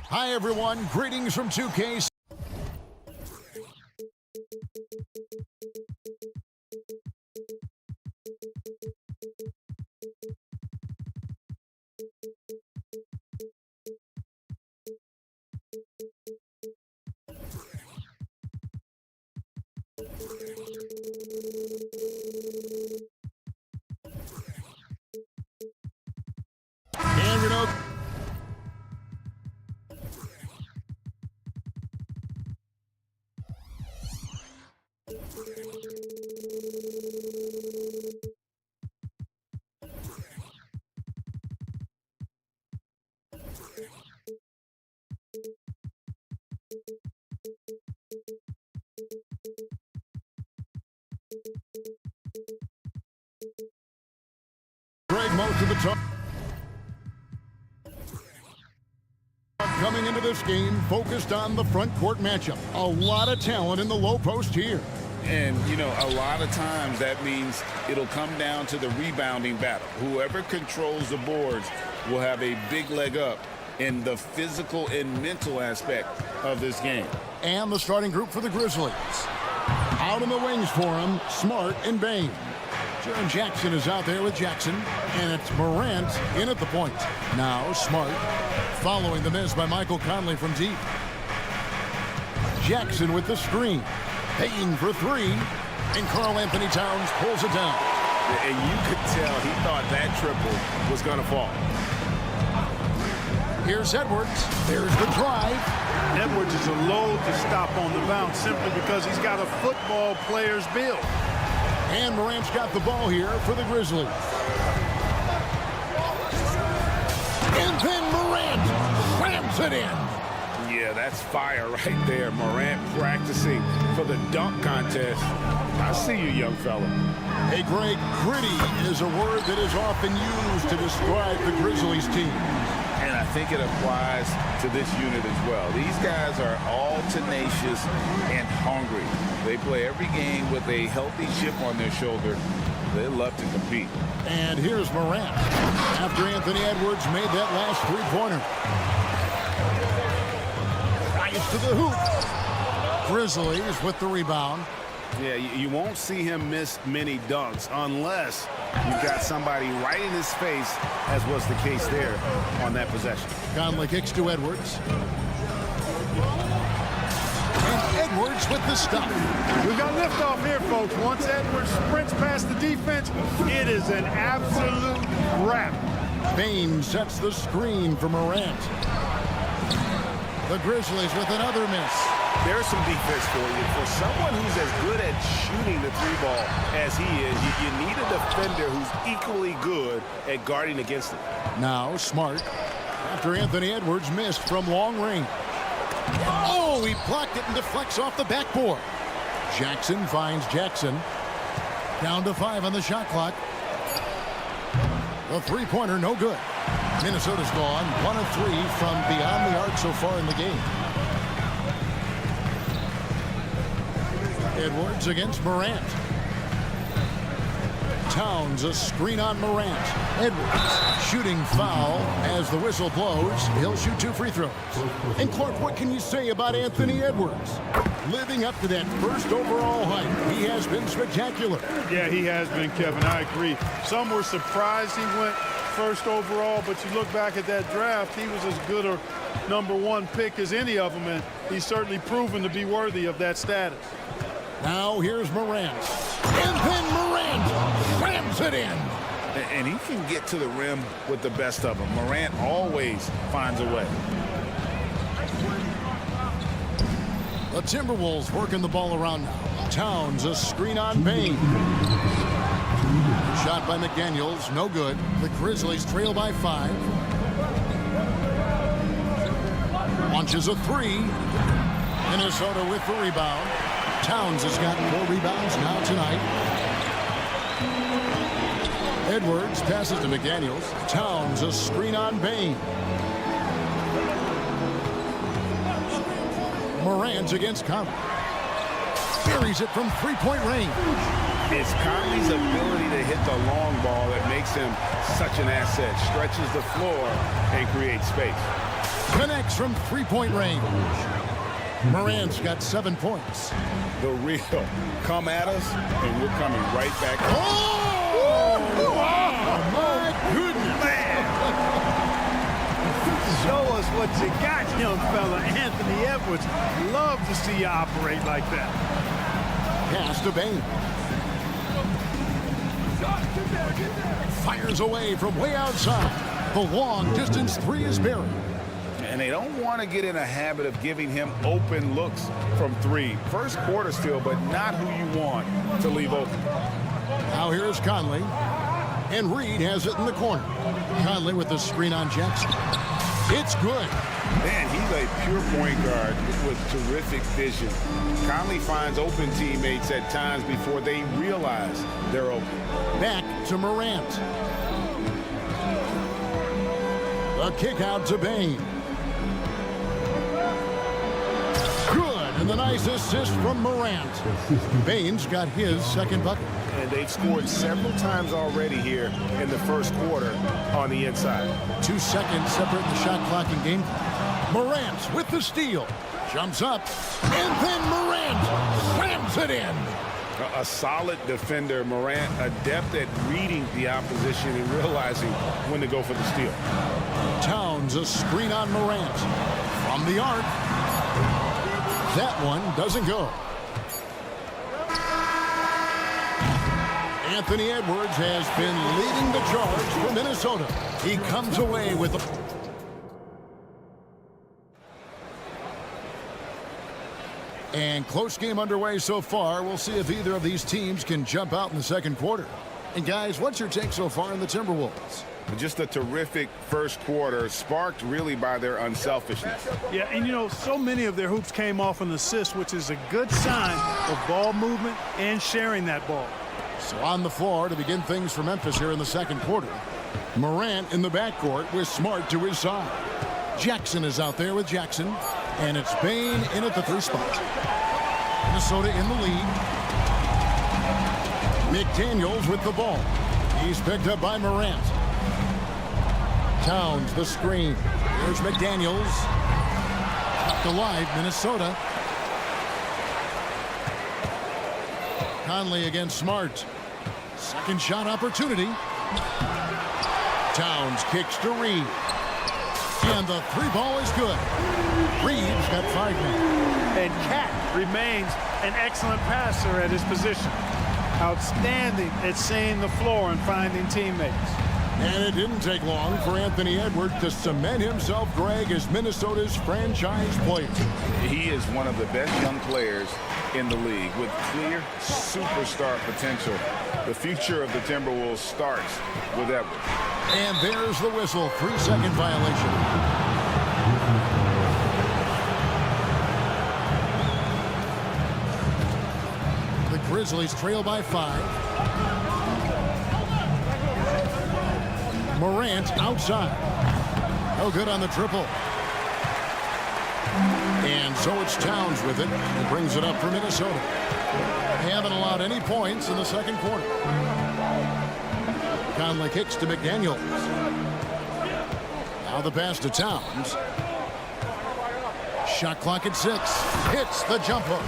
Hi, everyone. Greetings from 2K. And we know. Greg, most of the time. Coming into this game, focused on the front court matchup. A lot of talent in the low post here. And, you know, a lot of times that means it'll come down to the rebounding battle. Whoever controls the boards will have a big leg up in the physical and mental aspect of this game. And the starting group for the Grizzlies. Out in the wings for him, Smart and Bain. Jaren Jackson is out there with Jackson, and it's Morant in at the point. Now Smart, following the miss by Michael Conley from deep. Jackson with the screen. Paying for three, and Karl-Anthony Towns pulls it down. And you could tell he thought that triple was going to fall. Here's Edwards. There's the drive. Edwards is a load to stop on the bounce simply because he's got a football player's build. And Morant's got the ball here for the Grizzlies. And then Morant slams it in. Yeah, that's fire right there. Morant practicing for the dunk contest. I see you, young fella. Hey, Greg, gritty is a word that is often used to describe the Grizzlies team. And I think it applies to this unit as well. These guys are all tenacious and hungry. They play every game with a healthy chip on their shoulder. They love to compete. And here's Morant after Anthony Edwards made that last three-pointer. Rise to the hoop. Grizzlies with the rebound. Yeah, you won't see him miss many dunks unless you've got somebody right in his face, as was the case there on that possession. Conley kicks to Edwards. And Edwards with the stop. We've got liftoff here, folks. Once Edwards sprints past the defense, it is an absolute wrap. Bain sets the screen for Morant. The Grizzlies with another miss. There's some defense for you. For someone who's as good at shooting the three ball as he is, you need a defender who's equally good at guarding against it. Now Smart, after Anthony Edwards missed from long range. Oh, he blocked it and deflects off the backboard. Jackson finds Jackson. Down to 5 on the shot clock. The three-pointer, no good. Minnesota's gone 1 of 3 from beyond the arc so far in the game. Edwards against Morant. Towns, a screen on Morant. Edwards shooting foul as the whistle blows. He'll shoot 2 free throws. And Clark, what can you say about Anthony Edwards? Living up to that first overall hype, he has been spectacular. Yeah, he has been, Kevin. I agree. Some were surprised he went first overall, but you look back at that draft, he was as good a #1 pick as any of them, and he's certainly proven to be worthy of that status. Now here's Morant. And then Morant slams it in. And he can get to the rim with the best of them. Morant always finds a way. The Timberwolves working the ball around now. Towns, a screen on Bain. Shot by McDaniels, no good. The Grizzlies trail by 5. Launches a 3. Minnesota with the rebound. Towns has gotten 4 rebounds now tonight. Edwards passes to McDaniels. Towns, a screen on Bain. Morant's against Conley. Buries it from three-point range. It's Conley's ability to hit the long ball that makes him such an asset. Stretches the floor and creates space. Connects from three-point range. Morant's got 7 points. The real come at us, and we're coming right back. Oh! Oh, my goodness. Show us what you got, young fella. Anthony Edwards. Love to see you operate like that. Pass to Bain. Fires away from way outside. The long-distance three is buried. And they don't want to get in a habit of giving him open looks from three. First quarter still, but not who you want to leave open. Now here's Conley. And Reed has it in the corner. Conley with the screen on Jackson. It's good. Man, he's a pure point guard with terrific vision. Conley finds open teammates at times before they realize they're open. Back to Morant. The kick out to Bain. Good, and the nice assist from Morant. Bain's got his second bucket. And they've scored several times already here in the first quarter on the inside. 2 seconds separating the shot clock and game clock. Morant with the steal. Jumps up, and then Morant slams it in. A solid defender, Morant, adept at reading the opposition and realizing when to go for the steal. Towns a screen on Morant. From the arc. That one doesn't go. Anthony Edwards has been leading the charge for Minnesota. He comes away with the... And close game underway so far. We'll see if either of these teams can jump out in the second quarter. And guys, what's your take so far in the Timberwolves? Just a terrific first quarter, sparked really by their unselfishness. Yeah, and you know, so many of their hoops came off an assist, which is a good sign of ball movement and sharing that ball. So on the floor to begin things for Memphis here in the second quarter. Morant in the backcourt with Smart to his side. Jackson is out there with Jackson. And it's Bain in at the 3 spot. Minnesota in the lead. McDaniels with the ball. He's picked up by Morant. Towns the screen. Here's McDaniels. Kept alive, Minnesota. Conley against Smart. Second shot opportunity. Towns kicks to Reed. And the 3 ball is good. Reed's got 5 men. And Cat remains an excellent passer at his position. Outstanding at seeing the floor and finding teammates. And it didn't take long for Anthony Edwards to cement himself, Greg, as Minnesota's franchise player. He is one of the best young players in the league with clear superstar potential. The future of the Timberwolves starts with Edwards. And there's the whistle. 3-second violation. The Grizzlies trail by 5. Morant outside. No good on the triple. And so it's Towns with it. He brings it up for Minnesota. They haven't allowed any points in the second quarter. Conley kicks to McDaniels. Now the pass to Towns. Shot clock at 6. Hits the jump hook.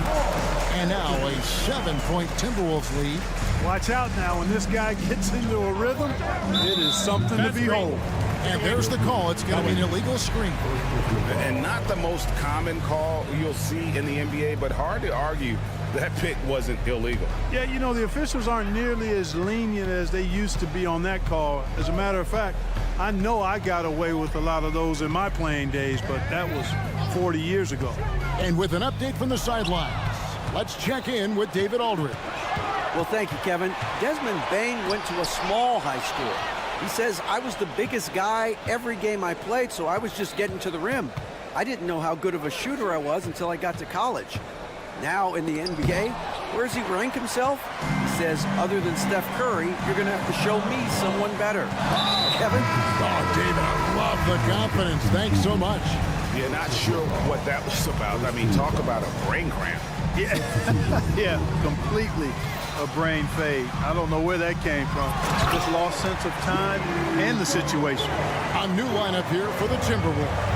And now a 7-point Timberwolves lead. Watch out now. When this guy gets into a rhythm, it is something to behold. And there's the call. It's going to be an illegal screen. And not the most common call you'll see in the NBA, but hard to argue that pick wasn't illegal. Yeah, you know, the officials aren't nearly as lenient as they used to be on that call. As a matter of fact, I know I got away with a lot of those in my playing days, but that was 40 years ago. And with an update from the sidelines, let's check in with David Aldridge. Well, thank you, Kevin. Desmond Bain went to a small high school. He says, I was the biggest guy every game I played, so I was just getting to the rim. I didn't know how good of a shooter I was until I got to college. Now in the NBA, where does he rank himself? He says, other than Steph Curry, you're going to have to show me someone better. Kevin? Oh, David, I love the confidence. Thanks so much. Yeah, not sure what that was about. I mean, talk about a brain cramp. Yeah, yeah, completely a brain fade. I don't know where that came from. Just lost sense of time and the situation. A new lineup here for the Timberwolves.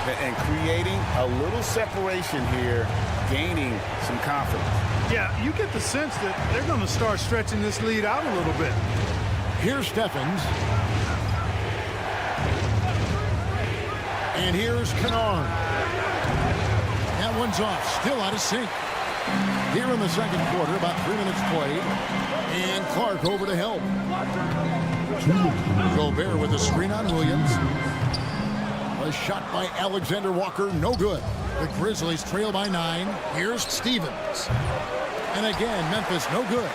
And creating a little separation here, gaining some confidence. Yeah, you get the sense that they're going to start stretching this lead out a little bit. Here's Stephens. And here's Kennard. That one's off, still out of sync. Here in the second quarter, about 3 minutes played. And Clark over to help. Gobert with a screen on Williams. A shot by Alexander Walker, no good. The Grizzlies trail by 9. Here's Stevens. And again, Memphis, no good.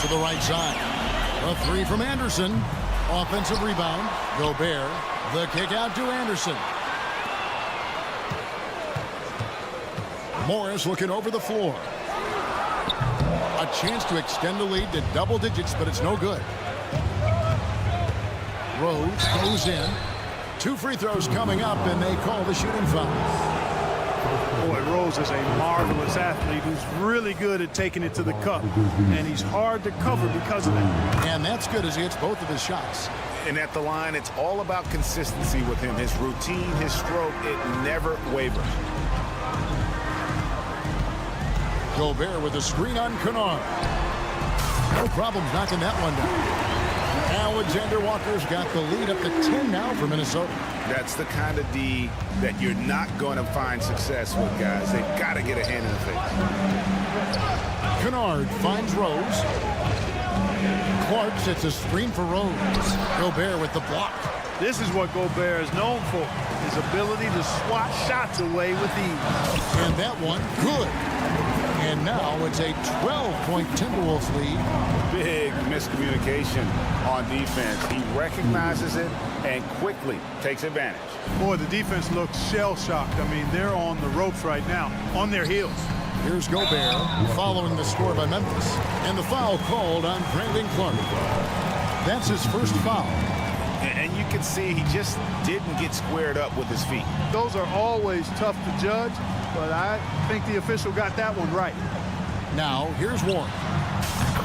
To the right side. A 3 from Anderson. Offensive rebound. Gobert. The kick out to Anderson. Morris looking over the floor. A chance to extend the lead to double digits, but it's no good. Rose goes in. 2 free throws coming up, and they call the shooting foul. Boy, Rose is a marvelous athlete who's really good at taking it to the cup, and he's hard to cover because of that. And that's good as he hits both of his shots. And at the line, it's all about consistency with him. His routine, his stroke, it never wavers. Gobert with a screen on Kennard. No problem knocking that one down. Alexander Walker's got the lead up to 10 now for Minnesota. That's the kind of D that you're not going to find success with, guys. They've got to get a hand in the face. Kennard finds Rose. Clark sets a screen for Rose. Gobert with the block. This is what Gobert is known for, his ability to swat shots away with ease. And that one, good. And now it's a 12-point Timberwolves lead. Big miscommunication on defense. He recognizes it and quickly takes advantage. Boy, the defense looks shell-shocked. I mean, they're on the ropes right now, on their heels. Here's Gobert following the score by Memphis. And the foul called on Brandon Clark. That's his first foul. And you can see he just didn't get squared up with his feet. Those are always tough to judge, but I think the official got that one right. Now, here's Warren.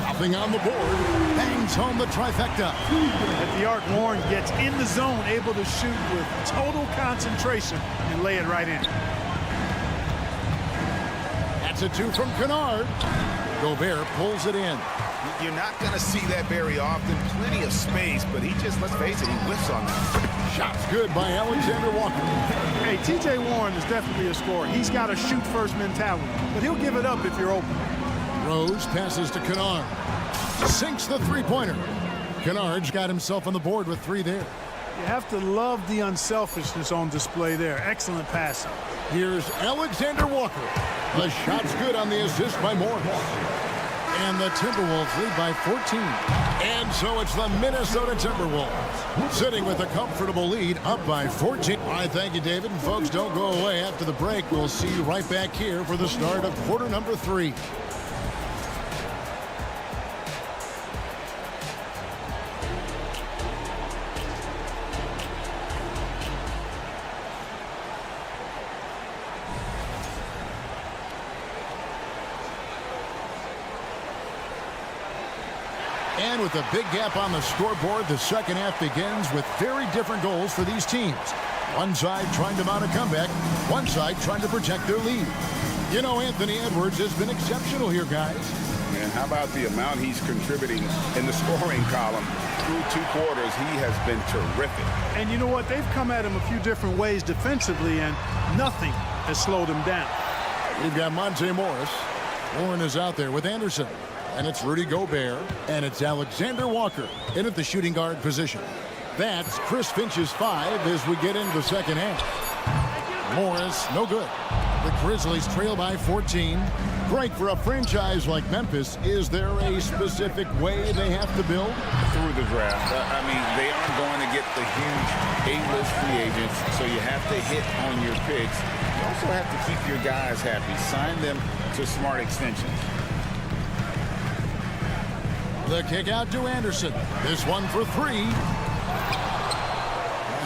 Nothing on the board. Bangs home the trifecta. At the arc, Warren gets in the zone, able to shoot with total concentration and lay it right in. That's a 2 from Kennard. Gobert pulls it in. You're not going to see that very often. Plenty of space, but he just, let's face it, he whiffs on that. Shots good by Alexander Walker. Hey, T.J. Warren is definitely a scorer. He's got a shoot-first mentality, but he'll give it up if you're open. Rose passes to Kennard. Sinks the three-pointer. Kennard's got himself on the board with 3 there. You have to love the unselfishness on display there. Excellent passing. Here's Alexander Walker. The shot's good on the assist by Morris. And the Timberwolves lead by 14. And so it's the Minnesota Timberwolves sitting with a comfortable lead up by 14. All right, thank you, David. And folks, don't go away. After the break, we'll see you right back here for the start of quarter number 3. And with a big gap on the scoreboard, the second half begins with very different goals for these teams. One side trying to mount a comeback, one side trying to protect their lead. You know, Anthony Edwards has been exceptional here, guys. And how about the amount he's contributing in the scoring column? Through 2 quarters, he has been terrific. And you know what? They've come at him a few different ways defensively, and nothing has slowed him down. We've got Monte Morris. Warren is out there with Anderson. And it's Rudy Gobert, and it's Alexander Walker in at the shooting guard position. That's Chris Finch's 5 as we get into the second half. Morris, no good. The Grizzlies trail by 14. Greg, for a franchise like Memphis, is there a specific way they have to build? Through the draft. I mean, they aren't going to get the huge A-list free agents, so you have to hit on your picks. You also have to keep your guys happy. Sign them to smart extensions. The kick out to Anderson. This one for 3.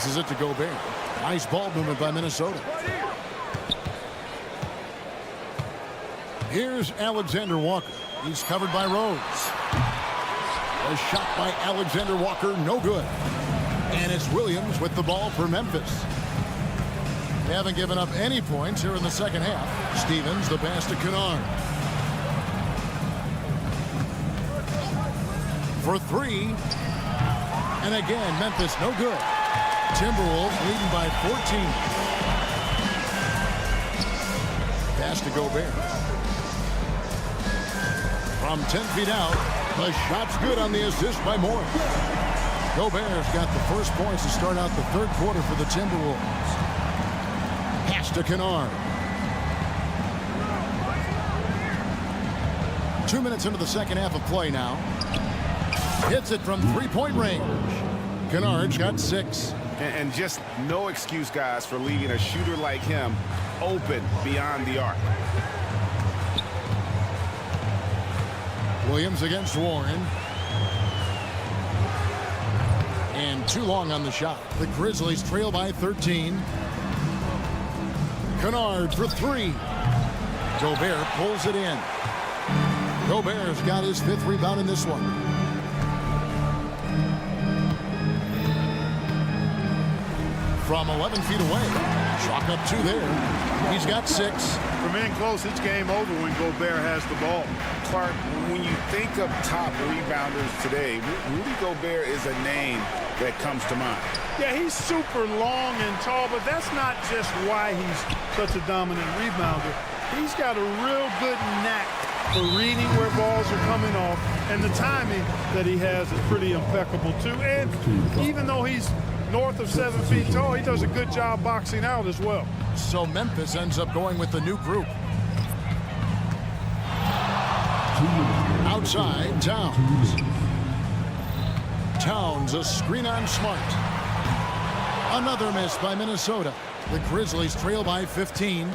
Passes it to Gobert. Nice ball movement by Minnesota. Here's Alexander Walker. He's covered by Rose. A shot by Alexander Walker, no good. And it's Williams with the ball for Memphis. They haven't given up any points here in the second half. Stevens, the pass to Kennard. For three. And again, Memphis, no good. Timberwolves leading by 14. Pass to Gobert. From 10 feet out, the shot's good on the assist by Morris. Gobert's got the first points to start out the third quarter for the Timberwolves. Pass to Kennard. 2 minutes into the second half of play now. Hits it from three-point range. Kennard's got 6. And just no excuse, guys, for leaving a shooter like him open beyond the arc. Williams against Warren. And too long on the shot. The Grizzlies trail by 13. Kennard for 3. Gobert pulls it in. Gobert's got his 5th rebound in this one. From 11 feet away. Chalk up 2 there. He's got 6. From in close, it's game over when Gobert has the ball. Clark, when you think of top rebounders today, Rudy Gobert is a name that comes to mind. Yeah, he's super long and tall, but that's not just why he's such a dominant rebounder. He's got a real good knack for reading where balls are coming off, and the timing that he has is pretty impeccable too. And even though he's north of 7 feet tall, he does a good job boxing out as well. So Memphis ends up going with the new group. Outside, Towns. Towns, a screen on Smart. Another miss by Minnesota. The Grizzlies trail by 15.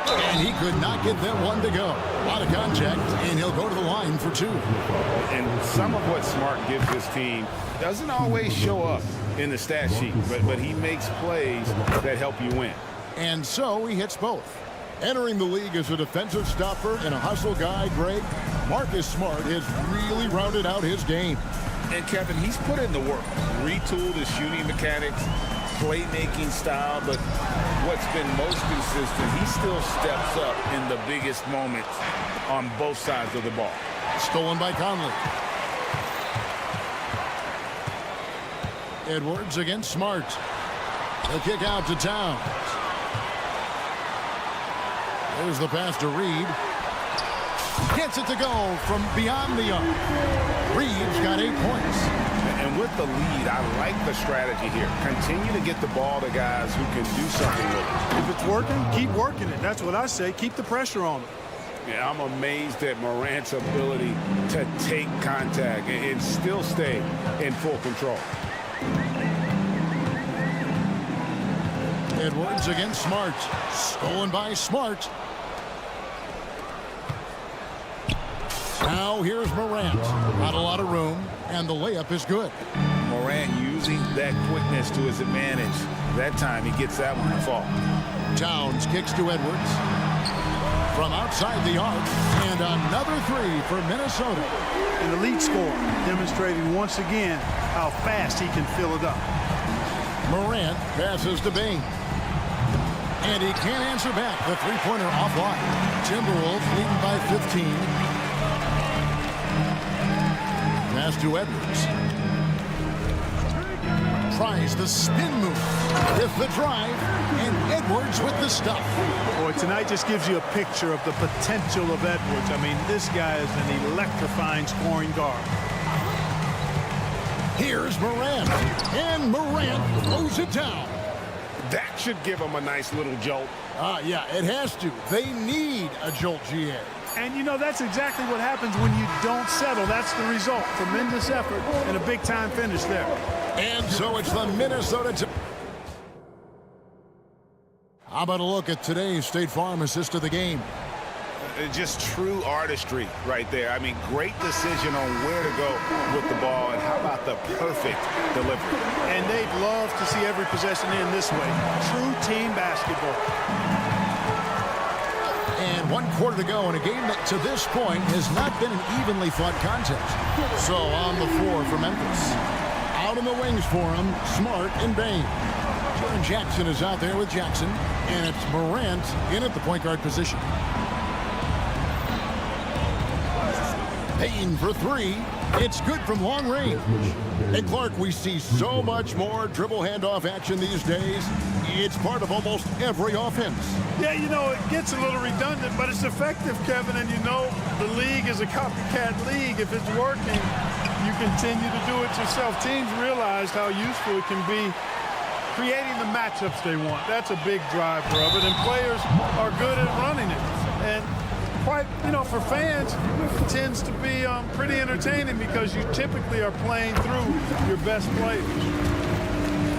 And he could not get that one to go. A lot of contact, and he'll go to the line for 2. And some of what Smart gives his team doesn't always show up in the stat sheet, but he makes plays that help you win. And so he hits both. Entering the league as a defensive stopper and a hustle guy, Greg, Marcus Smart has really rounded out his game. And Kevin, he's put in the work, retooled his shooting mechanics, playmaking style, but what's been most consistent, he still steps up in the biggest moments on both sides of the ball. Stolen by Conley. Edwards against Smart. The kick out to Towns. There's the pass to Reed. Gets it to go from beyond the arc. Reed's got 8 points. And with the lead, I like the strategy here. Continue to get the ball to guys who can do something with it. If it's working, keep working it. That's what I say. Keep the pressure on him. Yeah, I'm amazed at Morant's ability to take contact and still stay in full control. Edwards against Smart. Stolen by Smart. Now here's Morant. Not a lot of room, and the layup is good. Morant using that quickness to his advantage. That time he gets that one to fall. Towns kicks to Edwards. From outside the arc, and another 3 for Minnesota. And the lead scorer demonstrating once again how fast he can fill it up. Morant passes to Bain. And he can't answer back. The three-pointer offline. Timberwolves leading by 15. Pass to Edwards. Tries the spin move with the drive, and Edwards with the stuff. Boy, tonight just gives you a picture of the potential of Edwards. I mean, this guy is an electrifying scoring guard. Here's Morant, and Morant throws it down. That should give him a nice little jolt. Yeah, it has to. They need a jolt, GA. And, you know, that's exactly what happens when you don't settle. That's the result. Tremendous effort and a big-time finish there. And so it's the Minnesota. How about a look at today's State Farm assist of the game? Just true artistry right there. I mean, great decision on where to go with the ball, and how about the perfect delivery. And they'd love to see every possession in this way. True team basketball. And 1 quarter to go in a game that to this point has not been an evenly fought contest. So on the floor for Memphis. Out in the wings for him, Smart and Bain. Jaren Jackson is out there with Jackson, and it's Morant in at the point guard position. Bain for 3. It's good from long range. And Clark, we see so much more dribble handoff action these days. It's part of almost every offense. Yeah, you know, it gets a little redundant, but it's effective, Kevin. And you know, the league is a copycat league. If it's working, you continue to do it yourself. Teams realize how useful it can be creating the matchups they want. That's a big driver of it, and players are good at running it. And quite, you know, for fans, it tends to be pretty entertaining because you typically are playing through your best players.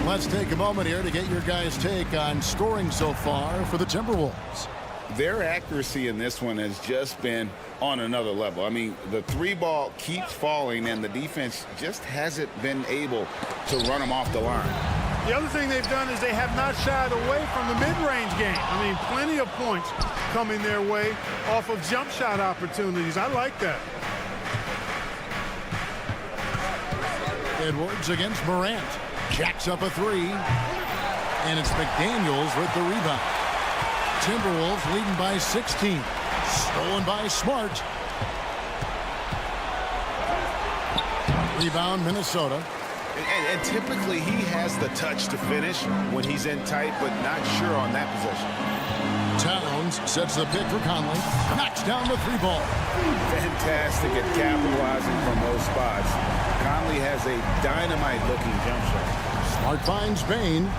Let's take a moment here to get your guys' take on scoring so far for the Timberwolves. Their accuracy in this one has just been on another level. I mean, the 3-ball keeps falling, and the defense just hasn't been able to run them off the line. The other thing they've done is they have not shied away from the mid-range game. I mean, plenty of points coming their way off of jump shot opportunities. I like that. Edwards against Morant. Jacks up a 3. And it's McDaniels with the rebound. Timberwolves leading by 16. Stolen by Smart. Rebound, Minnesota. And typically he has the touch to finish when he's in tight, but not sure on that possession. Towns sets the pick for Conley. Knocks down the 3-ball. Fantastic at capitalizing from those spots. Conley has a dynamite-looking jump shot. Smart finds Bain.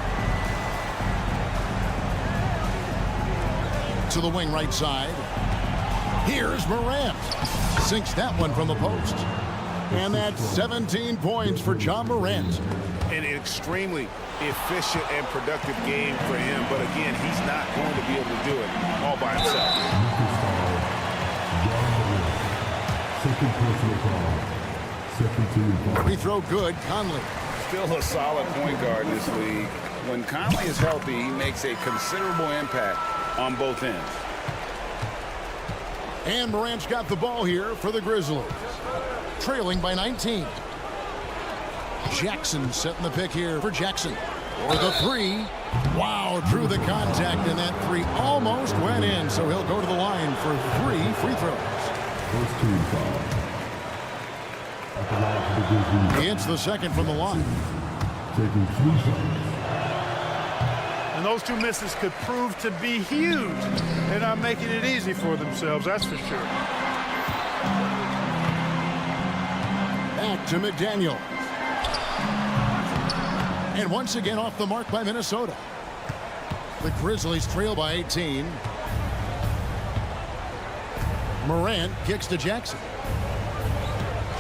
To the wing right side. Here's Morant. Sinks that one from the post. And that's 17 points for John Morant. An extremely efficient and productive game for him, but again, he's not going to be able to do it all by himself. Free throw good, Conley. Still a solid point guard in this league. When Conley is healthy, he makes a considerable impact on both ends. And Morant's got the ball here for the Grizzlies. Trailing by 19. Jackson setting the pick here for Jackson. For the 3. Wow, drew the contact, and that 3 almost went in, so he'll go to the line for 3 free throws. First team foul. At the line for the Grizzlies. He hits the second from the line. Taking 3 shots. And those 2 misses could prove to be huge. They're not making it easy for themselves, that's for sure. Back to McDaniel. And once again off the mark by Minnesota. The Grizzlies trail by 18. Morant kicks to Jackson.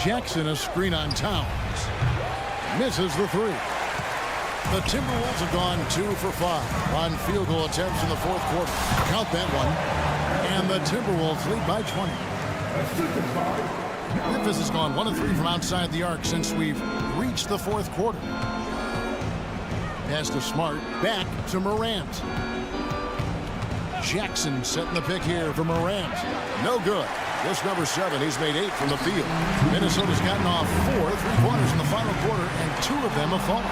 Jackson a screen on Towns. Misses the 3. The Timberwolves have gone 2 for 5 on field goal attempts in the 4th quarter. Count that one. And the Timberwolves lead by 20. Memphis has gone 1 of 3 from outside the arc since we've reached the 4th quarter. Pass to Smart. Back to Morant. Jackson setting the pick here for Morant. No good. Just number 7. He's made 8 from the field. Minnesota's gotten off 4 3-pointers in the final quarter, and 2 of them have fallen.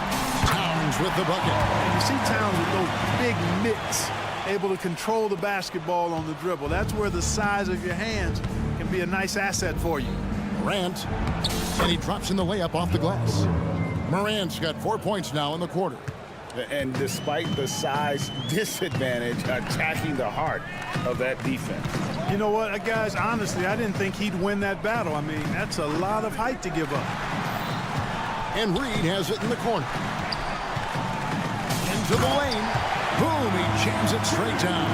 Towns with the bucket. And you see Towns with those big mitts, able to control the basketball on the dribble. That's where the size of your hands can be a nice asset for you. Morant, and he drops in the layup off the glass. Morant's got 4 points now in the quarter. And despite the size disadvantage, attacking the heart of that defense. You know what, guys, honestly, I didn't think he'd win that battle. I mean, that's a lot of height to give up. And Reed has it in the corner. Into the lane. Boom, he jams it straight down.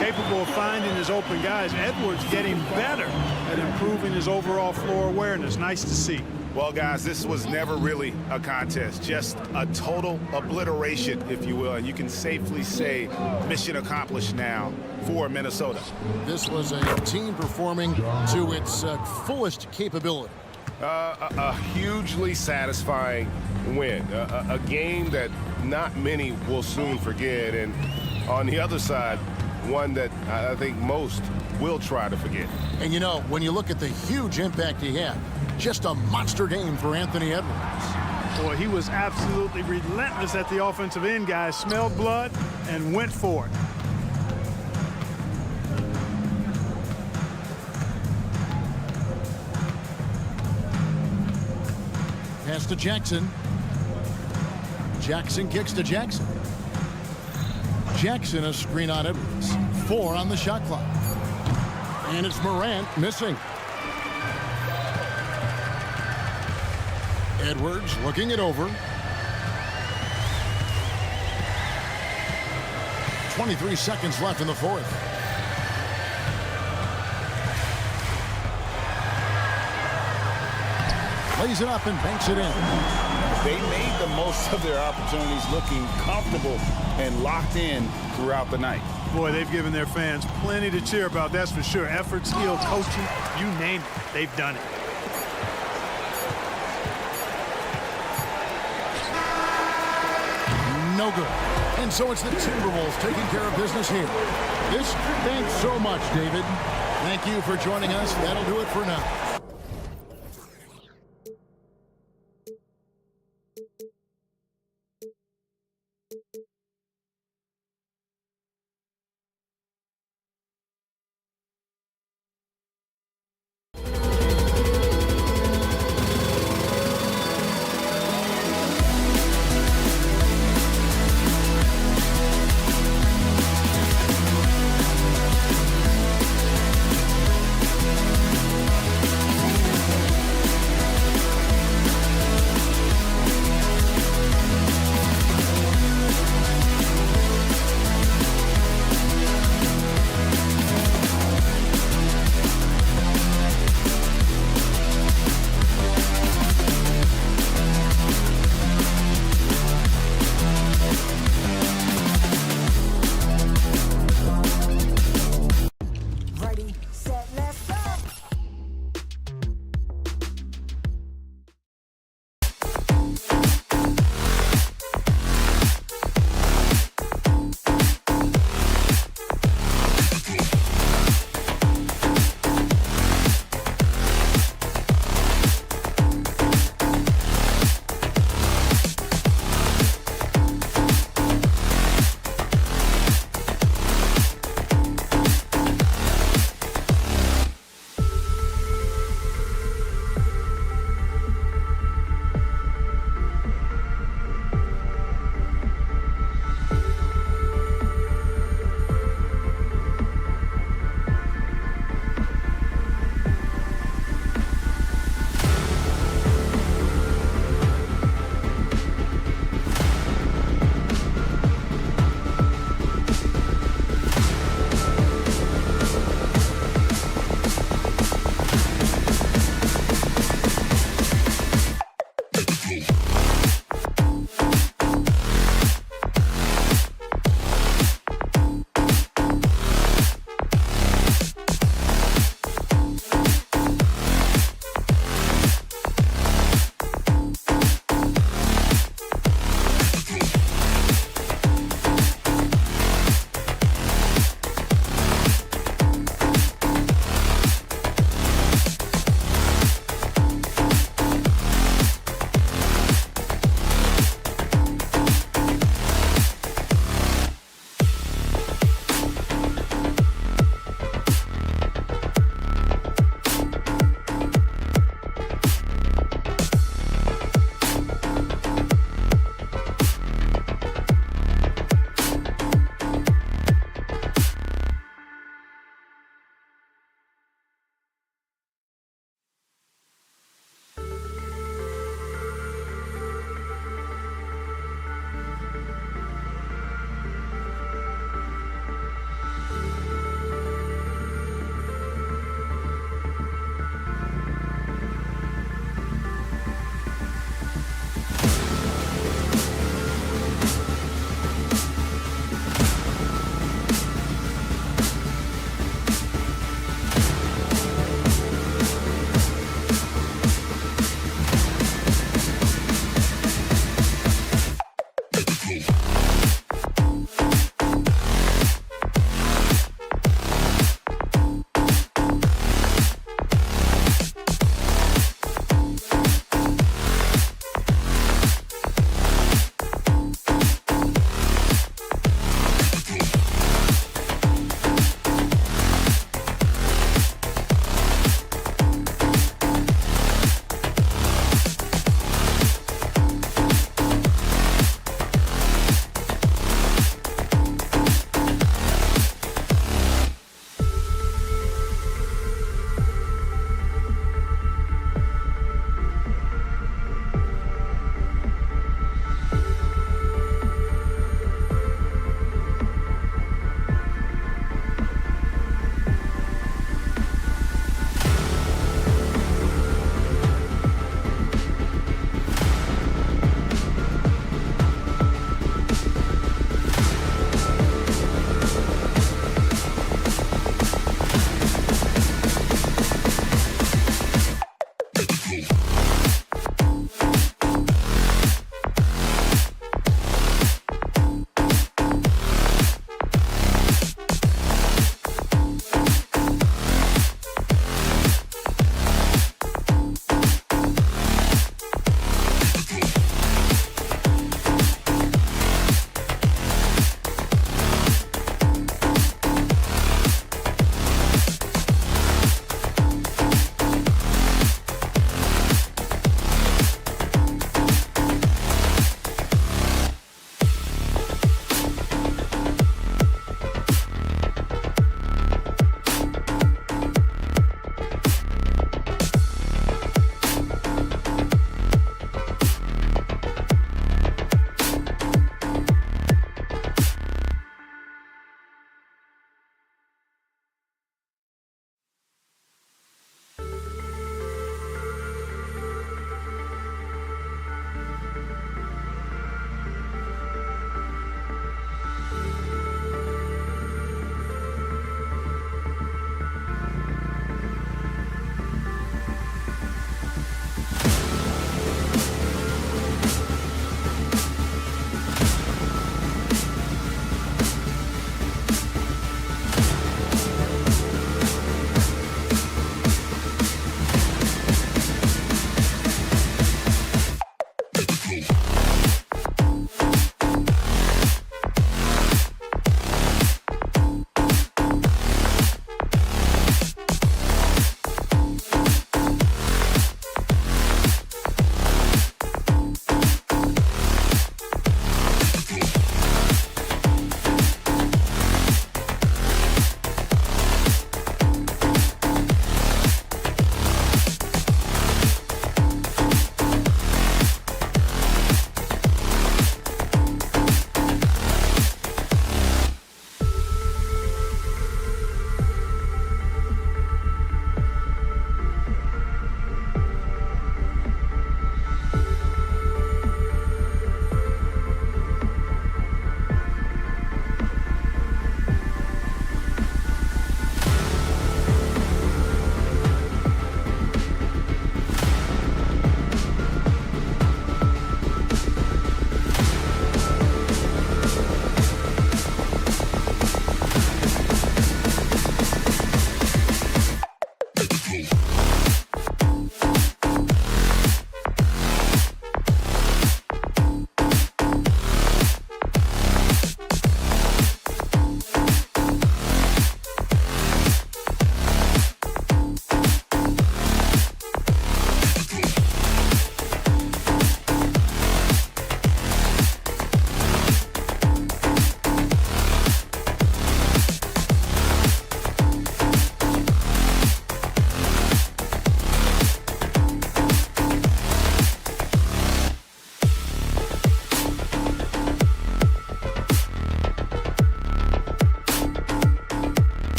Capable of finding his open guys. Edwards getting better at improving his overall floor awareness. Nice to see. Well, guys, this was never really a contest, just a total obliteration, if you will. And you can safely say mission accomplished now for Minnesota. This was a team performing to its fullest capability. A hugely satisfying win, a game that not many will soon forget. And on the other side, one that I think most will try to forget. And, you know, when you look at the huge impact he had, just a monster game for Anthony Edwards. Boy, he was absolutely relentless at the offensive end, guys. Smelled blood and went for it. Pass to Jackson. Jackson kicks to Jackson. Jackson a screen on Edwards. 4 on the shot clock. And it's Morant missing. Edwards looking it over. 23 seconds left in the fourth. Lays it up and banks it in. They made the most of their opportunities, looking comfortable and locked in throughout the night. Boy, they've given their fans plenty to cheer about, that's for sure. Effort, skill, coaching, you name it, they've done it. No good. And so it's the Timberwolves taking care of business here. Thanks so much, David. Thank you for joining us. That'll do it for now.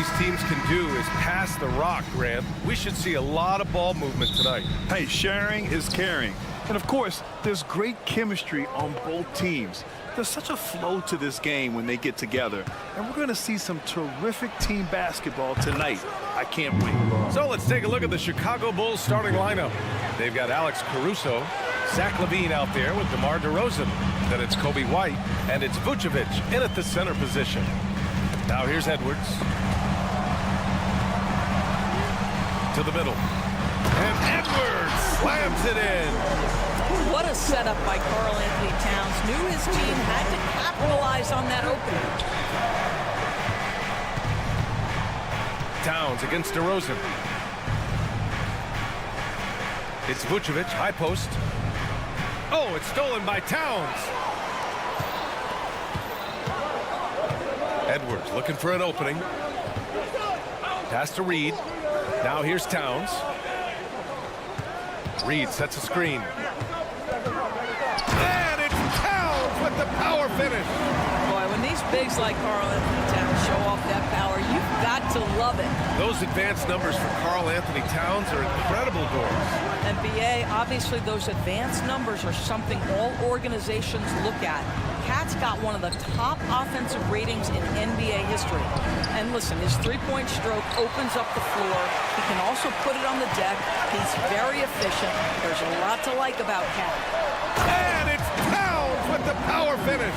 these teams can do is pass the rock, Grant. We should see a lot of ball movement tonight. Hey, sharing is caring. And of course, there's great chemistry on both teams. There's such a flow to this game when they get together. And we're going to see some terrific team basketball tonight. I can't wait. So let's take a look at the Chicago Bulls starting lineup. They've got Alex Caruso, Zach LaVine out there with DeMar DeRozan. Then it's Kobe White, and it's Vucevic in at the center position. Now here's Edwards. To the middle. And Edwards slams it in. What a setup by Karl Anthony Towns. Knew his team had to capitalize on that opening. Towns against DeRozan. It's Vucevic, high post. Oh, it's stolen by Towns. Edwards looking for an opening. Pass to Reed. Now here's Towns. Reed sets a screen. And it's Towns with the power finish. Boy, when these bigs like Karl Anthony Towns show off that power, you've got to love it. Those advanced numbers for Karl Anthony Towns are incredible, Doris. And BA, obviously those advanced numbers are something all organizations look at. Cat's got one of the top offensive ratings in NBA history. And listen, his three-point stroke opens up the floor. He can also put it on the deck. He's very efficient. There's a lot to like about Cat. And it's Towns with the power finish.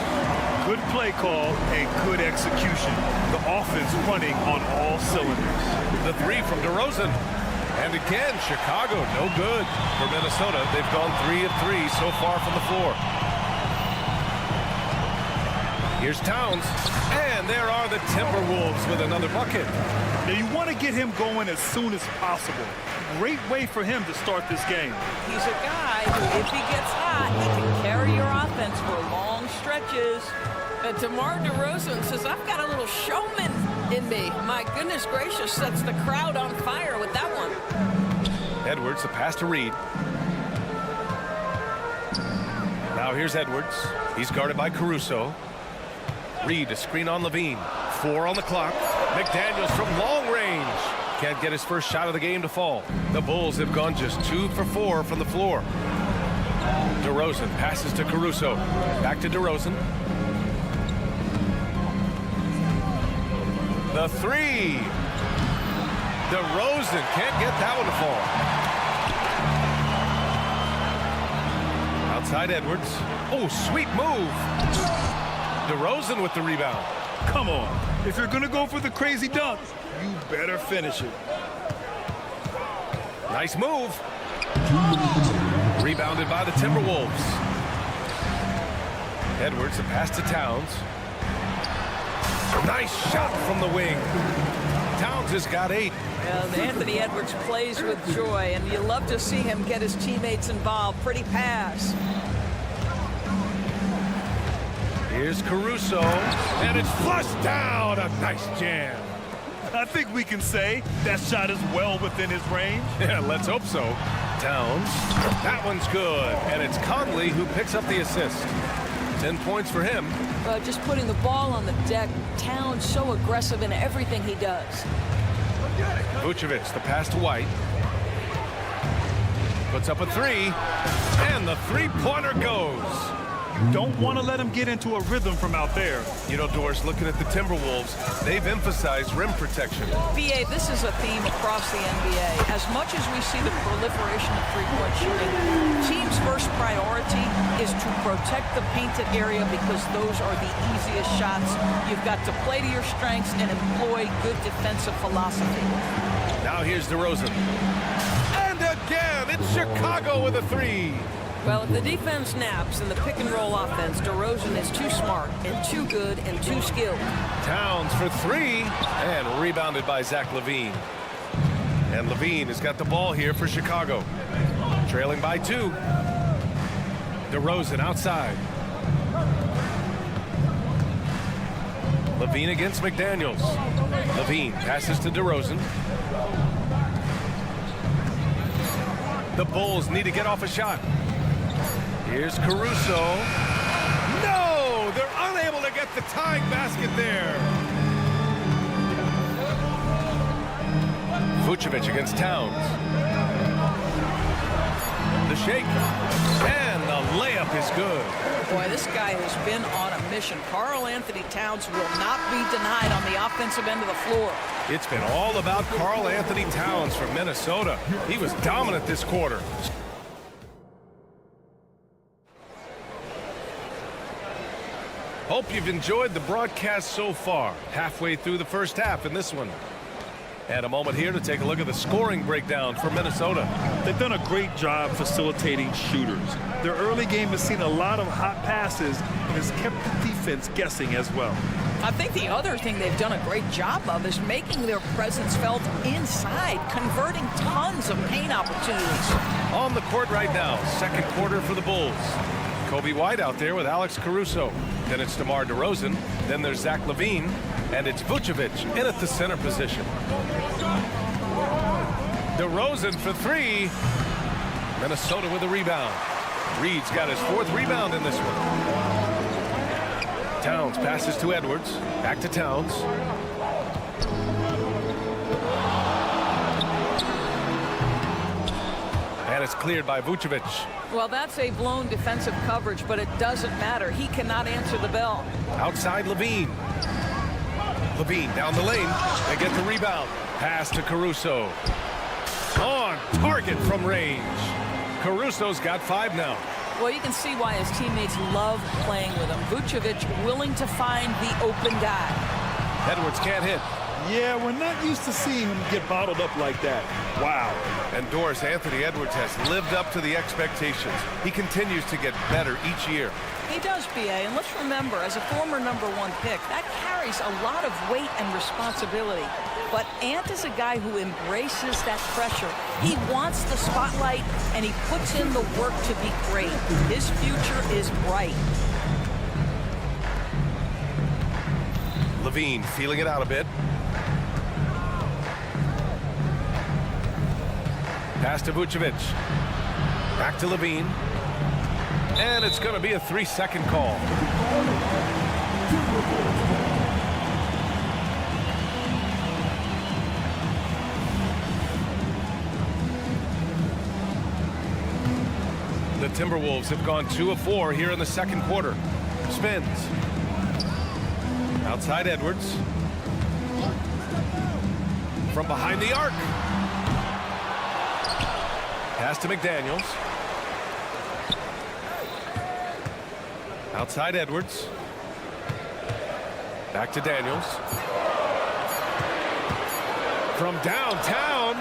Good play call and good execution. The offense running on all cylinders. The three from DeRozan. And again, Chicago, no good for Minnesota. They've gone 3 of 3 so far from the floor. Here's Towns. And there are the Timberwolves with another bucket. Now you want to get him going as soon as possible. Great way for him to start this game. He's a guy who, if he gets hot, he can carry your offense for long stretches. DeMar DeRozan says, I've got a little showman in me. My goodness gracious, sets the crowd on fire with that one. Edwards, the pass to Reed. Now here's Edwards. He's guarded by Caruso. Reed, a screen on LaVine. 4 on the clock. McDaniels from long range. Can't get his first shot of the game to fall. The Bulls have gone just 2 for 4 from the floor. DeRozan passes to Caruso. Back to DeRozan. The 3. DeRozan can't get that one to fall. Outside Edwards. Oh, sweet move. DeRozan with the rebound. Come on. If you're going to go for the crazy dunk, you better finish it. Nice move. Rebounded by the Timberwolves. Edwards, the pass to Towns. Nice shot from the wing. Towns has got 8. And Anthony Edwards plays with joy, and you love to see him get his teammates involved. Pretty pass. Here's Caruso, and it's flushed down. A nice jam. I think we can say that shot is well within his range. Yeah, let's hope so. Towns, that one's good. And it's Conley who picks up the assist. 10 points for him. Just putting the ball on the deck. Towns so aggressive in everything he does. Vucevic, the pass to White. Puts up a 3, and the three-pointer goes. Don't want to let him get into a rhythm from out there. You know, Doris, looking at the Timberwolves, they've emphasized rim protection. BA, this is a theme across the NBA. As much as we see the proliferation of three-point shooting, teams' first priority is to protect the painted area because those are the easiest shots. You've got to play to your strengths and employ good defensive philosophy. Now here's DeRozan. And again, it's Chicago with a 3. Well, if the defense naps in the pick-and-roll offense, DeRozan is too smart and too good and too skilled. Towns for 3, and rebounded by Zach LaVine. And LaVine has got the ball here for Chicago. Trailing by 2. DeRozan outside. LaVine against McDaniels. LaVine passes to DeRozan. The Bulls need to get off a shot. Here's Caruso. No! They're unable to get the tying basket there. Vucevic against Towns. The shake. And the layup is good. Boy, this guy has been on a mission. Karl Anthony Towns will not be denied on the offensive end of the floor. It's been all about Karl Anthony Towns from Minnesota. He was dominant this quarter. Hope you've enjoyed the broadcast so far. Halfway through the first half in this one. And a moment here to take a look at the scoring breakdown for Minnesota. They've done a great job facilitating shooters. Their early game has seen a lot of hot passes and has kept the defense guessing as well. I think the other thing they've done a great job of is making their presence felt inside, converting tons of paint opportunities. On the court right now, second quarter for the Bulls. Kobe White out there with Alex Caruso. Then it's DeMar DeRozan. Then there's Zach LaVine. And it's Vucevic in at the center position. DeRozan for three. Minnesota with a rebound. Reed's got his fourth rebound in this one. Towns passes to Edwards. Back to Towns. And it's cleared by Vucevic. Well, that's a blown defensive coverage, but it doesn't matter. He cannot answer the bell. Outside LaVine. LaVine down the lane. They get the rebound. Pass to Caruso. On target from range. Caruso's got 5 now. Well, you can see why his teammates love playing with him. Vucevic willing to find the open guy. Edwards can't hit. Yeah, we're not used to seeing him get bottled up like that. Wow. And Doris, Anthony Edwards has lived up to the expectations. He continues to get better each year. He does, B.A., and let's remember, as a former #1 pick, that carries a lot of weight and responsibility. But Ant is a guy who embraces that pressure. He wants the spotlight, and he puts in the work to be great. His future is bright. LaVine feeling it out a bit. Pass to Vucevic. Back to LaVine. And it's going to be a 3-second call. The Timberwolves have gone 2 of 4 here in the second quarter. Spins. Outside Edwards. From behind the arc. Pass to McDaniels. Outside Edwards. Back to Daniels. From downtown.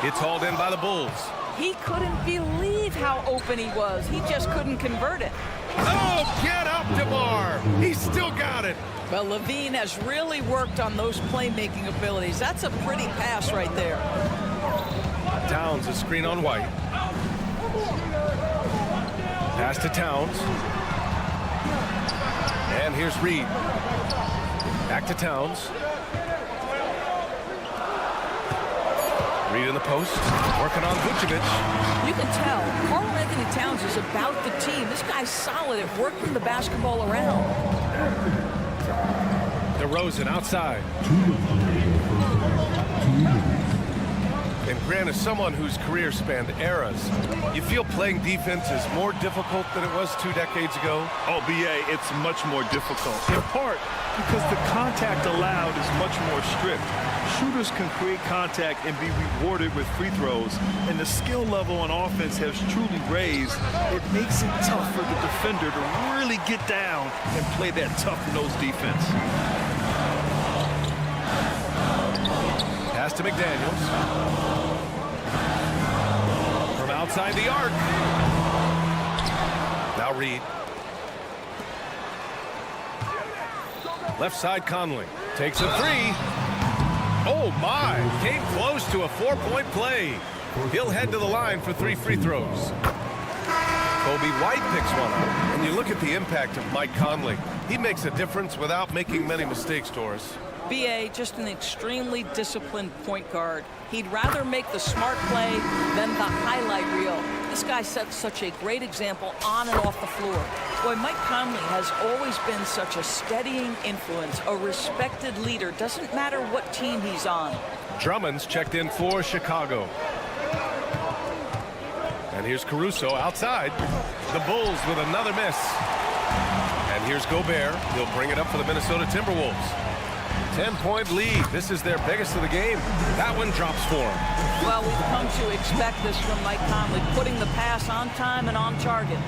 It's hauled in by the Bulls. He couldn't believe how open he was. He just couldn't convert it. Oh, get up, DeMar. He's still got it. Well, LaVine has really worked on those playmaking abilities. That's a pretty pass right there. Towns a screen on White. Pass to Towns. And here's Reed. Back to Towns. Reed in the post. Working on Vucevic. You can tell Karl Anthony Towns is about the team. This guy's solid at working the basketball around. DeRozan outside. And Grant, as someone whose career spanned eras, you feel playing defense is more difficult than it was 2 decades ago? Oh, B.A., it's much more difficult. In part because the contact allowed is much more strict. Shooters can create contact and be rewarded with free throws, and the skill level on offense has truly raised. It makes it tough for the defender to really get down and play that tough-nosed defense. Pass to McDaniels. From outside the arc. Now Reed. Left side Conley. Takes a 3. Oh my, came close to a 4-point play. He'll head to the line for 3 free throws. Kobe White picks one up. And you look at the impact of Mike Conley. He makes a difference without making many mistakes, Doris. B.A., just an extremely disciplined point guard. He'd rather make the smart play than the highlight reel. This guy sets such a great example on and off the floor. Boy, Mike Conley has always been such a steadying influence, a respected leader. Doesn't matter what team he's on. Drummond's checked in for Chicago. And here's Caruso outside. The Bulls with another miss. And here's Gobert. He'll bring it up for the Minnesota Timberwolves. 10-point lead. This is their biggest of the game. That one drops for him. Well, we've come to expect this from Mike Conley, putting the pass on time and on target.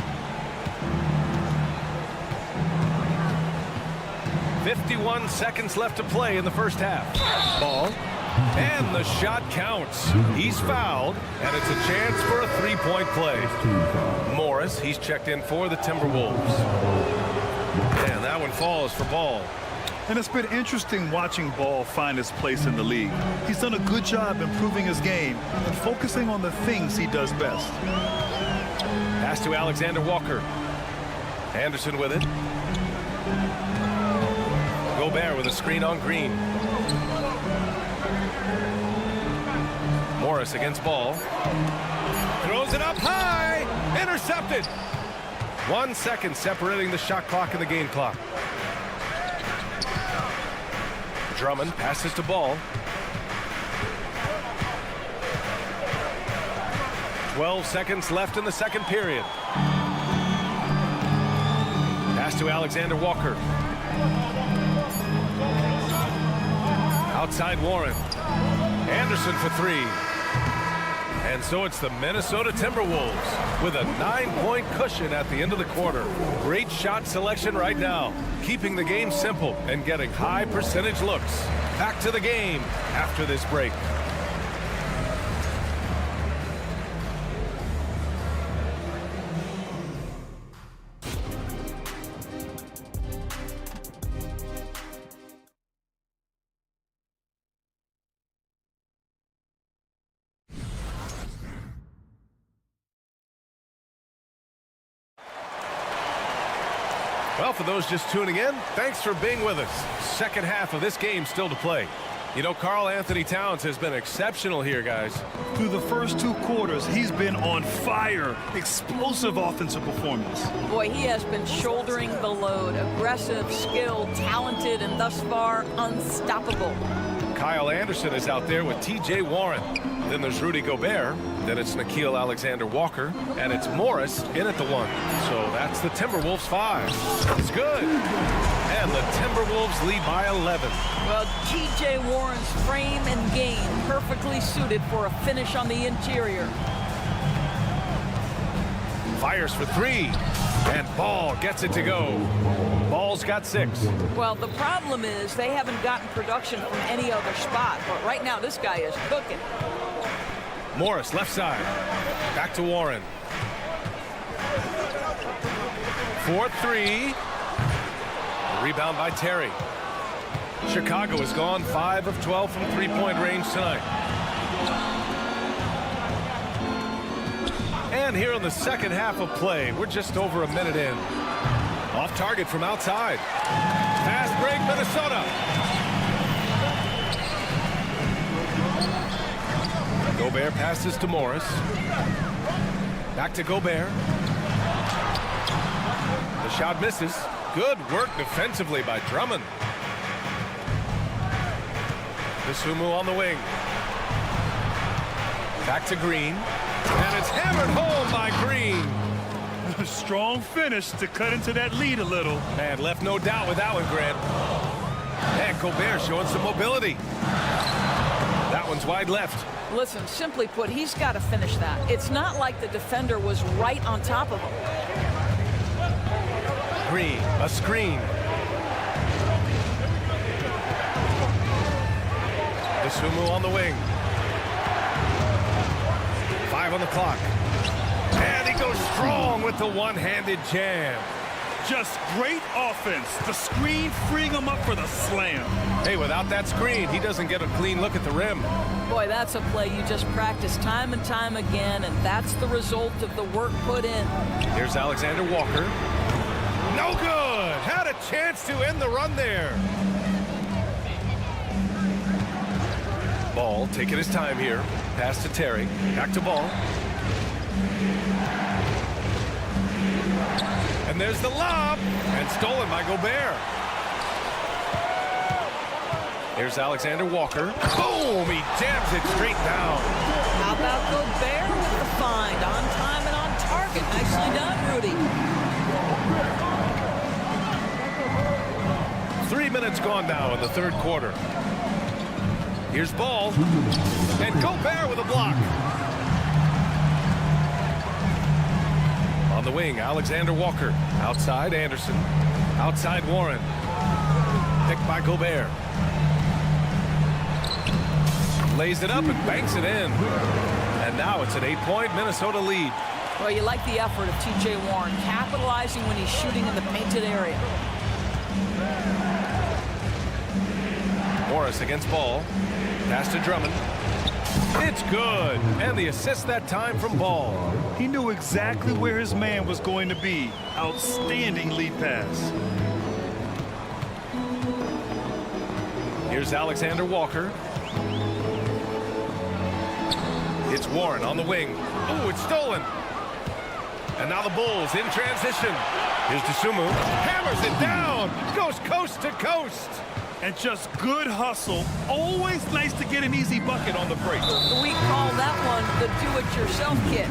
51 seconds left to play in the first half. Ball. And the shot counts. He's fouled, and it's a chance for a three-point play. Morris, he's checked in for the Timberwolves. And that one falls for Ball. And it's been interesting watching Ball find his place in the league. He's done a good job improving his game and focusing on the things he does best. Pass to Alexander Walker. Anderson with it. Gobert with a screen on Green. Morris against Ball. Throws it up high. Intercepted. 1 second separating the shot clock and the game clock. Drummond passes to Ball. 12 seconds left in the second period. Pass to Alexander Walker. Outside Warren. Anderson for three. And so it's the Minnesota Timberwolves with a 9-point cushion at the end of the quarter. Great shot selection right now, keeping the game simple and getting high percentage looks. Back to the game after this break. Well, for those just tuning in, thanks for being with us. Second half of this game still to play. You know, Karl Anthony Towns has been exceptional here, guys. Through the first 2 quarters, he's been on fire. Explosive offensive performance. Boy, he has been shouldering the load. Aggressive, skilled, talented, and thus far unstoppable. Kyle Anderson is out there with T.J. Warren. Then there's Rudy Gobert. Then it's Nickeil Alexander-Walker. And it's Morris in at the 1. So that's the Timberwolves 5. It's good. And the Timberwolves lead by 11. Well, T.J. Warren's frame and game perfectly suited for a finish on the interior. Fires for 3. And Ball gets it to go. Ball's got 6. Well, the problem is they haven't gotten production from any other spot. But right now, this guy is cooking. Morris, left side. Back to Warren. 4-3. Rebound by Terry. Chicago has gone 5 of 12 from three-point range tonight. And here in the second half of play, we're just over a minute in. Off target from outside. Fast break, Minnesota. Gobert passes to Morris. Back to Gobert. The shot misses. Good work defensively by Drummond. Bisumu on the wing. Back to Green. And it's hammered home by Green. Strong finish to cut into that lead a little. Man, left no doubt with that one, Grant. And Gobert showing some mobility. That one's wide left. Listen, simply put, he's got to finish that. It's not like the defender was right on top of him. Green, a screen. Bisumu on the wing. 5 on the clock. And he goes strong with the one-handed jam. Just great offense. The screen freeing him up for the slam. Hey, without that screen, he doesn't get a clean look at the rim. Boy, that's a play you just practice time and time again, and that's the result of the work put in. Here's Alexander Walker. No good. Had a chance to end the run there. Ball taking his time here. Pass to Terry. Back to Ball. And there's the lob. And stolen by Gobert. Here's Alexander Walker. Boom! He jams it straight down. How about Gobert with the find? On time and on target. Nicely done, Rudy. 3 minutes gone now in the third quarter. Here's Ball. And Gobert with a block. On the wing, Alexander Walker. Outside, Anderson. Outside, Warren. Picked by Gobert. Lays it up and banks it in. And now it's an 8-point Minnesota lead. Well, you like the effort of T.J. Warren, capitalizing when he's shooting in the painted area. Morris against Ball. Pass to Drummond. It's good. And the assist that time from Ball. He knew exactly where his man was going to be. Outstanding lead pass. Here's Alexander Walker. It's Warren on the wing. Oh, it's stolen. And now the Bulls in transition. Here's Dosunmu. Hammers it down. Goes coast to coast. And just good hustle. Always nice to get an easy bucket on the break. We call that one the do-it-yourself kit.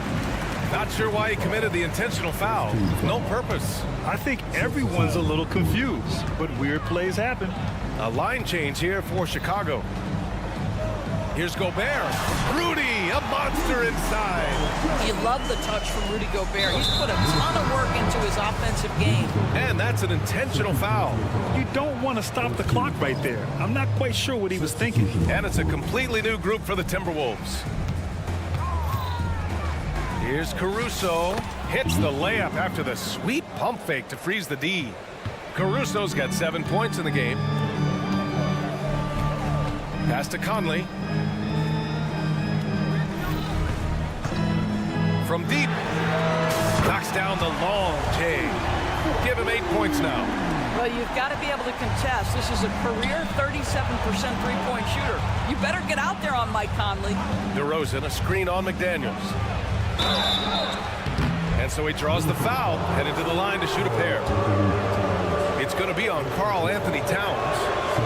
Not sure why he committed the intentional foul. No purpose. I think everyone's a little confused, but weird plays happen. A line change here for Chicago. Here's Gobert. Rudy, a monster inside. You love the touch from Rudy Gobert. He's put a ton of work into his offensive game. And that's an intentional foul. You don't want to stop the clock right there. I'm not quite sure what he was thinking. And it's a completely new group for the Timberwolves. Here's Caruso. Hits the layup after the sweet pump fake to freeze the D. Caruso's got 7 points in the game. Pass to Conley. From deep. Knocks down the long J. Give him 8 points now. Well, you've got to be able to contest. This is a career 37% three-point shooter. You better get out there on Mike Conley. DeRozan, a screen on McDaniels. And so he draws the foul, headed to the line to shoot a pair. It's going to be on Karl Anthony Towns.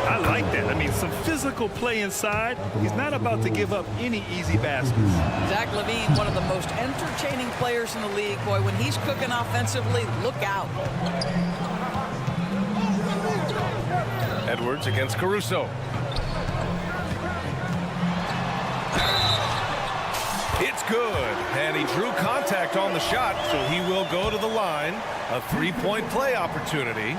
I like that. I mean, some physical play inside. He's not about to give up any easy baskets. Zach LaVine, one of the most entertaining players in the league. Boy, when he's cooking offensively, look out. Edwards against Caruso. It's good. And he drew contact on the shot, so he will go to the line. A three-point play opportunity.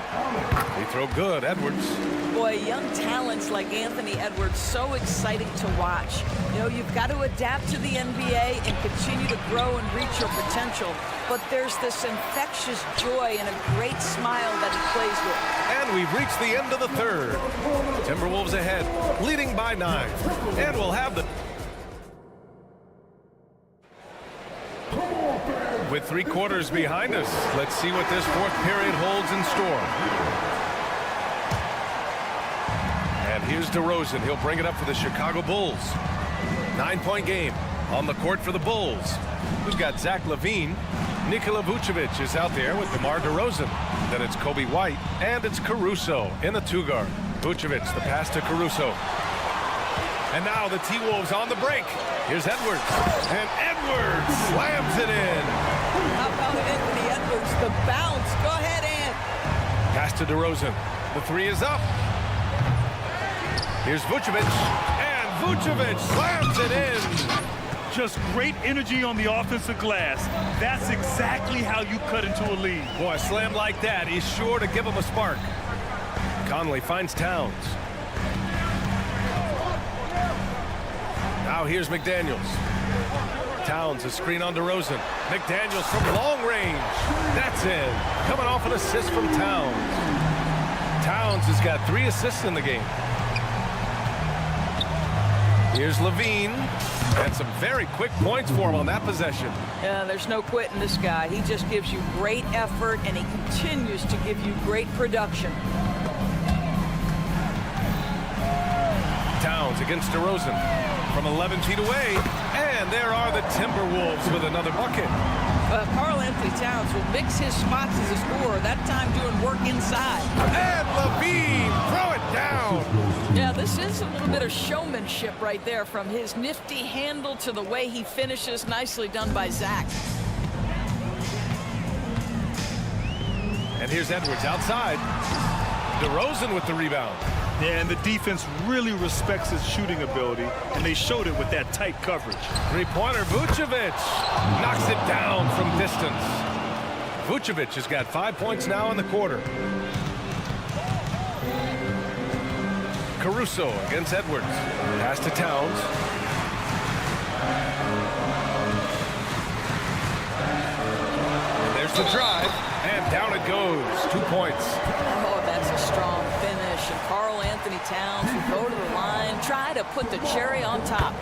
They throw good, Edwards. Boy, young talents like Anthony Edwards, so exciting to watch. You know, you've got to adapt to the NBA and continue to grow and reach your potential. But there's this infectious joy and a great smile that he plays with. And we've reached the end of the third. Timberwolves ahead, leading by 9. And we'll have the... With 3 quarters behind us, let's see what this fourth period holds in store. And here's DeRozan. He'll bring it up for the Chicago Bulls. 9-point game on the court for the Bulls. We've got Zach LaVine. Nikola Vucevic is out there with DeMar DeRozan. Then it's Kobe White, and it's Caruso in the 2-guard. Vucevic, the pass to Caruso. And now the T-Wolves on the break. Here's Edwards. And Edwards slams it in. How about Anthony Edwards? The bounce. Go ahead, Ant. Pass to DeRozan. The 3 is up. Here's Vucevic. And Vucevic slams it in. Just great energy on the offensive glass. That's exactly how you cut into a lead. Boy, a slam like that is sure to give him a spark. Conley finds Towns. Now here's McDaniels. Towns, a screen on DeRozan. McDaniels from long range. That's in. Coming off an assist from Towns. Towns has got 3 assists in the game. Here's LaVine. And some very quick points for him on that possession. Yeah, there's no quitting this guy. He just gives you great effort, and he continues to give you great production. Towns against DeRozan. from 11 feet away. And there are the Timberwolves with another bucket. Karl Anthony Towns will mix his spots as a scorer, that time doing work inside. And Levine, throw it down. Yeah, this is a little bit of showmanship right there, from his nifty handle to the way he finishes. Nicely done by Zach. And here's Edwards outside. DeRozan with the rebound. Yeah, and the defense really respects his shooting ability, and they showed it with that tight coverage. Three-pointer, Vucevic knocks it down from distance. Vucevic has got 5 points now in the quarter. Caruso against Edwards. Pass to Towns. And there's the drive, and down it goes. 2 points. Oh, that's a strong finish. And Karl Anthony Towns will go to the line, try to put the cherry on top.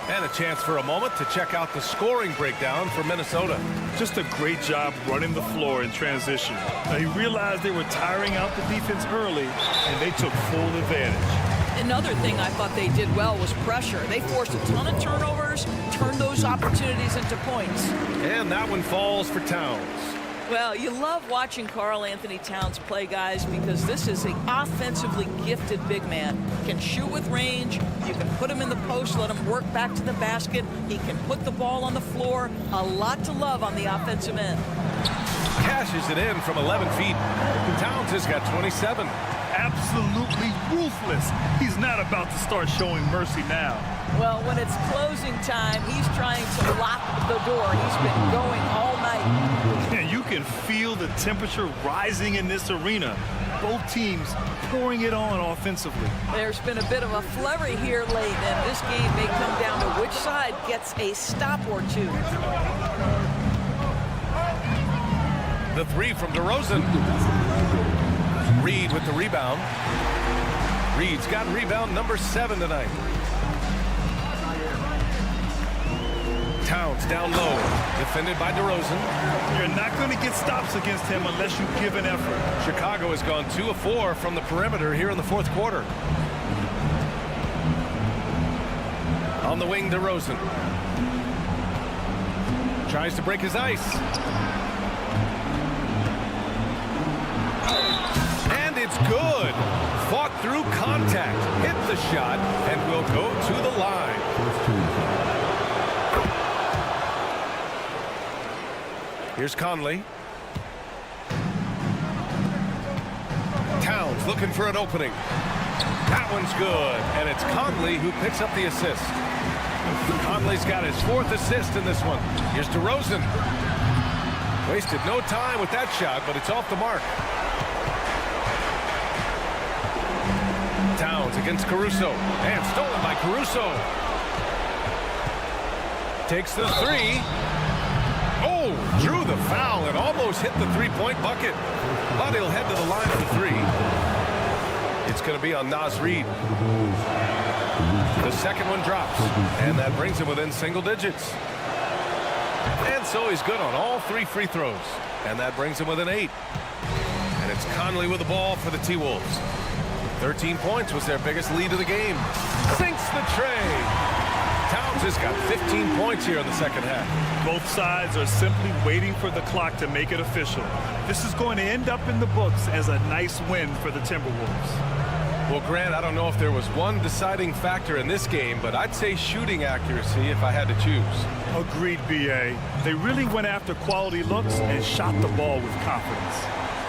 And a chance for a moment to check out the scoring breakdown for Minnesota. Just a great job running the floor in transition. Now, he realized they were tiring out the defense early, and they took full advantage. Another thing I thought they did well was pressure. They forced a ton of turnovers, turned those opportunities into points. And that one falls for Towns. Well, you love watching Karl Anthony Towns play, guys, because this is an offensively gifted big man. Can shoot with range. You can put him in the post, let him work back to the basket. He can put the ball on the floor. A lot to love on the offensive end. Cashes it in from 11 feet. Towns has got 27. Absolutely ruthless. He's not about to start showing mercy now. Well, when it's closing time, he's trying to lock the door. He's been going all night. And you can feel the temperature rising in this arena. Both teams pouring it on offensively. There's been a bit of a flurry here late, and this game may come down to which side gets a stop or two. The three from DeRozan. Reed with the rebound. Reed's got rebound number 7 tonight. Towns down low, defended by DeRozan. You're not going to get stops against him unless you give an effort. Chicago has gone 2 of 4 from the perimeter here in the fourth quarter. On the wing, DeRozan. Tries to break his ice. And it's good. Fought through contact, hit the shot, and will go to the line. Here's Conley. Towns looking for an opening. That one's good, and it's Conley who picks up the assist. Conley's got his 4th assist in this one. Here's DeRozan. Wasted no time with that shot, but it's off the mark. Towns against Caruso, and stolen by Caruso. Takes the 3. Oh, drew the foul and almost hit the 3-point bucket. But he'll head to the line for 3. It's going to be on Naz Reid. The second one drops, and that brings him within single digits. And so he's good on all 3 free throws, and that brings him within 8. And it's Conley with the ball for the T-Wolves. 13 points was their biggest lead of the game. Sinks the tray. Towns has got 15 points here in the second half. Both sides are simply waiting for the clock to make it official. This is going to end up in the books as a nice win for the Timberwolves. Well, Grant, I don't know if there was one deciding factor in this game, but I'd say shooting accuracy if I had to choose. Agreed, B.A. They really went after quality looks and shot the ball with confidence.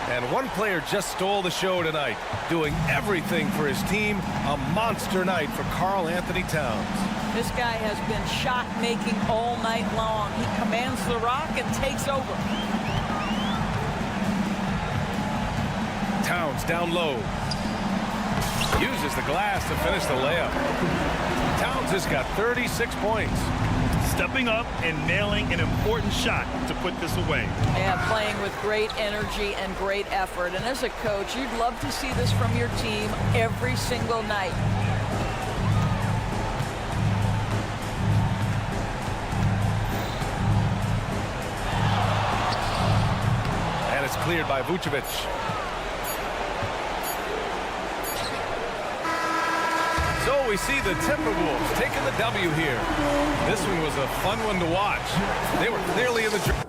And one player just stole the show tonight, doing everything for his team. A monster night for Karl Anthony Towns. This guy has been shot-making all night long. He commands the rock and takes over. Towns down low. Uses the glass to finish the layup. Towns has got 36 points. Stepping up and nailing an important shot to put this away. Yeah, playing with great energy and great effort. And as a coach, you'd love to see this from your team every single night. And it's cleared by Vucevic. So we see the Timberwolves taking the W here. This one was a fun one to watch. They were clearly in the...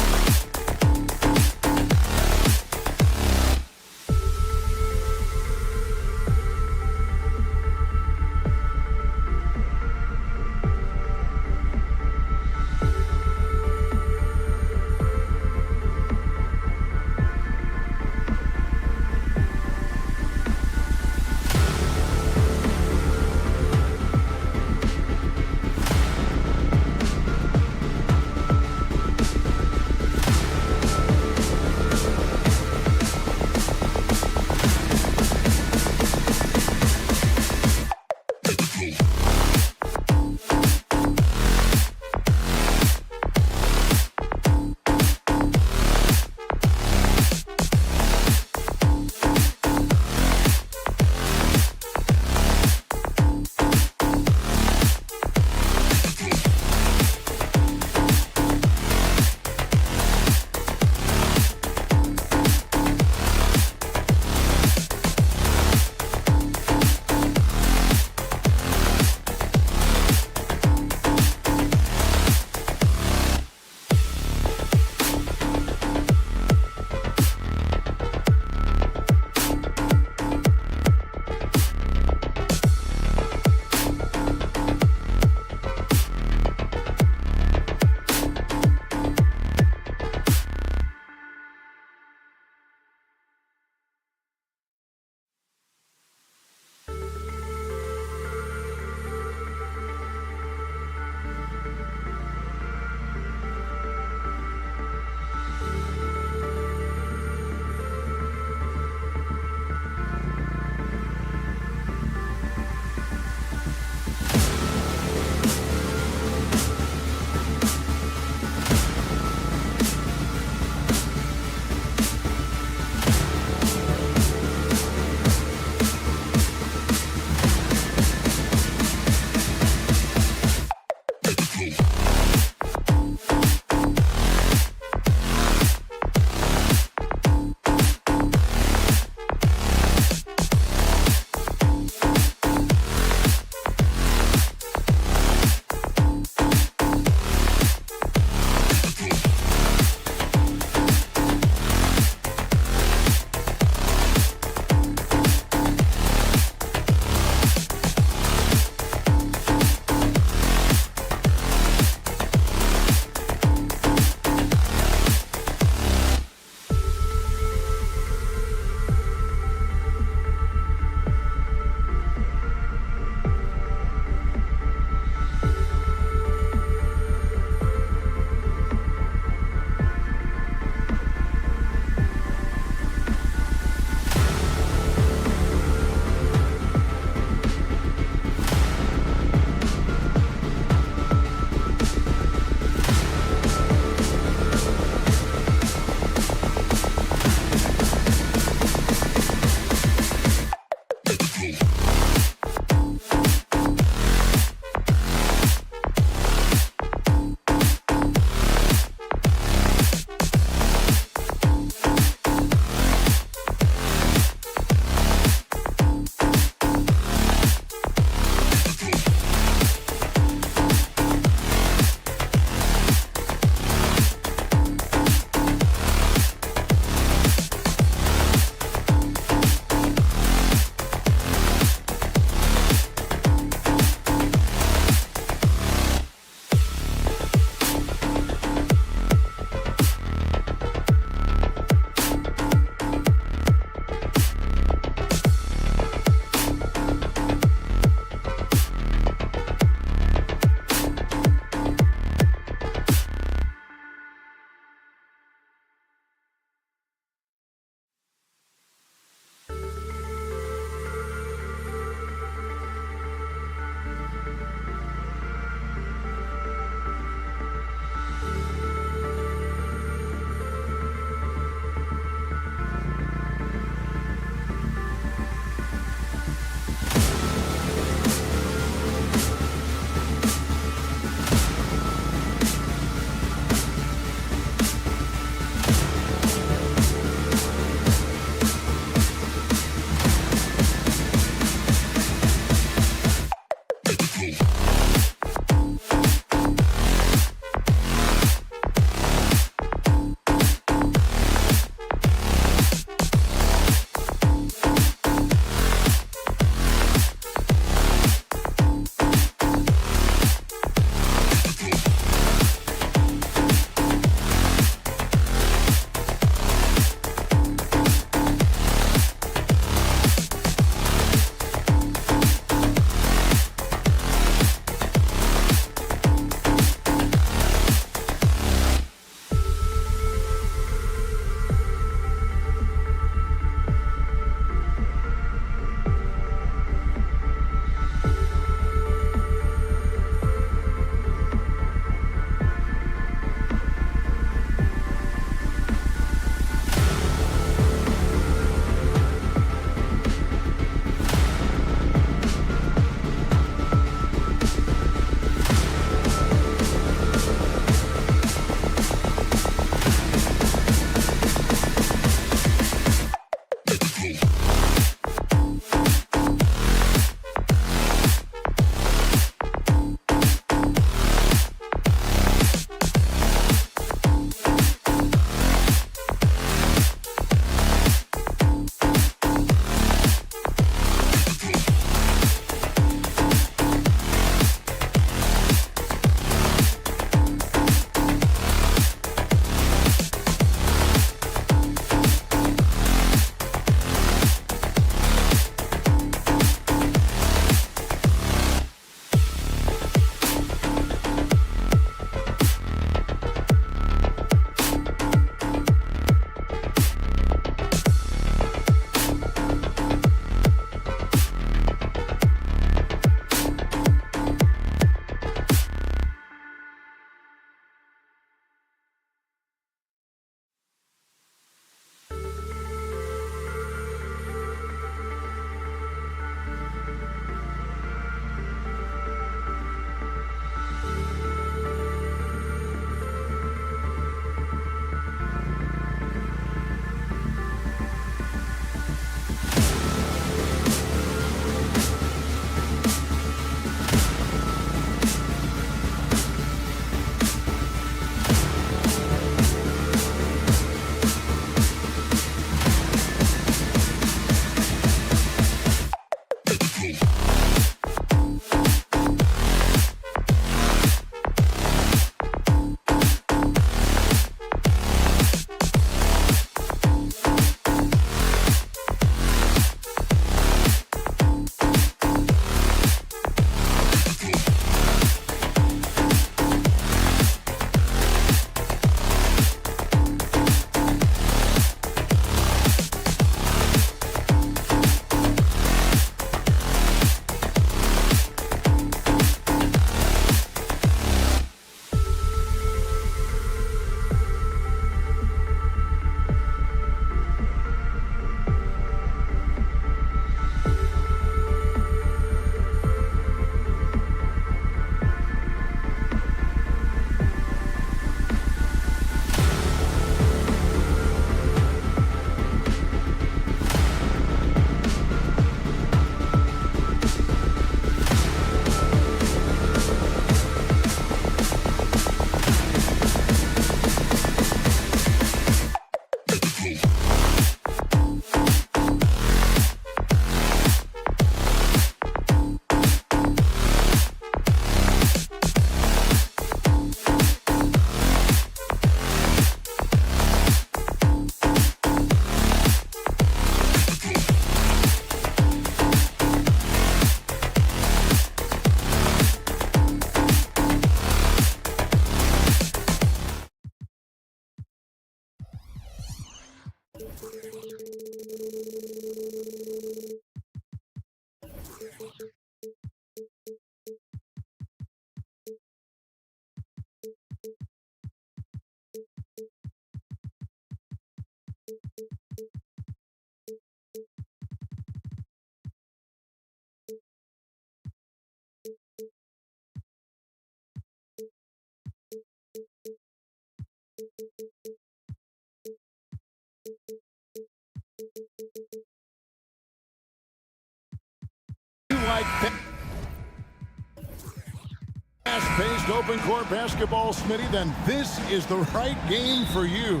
Fast-paced open court basketball, Smitty, then this is the right game for you.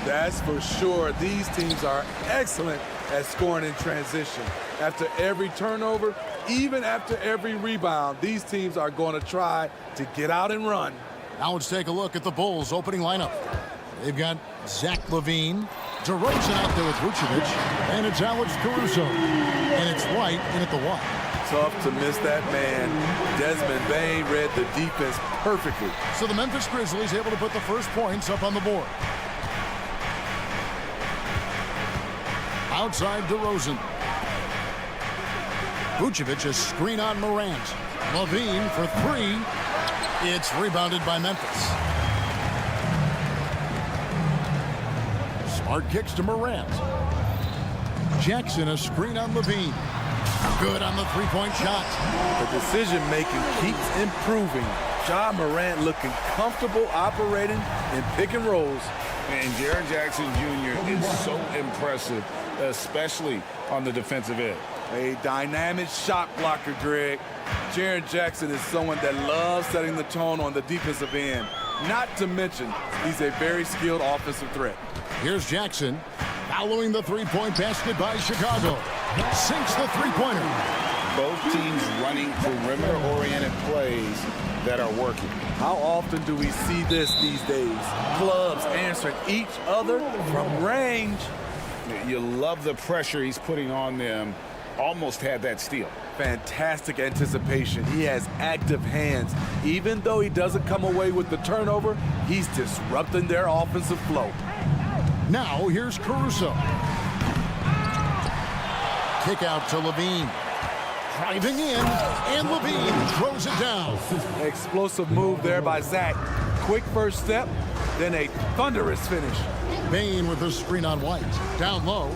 That's for sure. These teams are excellent at scoring in transition. After every turnover, even after every rebound, these teams are going to try to get out and run. Now let's take a look at the Bulls' opening lineup. They've got Zach LaVine, DeRozan out there with Vucevic, and it's Alex Caruso. And it's White in at the one. Tough to miss that man. Desmond Bain read the defense perfectly. So the Memphis Grizzlies able to put the first points up on the board. Outside DeRozan. Vucevic a screen on Morant. LaVine for three. It's rebounded by Memphis. Smart kicks to Morant. Jackson a screen on LaVine. Good on the three-point shot. The decision-making keeps improving. Ja Morant looking comfortable operating in pick and rolls. And Jaren Jackson Jr. is so impressive, especially on the defensive end. A dynamic shot blocker, Greg. Jaren Jackson is someone that loves setting the tone on the defensive end. Not to mention, he's a very skilled offensive threat. Here's Jackson following the three-point basket by Chicago. Sinks the three-pointer. Both teams running perimeter-oriented plays that are working. How often do we see this these days? Clubs answering each other from range. You love the pressure he's putting on them. Almost had that steal. Fantastic anticipation. He has active hands. Even though he doesn't come away with the turnover, he's disrupting their offensive flow. Now here's Caruso. Kick out to LaVine. Driving in, and LaVine throws it down. Explosive move there by Zach. Quick first step, then a thunderous finish. Bain with the screen on White. Down low,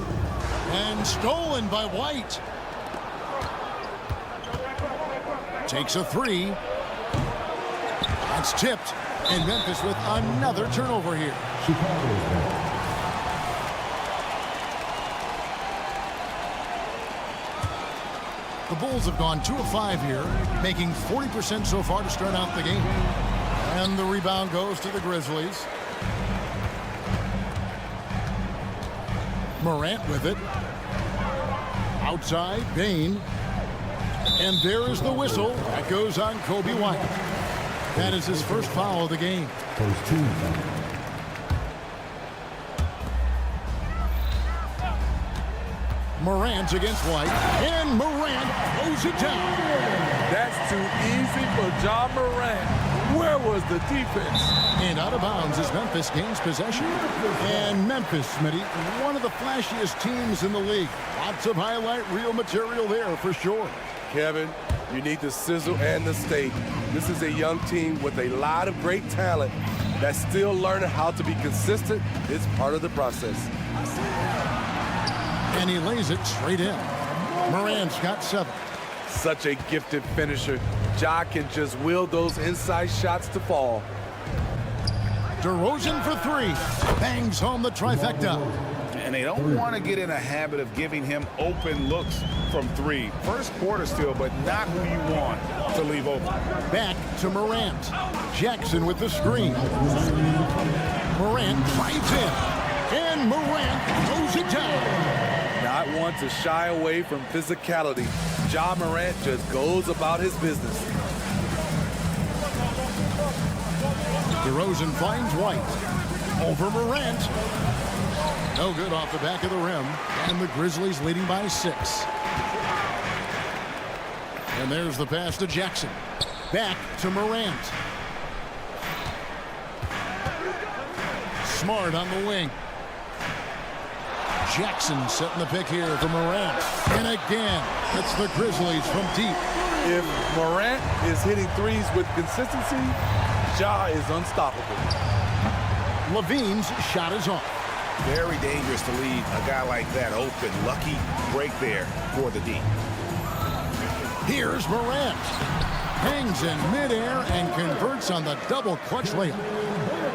and stolen by White. Takes a three. That's tipped, and Memphis with another turnover here. The Bulls have gone 2 of 5 here, making 40% so far to start out the game. And the rebound goes to the Grizzlies. Morant with it. Outside, Bain. And there is the whistle. That goes on Kobe White. That is his first foul of the game. First team. Morant against White, and Morant throws it down. That's too easy for Ja Morant. Where was the defense? And out of bounds as Memphis gains possession. And Memphis, Smitty, one of the flashiest teams in the league. Lots of highlight reel material there for sure. Kevin, you need the sizzle and the steak. This is a young team with a lot of great talent that's still learning how to be consistent. It's part of the process. And he lays it straight in. Morant's got 7. Such a gifted finisher. Ja can just will those inside shots to fall. DeRozan for 3. Bangs home the trifecta. And they don't want to get in a habit of giving him open looks from 3. First quarter still, but not who you want to leave open. Back to Morant. Jackson with the screen. Morant drives in. And Morant throws it down. Not one to shy away from physicality. Ja Morant just goes about his business. DeRozan finds White. Over Morant. No good off the back of the rim. And the Grizzlies leading by 6. And there's the pass to Jackson. Back to Morant. Smart on the wing. Jackson setting the pick here for Morant. And again, it's the Grizzlies from deep. If Morant is hitting threes with consistency, Ja is unstoppable. LaVine's shot is off. Very dangerous to leave a guy like that open. Lucky break there for the D. Here's Morant. Hangs in midair and converts on the double clutch layup.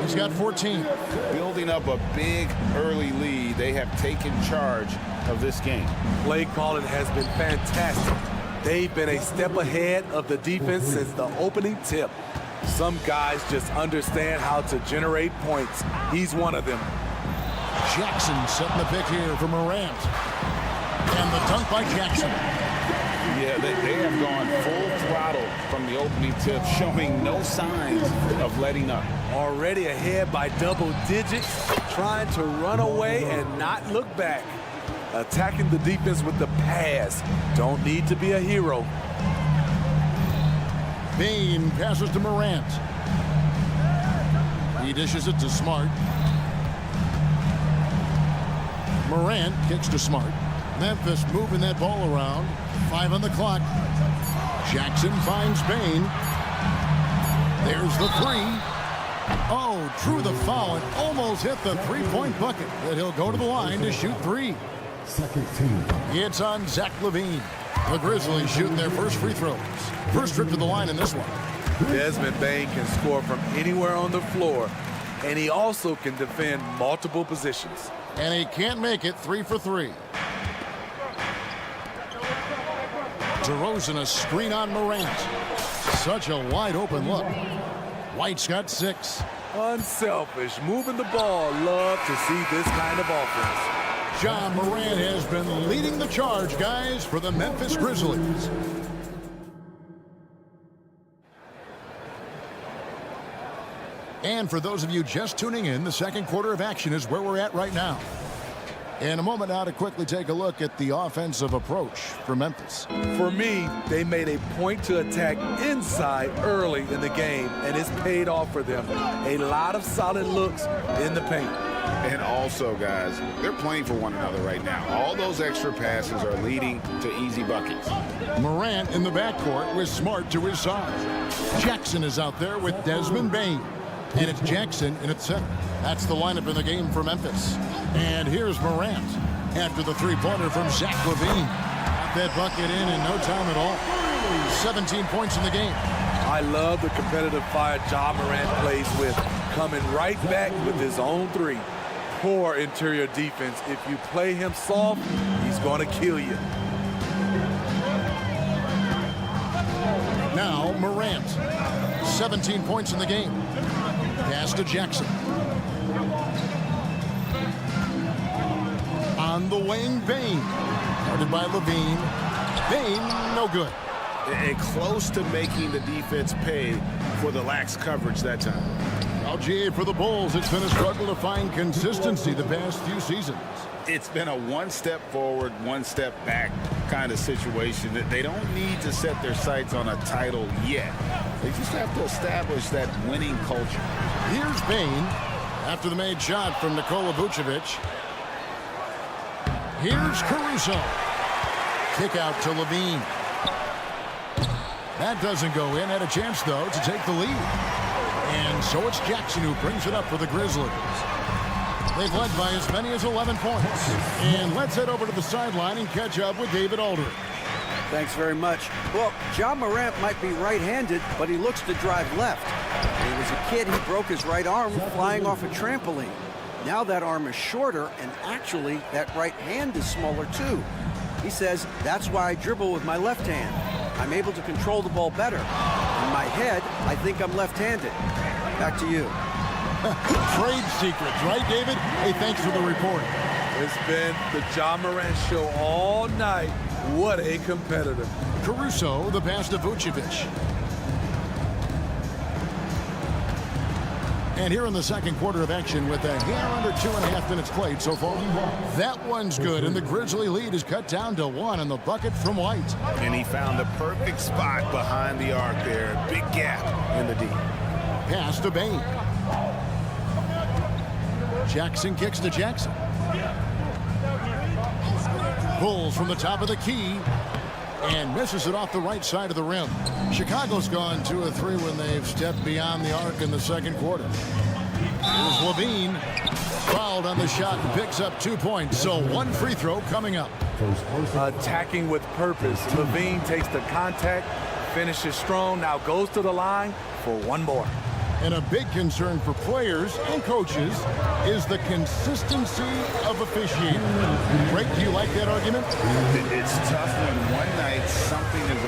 He's got 14. Building up a big early lead. They have taken charge of this game. Play calling has been fantastic. They've been a step ahead of the defense since the opening tip. Some guys just understand how to generate points. He's one of them. Jackson setting the pick here for Morant. And the dunk by Jackson. Yeah, they have gone full throttle from the opening tip, showing no signs of letting up. Already ahead by double digits, trying to run away and not look back. Attacking the defense with the pass. Don't need to be a hero. Bane passes to Morant. He dishes it to Smart. Morant kicks to Smart. Memphis moving that ball around. 5 on the clock. Jackson finds Bane. There's the 3. Oh, drew the foul and almost hit the three-point bucket. But he'll go to the line to shoot 3. Second team. It's on Zach LaVine. The Grizzlies shooting their first free throws. First trip to the line in this one. Desmond Bane can score from anywhere on the floor, and he also can defend multiple positions. And he can't make it. 3 for 3. DeRozan a screen on Morant. Such a wide open look. White's got 6. Unselfish, moving the ball. Love to see this kind of offense. Ja Morant has been leading the charge, guys, for the Memphis Grizzlies. And for those of you just tuning in, the second quarter of action is where we're at right now. In a moment now to quickly take a look at the offensive approach for Memphis. For me, they made a point to attack inside early in the game, and it's paid off for them. A lot of solid looks in the paint. And also, guys, they're playing for one another right now. All those extra passes are leading to easy buckets. Morant in the backcourt with Smart to his side. Jackson is out there with Desmond Bane. And it's Jackson in at center. That's the lineup in the game for Memphis. And here's Morant after the three-pointer from Zach LaVine. Got that bucket in no time at all. 17 points in the game. I love the competitive fire Ja Morant plays with, coming right back with his own 3. Poor interior defense. If you play him soft, he's going to kill you. Now Morant. 17 points in the game. Pass to Jackson. On the wing, Bane. Guarded by LaVine. Bane, no good. And close to making the defense pay for the lax coverage that time. Well, GA, for the Bulls, it's been a struggle to find consistency the past few seasons. It's been a one step forward, one step back kind of situation. They don't need to set their sights on a title yet. They just have to establish that winning culture. Here's Bane after the made shot from Nikola Vucevic. Here's Caruso. Kick out to LaVine. That doesn't go in. Had a chance, though, to take the lead. And so it's Jackson who brings it up for the Grizzlies. They've led by as many as 11 points. And let's head over to the sideline and catch up with David Aldridge. Thanks very much. Well, Ja Morant might be right-handed, but he looks to drive left. When he was a kid, he broke his right arm flying off a trampoline. Now that arm is shorter, and actually, that right hand is smaller too. He says, that's why I dribble with my left hand. I'm able to control the ball better. In my head, I think I'm left-handed. Back to you. Trade secrets, right, David? Hey, thanks for the report. It's been the Ja Morant show all night. What a competitor. Caruso, the pass to Vucevic. And here in the second quarter of action with a hair under 2.5 minutes played so far. That one's good, and the Grizzly lead is cut down to 1 on the bucket from White. And he found the perfect spot behind the arc there. Big gap in the D. Pass to Bane. Jackson kicks to Jackson. Pulls from the top of the key and misses it off the right side of the rim. Chicago's gone 2 of 3 when they've stepped beyond the arc in the second quarter. Here's LaVine. Fouled on the shot and picks up 2 points. So 1 free throw coming up. Attacking with purpose. LaVine takes the contact, finishes strong, now goes to the line for 1 more. And a big concern for players and coaches is the consistency of officiating. Greg, do you like that argument? It's tough when one night something is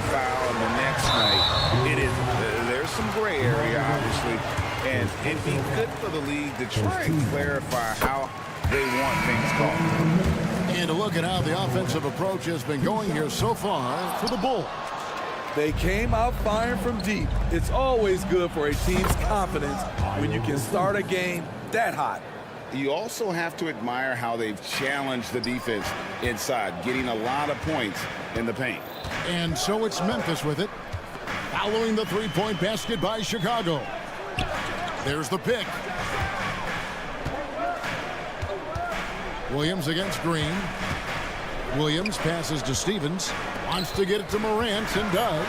it'd be good for the league to try and clarify how they want things called. And to look at how the offensive approach has been going here so far for the Bulls. They came out firing from deep. It's always good for a team's confidence when you can start a game that hot. You also have to admire how they've challenged the defense inside, getting a lot of points in the paint. And so it's Memphis with it. Following the three-point basket by Chicago. There's the pick. Williams against Green. Williams passes to Stevens. Wants to get it to Morant and does.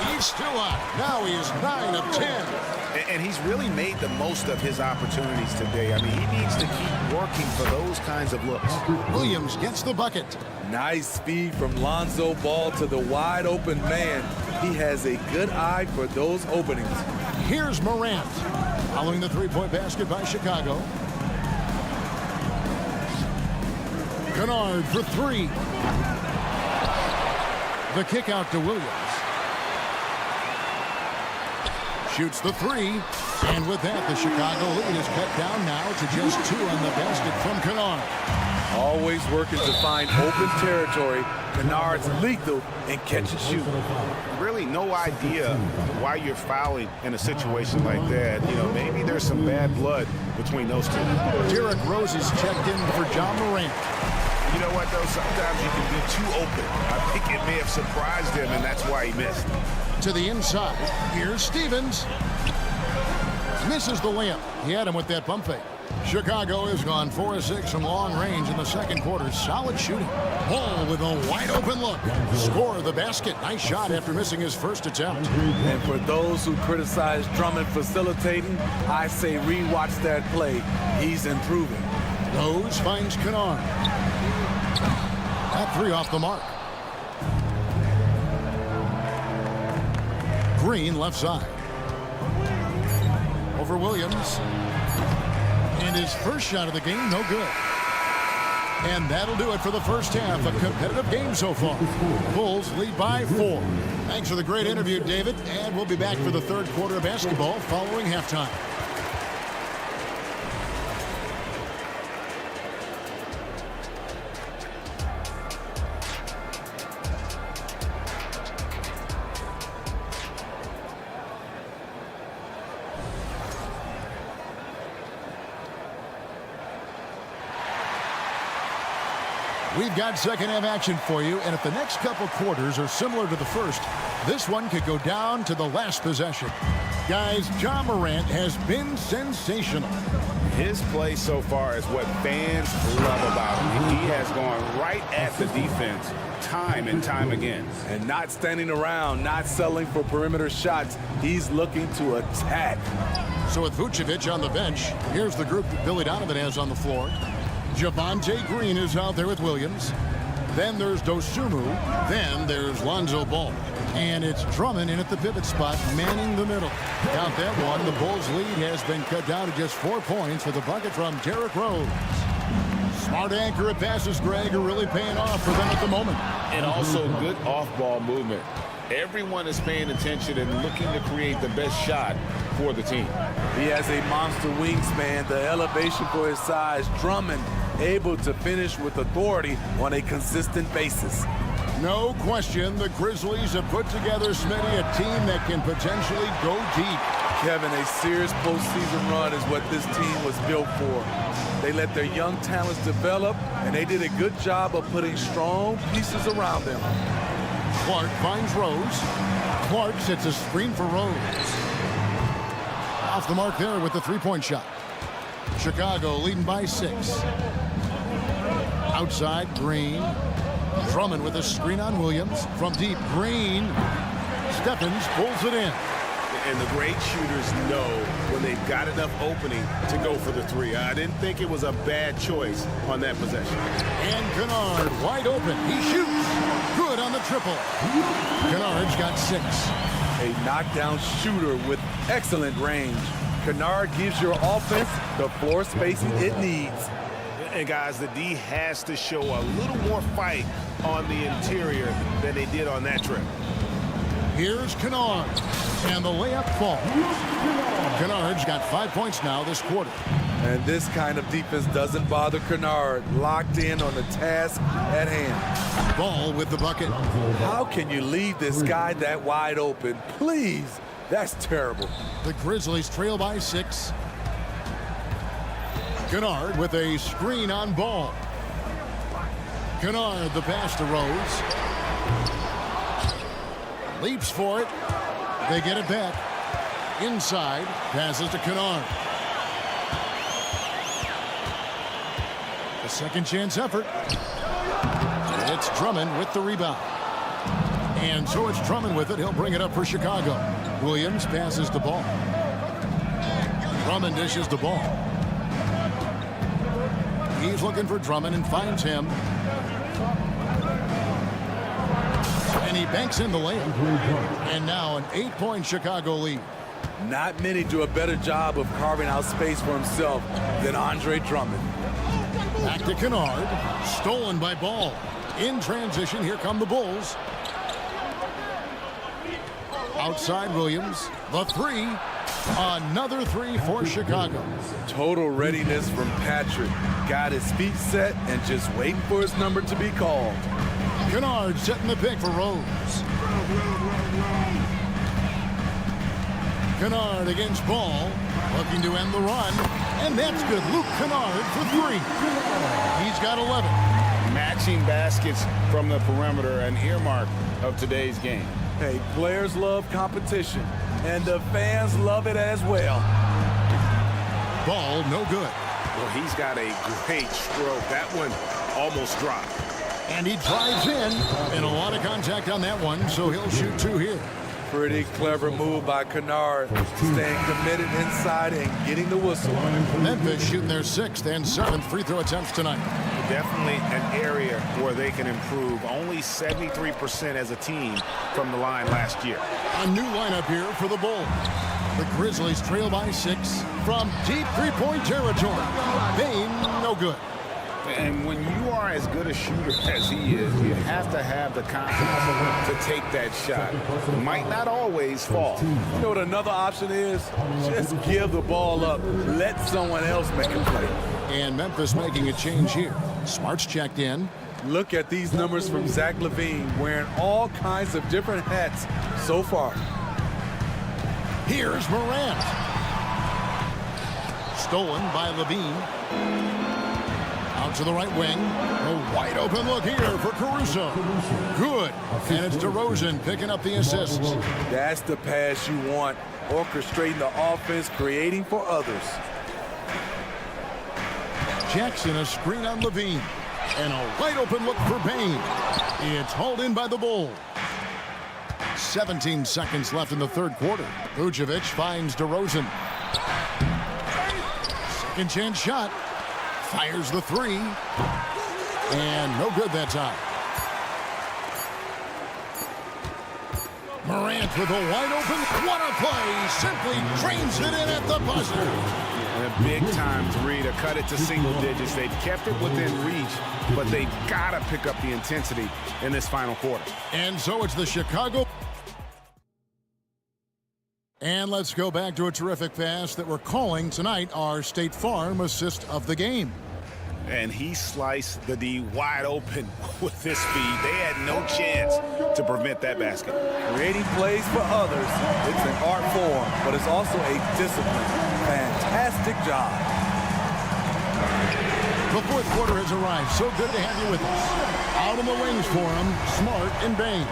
He's still out. Now he is 9 of 10. And he's really made the most of his opportunities today. I mean, he needs to keep working for those kinds of looks. Williams gets the bucket. Nice speed from Lonzo Ball to the wide open man. He has a good eye for those openings. Here's Morant. Following the three-point basket by Chicago. Kennard for three. The kick out to Williams. Shoots the three. And with that, the Chicago lead is cut down now to just 2 on the basket from Kennard. Always working to find open territory. Kennard's lethal in catch and shoot. Really no idea why you're fouling in a situation like that. You know, maybe there's some bad blood between those two. Derrick Rose is checked in for John Morant. You know what, though? Sometimes you can be too open. I think it may have surprised him, and that's why he missed. To the inside. Here's Stevens. Misses the layup. He had him with that pump fake. Chicago has gone 4 of 6 from long range in the second quarter. Solid shooting. Ball with a wide open look. Score the basket. Nice shot after missing his first attempt. And for those who criticize Drummond facilitating, I say rewatch that play. He's improving. Rose finds Kennard. That three off the mark. Green left side. Over Williams. And his first shot of the game, no good. And that'll do it for the first half. A competitive game so far. Bulls lead by 4. Thanks for the great interview, David. And we'll be back for the third quarter of basketball following halftime. We've got second half action for you, and if the next couple quarters are similar to the first, this one could go down to the last possession. Guys, John Morant has been sensational. His play so far is what fans love about him. He has gone right at the defense time and time again. And not standing around, not settling for perimeter shots. He's looking to attack. So with Vucevic on the bench, here's the group that Billy Donovan has on the floor. Javonte Green is out there with Williams. Then there's Dosunmu. Then there's Lonzo Ball. And it's Drummond in at the pivot spot, manning the middle. Count that one. The Bulls' lead has been cut down to just 4 points with a bucket from Derrick Rose. Smart accurate passes, Greg, are really paying off for them at the moment. And also good off-ball movement. Everyone is paying attention and looking to create the best shot for the team. He has a monster wingspan, the elevation for his size. Drummond able to finish with authority on a consistent basis. No question, the Grizzlies have put together, Smitty, a team that can potentially go deep. Kevin, a serious postseason run is what this team was built for. They let their young talents develop, and they did a good job of putting strong pieces around them. Clark finds Rose. Clark sets a screen for Rose. Off the mark there with the three-point shot. Chicago leading by 6. Outside, Green. Drummond with a screen on Williams. From deep, Green. Stephens pulls it in. And the great shooters know when they've got enough opening to go for the three. I didn't think it was a bad choice on that possession. And Kennard wide open. He shoots. Good on the triple. Kennard's got 6. A knockdown shooter with excellent range. Kennard gives your offense the floor spacing it needs. And guys, the D has to show a little more fight on the interior than they did on that trip. Here's Kennard. And the layup falls. Kennard's got 5 points now this quarter. And this kind of defense doesn't bother Kennard. Locked in on the task at hand. Ball with the bucket. How can you leave this guy that wide open? Please. That's terrible. The Grizzlies trail by 6. Kennard with a screen on Ball. Kennard, the pass to Rose. Leaps for it. They get it back. Inside. Passes to Kennard. A second chance effort. It's Drummond with the rebound. And so it's Drummond with it. He'll bring it up for Chicago. Williams passes the ball. Drummond dishes the ball. He's looking for Drummond and finds him. And he banks in the layup. And now an 8-point Chicago lead. Not many do a better job of carving out space for himself than Andre Drummond. Back to Kennard. Stolen by Ball. In transition, here come the Bulls. Outside Williams. The three. Another three for Chicago. Total readiness from Patrick. Got his feet set and just waiting for his number to be called. Kennard setting the pick for Rose. Kennard against Ball. Looking to end the run. And that's good. Luke Kennard for 3. He's got 11. Matching baskets from the perimeter, an earmark of today's game. Hey, players love competition, and the fans love it as well. Ball no good. Well, he's got a great stroke. That one almost dropped. And he drives in. And a lot of contact on that one, so he'll shoot 2 here. Pretty clever move by Kennard, staying committed inside and getting the whistle. Memphis shooting their 6th and 7th free throw attempts tonight. Definitely an area where they can improve. Only 73% as a team from the line last year. A new lineup here for the Bulls. The Grizzlies trail by 6 from deep three-point territory. Bain, no good. And when you are as good a shooter as he is, you have to have the confidence to take that shot. It might not always fall. You know what another option is? Just give the ball up. Let someone else make a play. And Memphis making a change here. Smart's checked in. Look at these numbers from Zach LaVine, wearing all kinds of different hats so far. Here's Morant. Stolen by LaVine. Out to the right wing. A wide open look here for Caruso. Good. And it's DeRozan picking up the assists. That's the pass you want. Orchestrating the offense, creating for others. Jackson, a screen on LaVine. And a wide open look for Bain. It's hauled in by the Bulls. 17 seconds left in the third quarter. Vucevic finds DeRozan. Second chance shot. Fires the 3. And no good that time. Morant with a wide open. What a play. Simply drains it in at the buzzer. And a big-time 3 to cut it to single digits. They've kept it within reach, but they've got to pick up the intensity in this final quarter. And so it's the Chicago. And let's go back to a terrific pass that we're calling tonight our State Farm assist of the game. And he sliced the D wide open with his speed. They had no chance to prevent that basket. Creating plays for others. It's an art form, but it's also a discipline. Fantastic job. The fourth quarter has arrived. So good to have you with us. Out in the wings for him, Smart and Bain.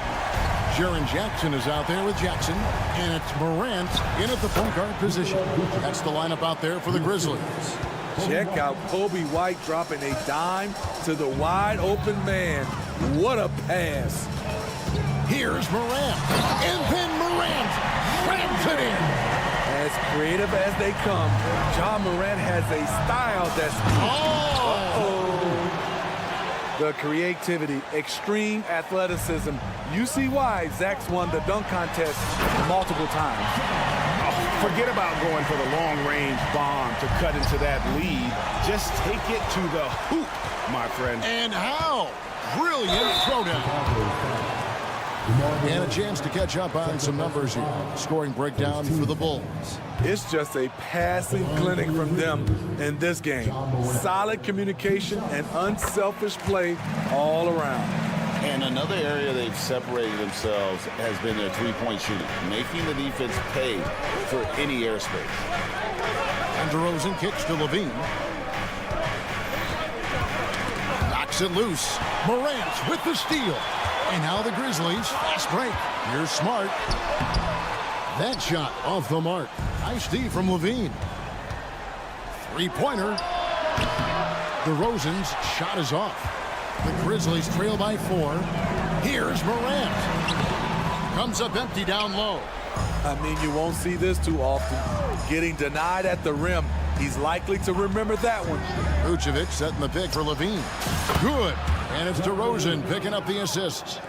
Jaren Jackson is out there with Jackson, and it's Morant in at the point guard position. That's the lineup out there for the Grizzlies. Check out Kobe White dropping a dime to the wide open man. What a pass. Here's Morant, and then Morant rams it in. As creative as they come, Ja Morant has a style that's... The creativity, extreme athleticism. You see why Zach's won the dunk contest multiple times. Oh, forget about going for the long-range bomb to cut into that lead. Just take it to the hoop, my friend. And how? Brilliant throwdown. And a chance to catch up on some numbers here. Scoring breakdown for the Bulls. It's just a passing clinic from them in this game. Solid communication and unselfish play all around. And another area they've separated themselves has been their three-point shooting, making the defense pay for any airspace. And DeRozan kicks to Levine. Knocks it loose. Morant with the steal. And now the Grizzlies, fast break. Here's Smart. That shot off the mark. Nice D from Levine. Three-pointer. DeRozan's shot is off. The Grizzlies trail by 4. Here's Morant. Comes up empty down low. I mean, you won't see this too often. Getting denied at the rim. He's likely to remember that one. Vucevic setting the pick for Levine. Good. And it's DeRozan picking up the assists.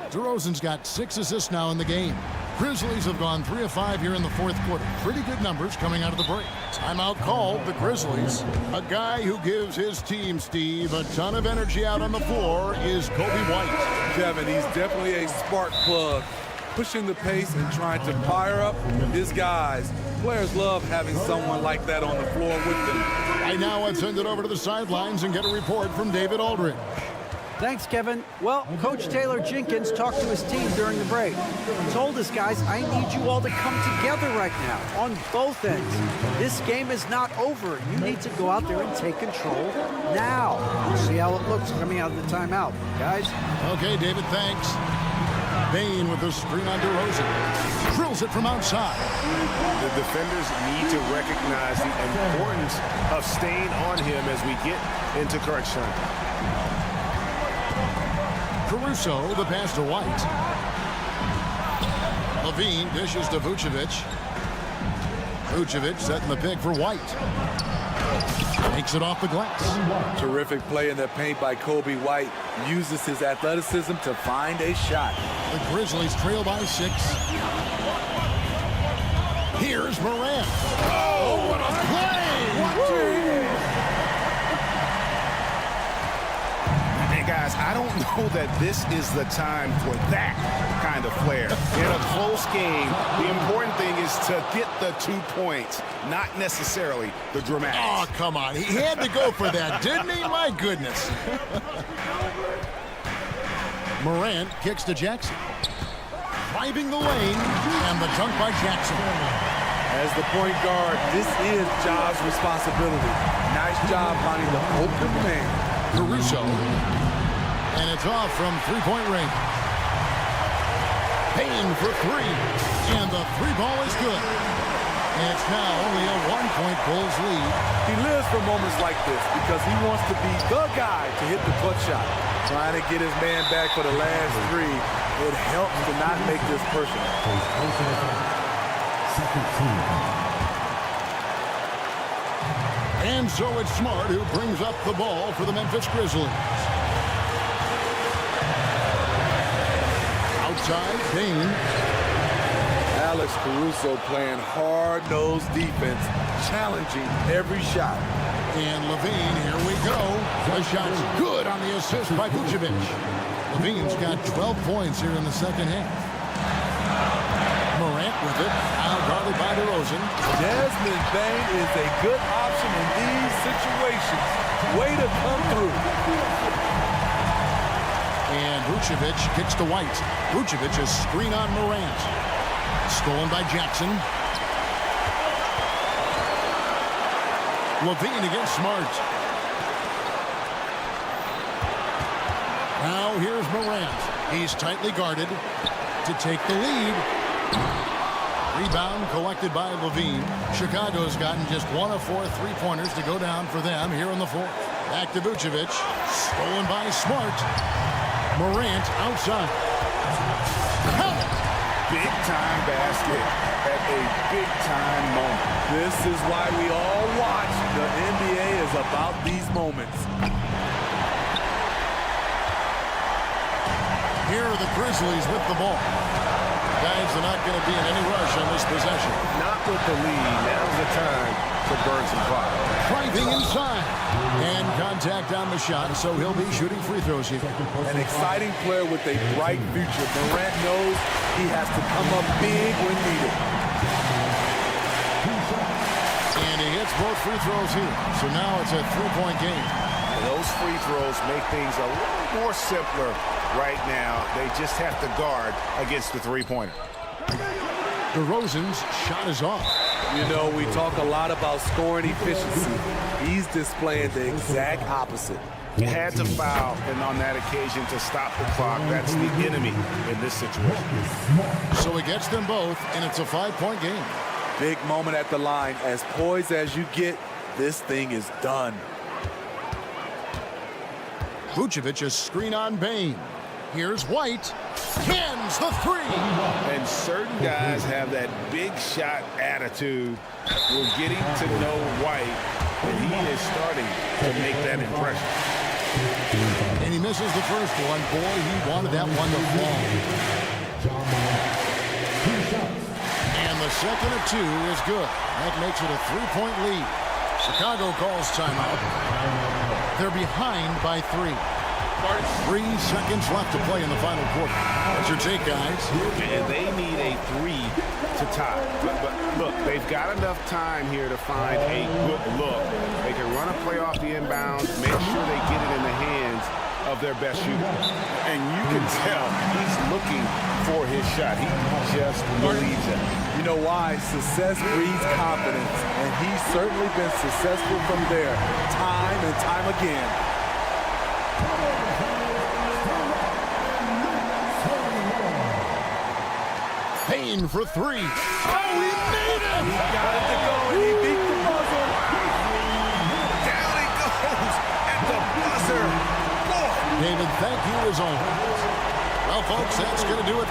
DeRozan's got 6 assists now in the game. Grizzlies have gone 3 of 5 here in the fourth quarter. Pretty good numbers coming out of the break. Timeout called, the Grizzlies. A guy who gives his team, Steve, a ton of energy out on the floor is Kobe White. Kevin, he's definitely a spark plug, pushing the pace and trying to fire up his guys. Players love having someone like that on the floor with them. Right now, let's send it over to the sidelines and get a report from David Aldridge. Thanks, Kevin. Well, Coach Taylor Jenkins talked to his team during the break. He told his guys, I need you all to come together right now on both ends. This game is not over. You need to go out there and take control now. We'll see how it looks coming out of the timeout, guys. Okay, David, thanks. Bane with the screen on DeRozan. Drills it from outside. The defenders need to recognize the importance of staying on him as we get into correction. Caruso, the pass to White. Levine dishes to Vucevic. Vucevic setting the pick for White. Takes it off the glass. Terrific play in the paint by Kobe White. Uses his athleticism to find a shot. The Grizzlies trail by 6. Here's Morant. Oh, what a play! Guys, I don't know that this is the time for that kind of flair. In a close game, the important thing is to get the 2 points, not necessarily the dramatics. Oh, come on. He had to go for that, didn't he? My goodness. Morant kicks to Jackson. Driving the lane, and the dunk by Jackson. As the point guard, this is Ja's responsibility. Nice job finding the open man. Caruso. And it's off from three-point range. Payne for 3. And the 3 ball is good. And it's now only a 1-point Bulls lead. He lives for moments like this because he wants to be the guy to hit the clutch shot. Trying to get his man back for the last 3. It helps to not make this personal. And so it's Smart who brings up the ball for the Memphis Grizzlies. Outside, Bane. Alex Caruso playing hard-nosed defense, challenging every shot. And Levine, here we go. The shot's good on the assist by Vucevic. Levine's got 12 points here in the second half. Morant with it, out guarded by DeRozan. Desmond Bane is a good option in these situations. Way to come through. And Vucevic kicks to White. Vucevic is screen on Morant. Stolen by Jackson. Levine against Smart. Now here's Morant. He's tightly guarded to take the lead. Rebound collected by Levine. Chicago's gotten just 1 of 4 3-pointers to go down for them here in the fourth. Back to Vucevic. Stolen by Smart. Morant outside. Big-time basket at a big-time moment. This is why we all watch. The NBA is about these moments. Here are the Grizzlies with the ball. Guys are not going to be in any rush on this possession. Not with the lead. Now's the time to burn some fire. Driving inside. And contact on the shot, so he'll be shooting free throws here. An exciting player with a bright future. Morant knows he has to come up big when needed. And he hits both free throws here. So now it's a three-point game. Those free throws make things a little more simpler right now. They just have to guard against the three-pointer. DeRozan's shot is off. You know, we talk a lot about scoring efficiency. He's displaying the exact opposite. He had to foul, and on that occasion to stop the clock. That's the enemy in this situation. So he gets them both, and it's a 5-point game. Big moment at the line. As poised as you get, this thing is done. Vucevic a screen on Bane. Here's White. Cans the three. And certain guys have that big shot attitude. We're getting to know White, and he is starting to make that impression. And he misses the first one. Boy, he wanted that one to fall. And the second of two is good. That makes it a 3-point lead. Chicago calls timeout. They're behind by 3. 3 seconds left to play in the final quarter. What's your take, guys? And they need a 3 to tie. But look, they've got enough time here to find a good look. They can run a play off the inbound, make sure they get it in the hands of their best shooter. And you can tell he's looking for his shot. He just believes it. You know why? Success breeds confidence, and he's certainly been successful from there, time and time again. Payne for 3. Oh, he made it! He got it to go, and he beat the buzzer. Down he goes at the buzzer. Boy. David, thank you as always. Well, folks, that's going to do it.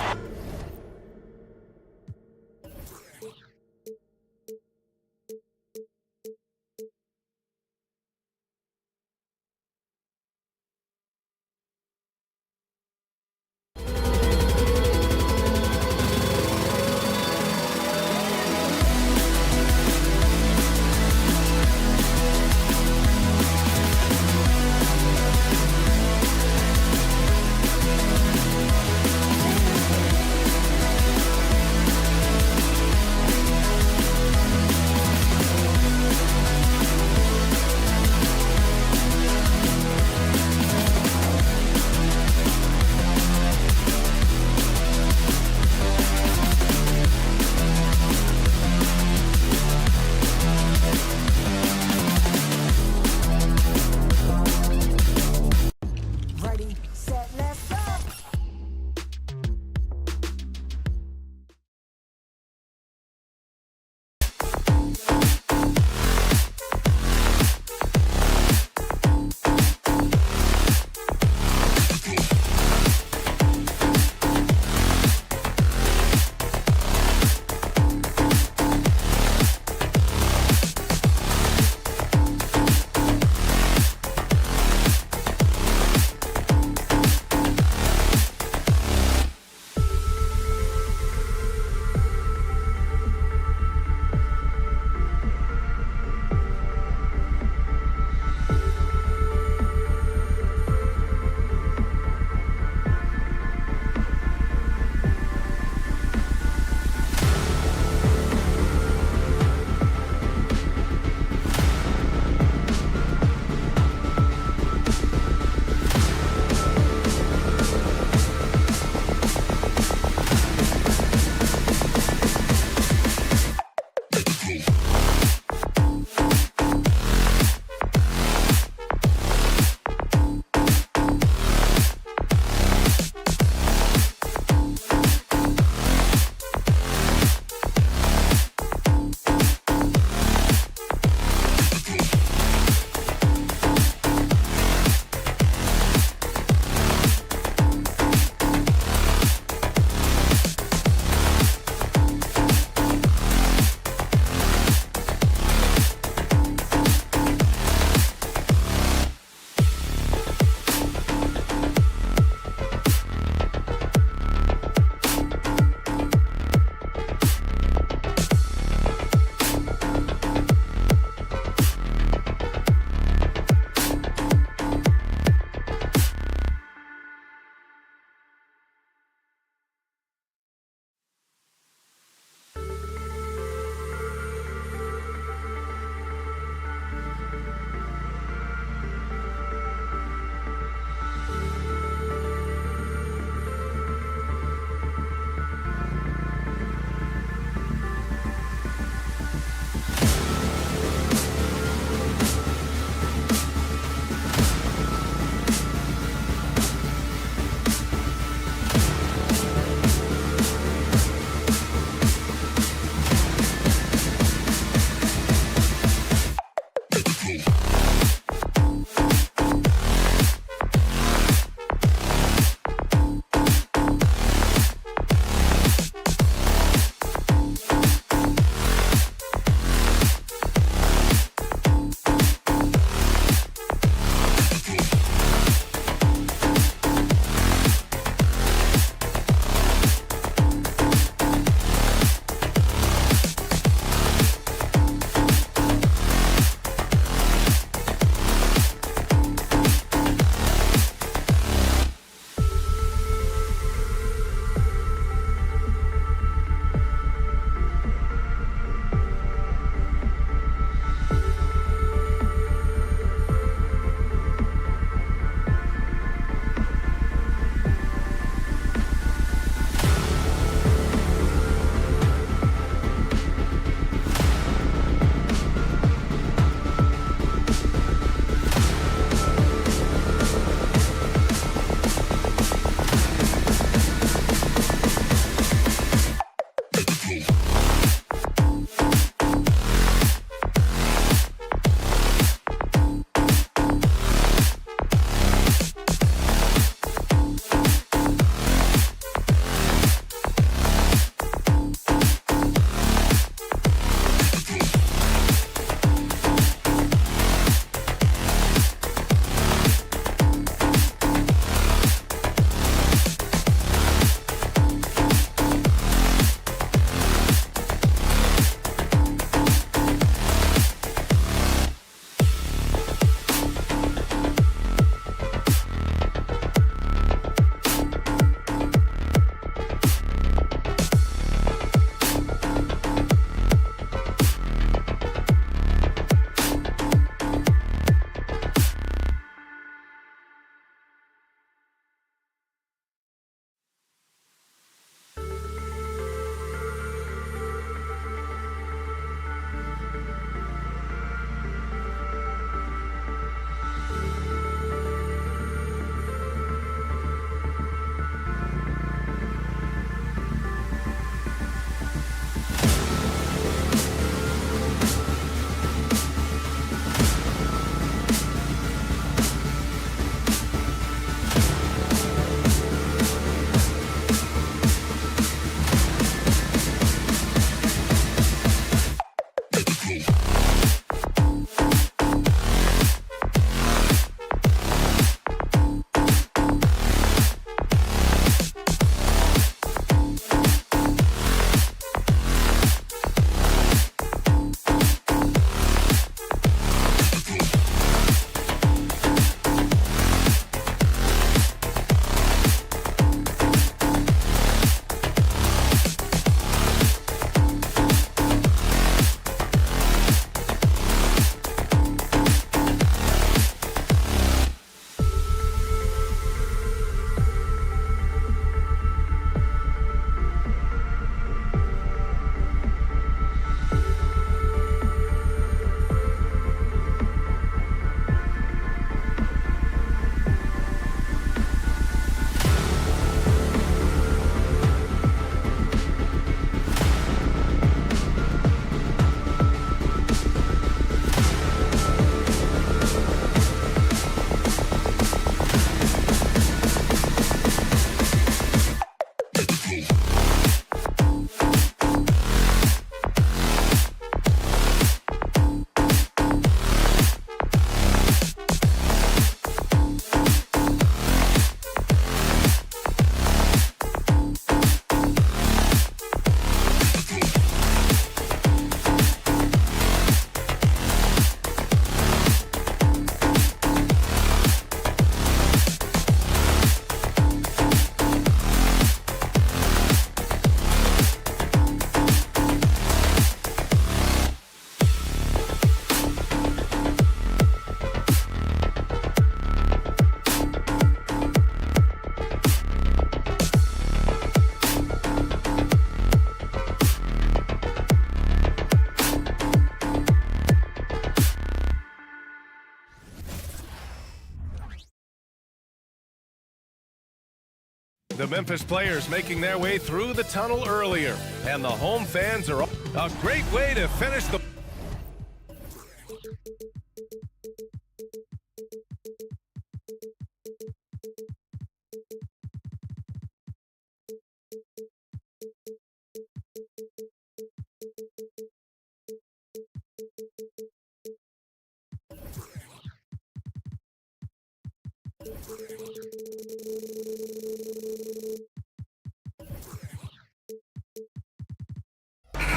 The Memphis players making their way through the tunnel earlier. And the home fans are a great way to finish the...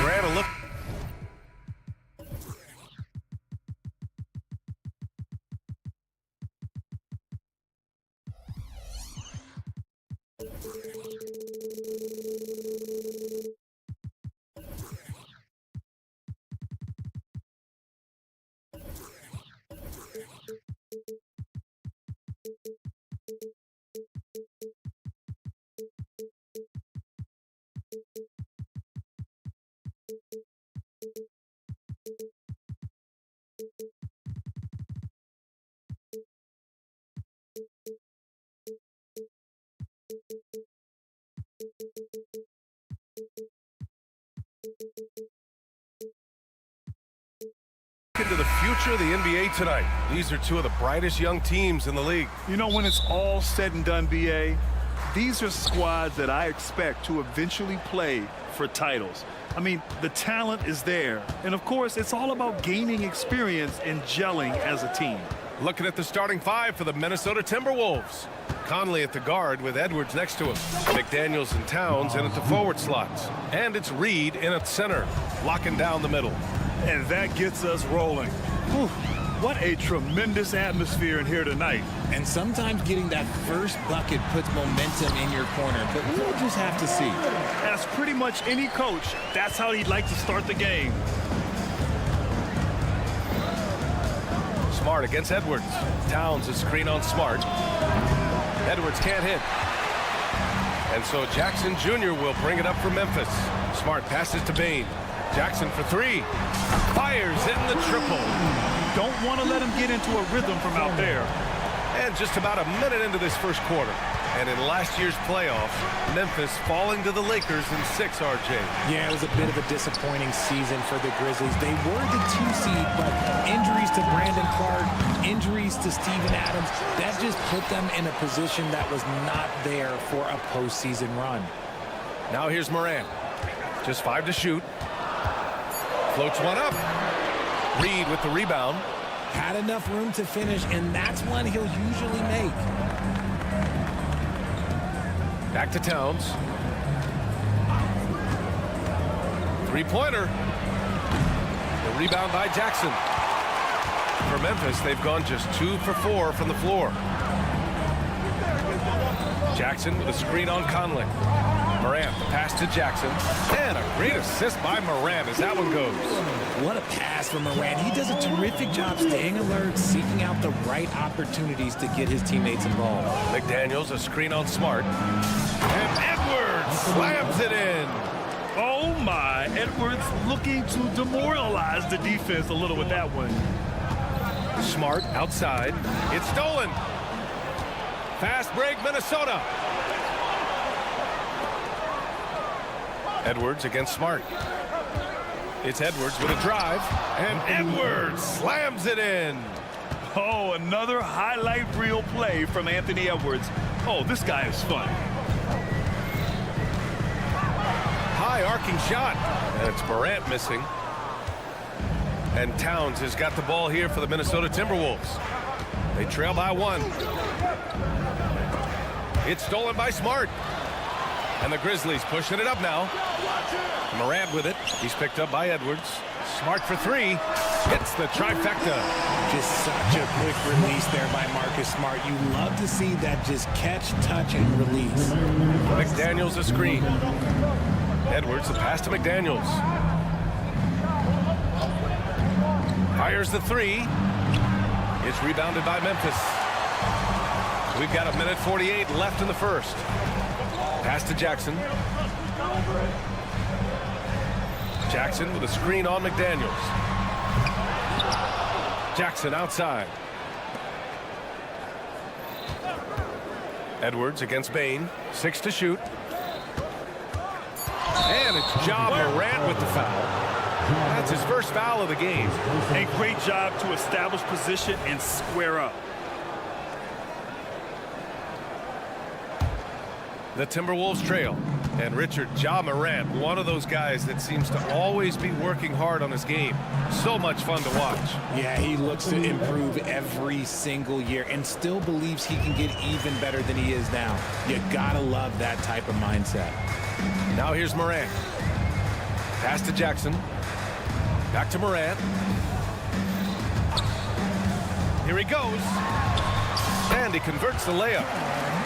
Grab a look. Into the future of the NBA tonight. These are two of the brightest young teams in the league. You know, when it's all said and done, BA, these are squads that I expect to eventually play for titles. I mean, the talent is there. And, of course, it's all about gaining experience and gelling as a team. Looking at the starting five for the Minnesota Timberwolves. Conley at the guard with Edwards next to him. McDaniels and Towns in at the forward slots. And it's Reed in at center, locking down the middle. And that gets us rolling. Whew, what a tremendous atmosphere in here tonight. And sometimes getting that first bucket puts momentum in your corner, but we'll just have to see. As pretty much any coach, that's how he'd like to start the game. Smart against Edwards. Towns a screen on Smart. Edwards can't hit. And so Jackson Jr. will bring it up for Memphis. Smart passes to Bane. Jackson for three. Fires in the triple. Don't want to let him get into a rhythm from out there. And just about a minute into this first quarter. And in last year's playoffs, Memphis falling to the Lakers in 6, RJ. Yeah, it was a bit of a disappointing season for the Grizzlies. They were the 2 seed, but injuries to Brandon Clark, injuries to Steven Adams, that just put them in a position that was not there for a postseason run. Now here's Morant. Just 5 to shoot. Floats one up. Reed with the rebound. Had enough room to finish, and that's one he'll usually make. Back to Towns. Three-pointer. The rebound by Jackson. For Memphis, they've gone just 2 for 4 from the floor. Jackson with a screen on Conley. Morant, the pass to Jackson. And a great assist by Morant as that one goes. What a pass from Morant. He does a terrific job staying alert, seeking out the right opportunities to get his teammates involved. McDaniels, a screen on Smart. And Edwards slams it in. Oh, my. Edwards looking to demoralize the defense a little with that one. Smart outside. It's stolen. Fast break, Minnesota. Edwards against Smart. It's Edwards with a drive, and Edwards slams it in. Oh, another highlight reel play from Anthony Edwards. Oh, this guy is fun. High arcing shot, and it's Morant missing. And Towns has got the ball here for the Minnesota Timberwolves. They trail by 1. It's stolen by Smart. And the Grizzlies pushing it up now. Morant with it. He's picked up by Edwards. Smart for 3. Hits the trifecta. Just such a quick release there by Marcus Smart. You love to see that just catch, touch, and release. McDaniels a screen. Edwards the pass to McDaniels. Fires the 3. It's rebounded by Memphis. We've got 1:48 left in the first. Pass to Jackson. Jackson with a screen on McDaniels. Jackson outside. Edwards against Bain. 6 to shoot. And it's Ja Morant with the foul. That's his first foul of the game. A great job to establish position and square up. The Timberwolves trail. And Richard, Ja Morant, one of those guys that seems to always be working hard on his game. So much fun to watch. Yeah, he looks to improve every single year and still believes he can get even better than he is now. You gotta love that type of mindset. Now here's Morant. Pass to Jackson. Back to Morant. Here he goes. And he converts the layup.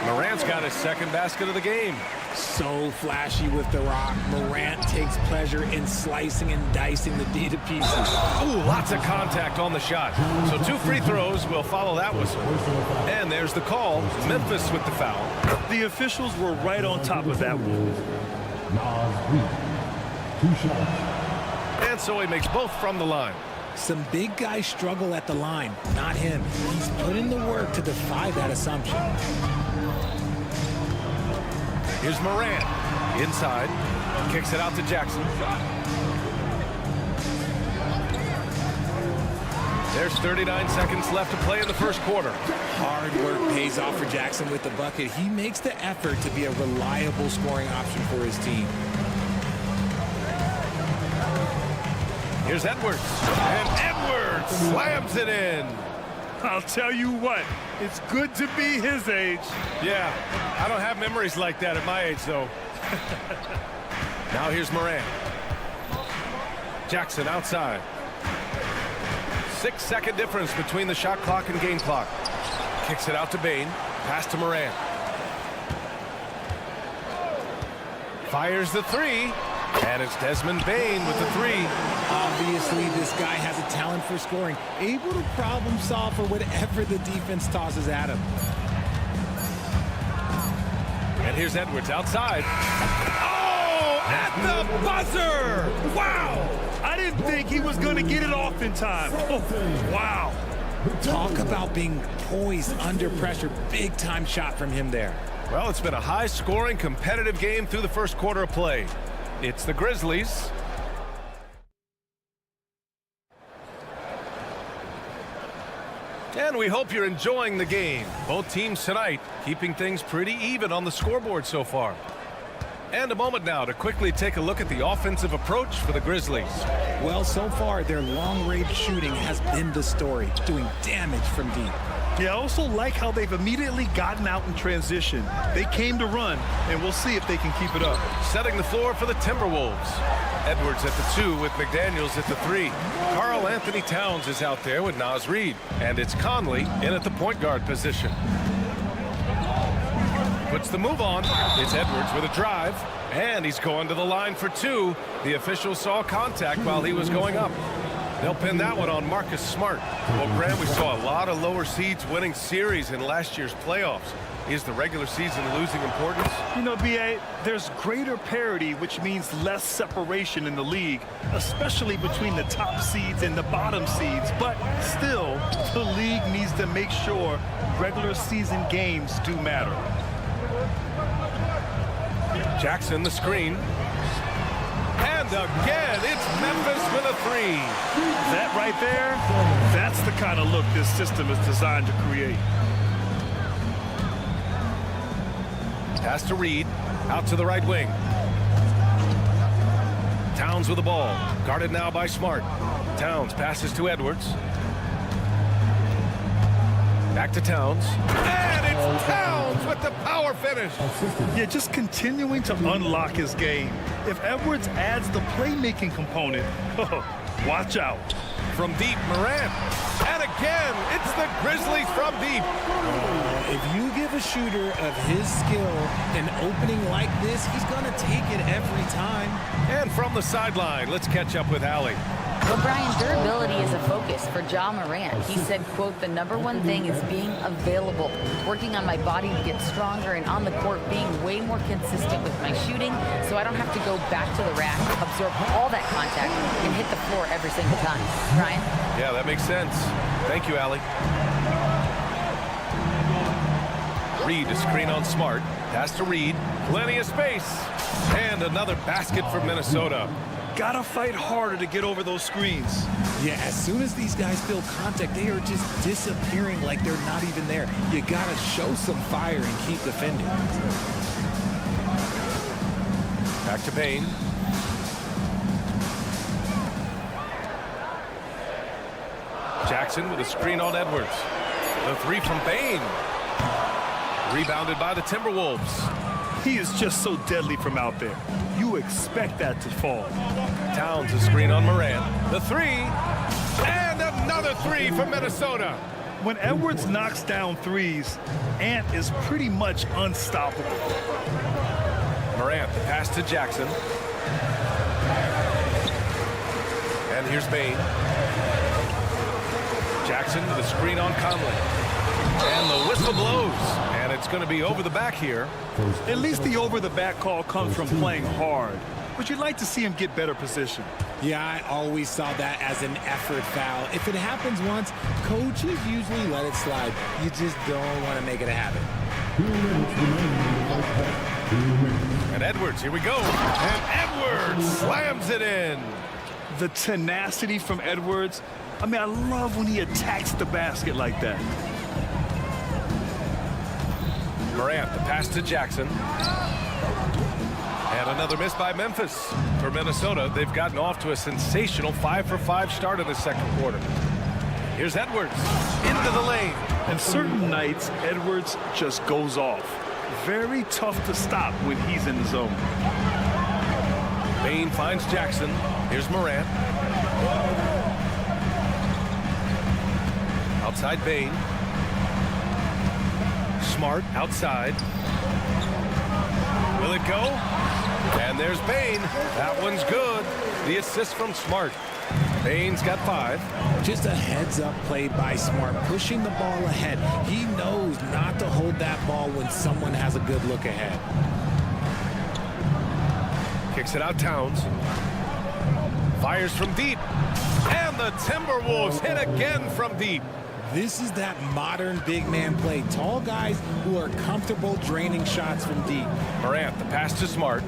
Morant's got his second basket of the game. So flashy with the rock. Morant takes pleasure in slicing and dicing the D to pieces. Ooh, lots of contact on the shot. So 2 free throws will follow that whistle. And there's the call. Memphis with the foul. The officials were right on top of that one. 2 shots. And so he makes both from the line. Some big guys struggle at the line, not him. He's put in the work to defy that assumption. Here's Morant. Inside. Kicks it out to Jackson. There's 39 seconds left to play in the first quarter. Hard work pays off for Jackson with the bucket. He makes the effort to be a reliable scoring option for his team. Here's Edwards. And Edwards slams it in. I'll tell you what, it's good to be his age. Yeah, I don't have memories like that at my age, though. Now here's Morant. Jackson outside. 6-second difference between the shot clock and game clock. Kicks it out to Bain. Pass to Morant. Fires the 3. And it's Desmond Bain with the 3. Obviously, this guy has a talent for scoring, able to problem solve for whatever the defense tosses at him. And here's Edwards outside. Oh, at the buzzer! Wow! I didn't think he was going to get it off in time. Oh, wow. Talk about being poised under pressure. Big time shot from him there. Well, it's been a high-scoring, competitive game through the first quarter of play. It's the Grizzlies. And we hope you're enjoying the game. Both teams tonight keeping things pretty even on the scoreboard so far. And a moment now to quickly take a look at the offensive approach for the Grizzlies. Well, so far, their long-range shooting has been the story, doing damage from deep. Yeah, I also like how they've immediately gotten out in transition. They came to run, and we'll see if they can keep it up. Setting the floor for the Timberwolves. Edwards at the 2 with McDaniels at the 3. Karl Anthony Towns is out there with Naz Reid. And it's Conley in at the point guard position. Puts the move on. It's Edwards with a drive. And he's going to the line for 2. The official saw contact while he was going up. They'll pin that one on Marcus Smart. Well, Graham, we saw a lot of lower seeds winning series in last year's playoffs. Is the regular season losing importance? You know, B.A., there's greater parity, which means less separation in the league, especially between the top seeds and the bottom seeds. But still, the league needs to make sure regular season games do matter. Jackson, the screen. And again, it's Memphis with a 3. That right there, that's the kind of look this system is designed to create. Pass to Reid, out to the right wing. Towns with the ball, guarded now by Smart. Towns passes to Edwards. Back to Towns. And it's Towns with the power finish. Yeah, just continuing to unlock his game. If Edwards adds the playmaking component, watch out. From deep, Morant. And again, it's the Grizzlies from deep. If you give a shooter of his skill an opening like this, he's going to take it every time. And from the sideline, let's catch up with Allie. Well, Brian, durability is a focus for Ja Morant. He said, quote, "The #1 thing is being available, working on my body to get stronger, and on the court being way more consistent with my shooting so I don't have to go back to the rack, absorb all that contact, and hit the floor every single time." Brian? Yeah, that makes sense. Thank you, Allie. Reed to screen on Smart. Pass to Reed. Plenty of space. And another basket for Minnesota. Gotta fight harder to get over those screens. Yeah, as soon as these guys feel contact, they are just disappearing like they're not even there. You gotta show some fire and keep defending. Back to Payne. Jackson with a screen on Edwards. The three from Payne. Rebounded by the Timberwolves. He is just so deadly from out there. You expect that to fall. Towns a screen on Morant. The three. And another three from Minnesota. When Edwards knocks down threes, Ant is pretty much unstoppable. Morant, the pass to Jackson. And here's Payne. Jackson with a screen on Conley. And the whistle blows. And it's going to be over the back here. At least the over-the-back call comes from playing hard. But you'd like to see him get better position. Yeah, I always saw that as an effort foul. If it happens once, coaches usually let it slide. You just don't want to make it a habit. And Edwards, here we go. And Edwards slams it in. The tenacity from Edwards. I mean, I love when he attacks the basket like that. Morant, the pass to Jackson. And another miss by Memphis. For Minnesota, they've gotten off to a sensational 5-for-5 start in the second quarter. Here's Edwards into the lane. And certain nights, Edwards just goes off. Very tough to stop when he's in the zone. Payne finds Jackson. Here's Morant. Outside Payne. Smart outside. Will it go? And there's Payne. That one's good. The assist from Smart. Payne's got 5. Just a heads-up play by Smart, pushing the ball ahead. He knows not to hold that ball when someone has a good look ahead. Kicks it out Towns. Fires from deep. And the Timberwolves hit again from deep. This is that modern big man play. Tall guys who are comfortable draining shots from deep. Morant, the pass to Smart.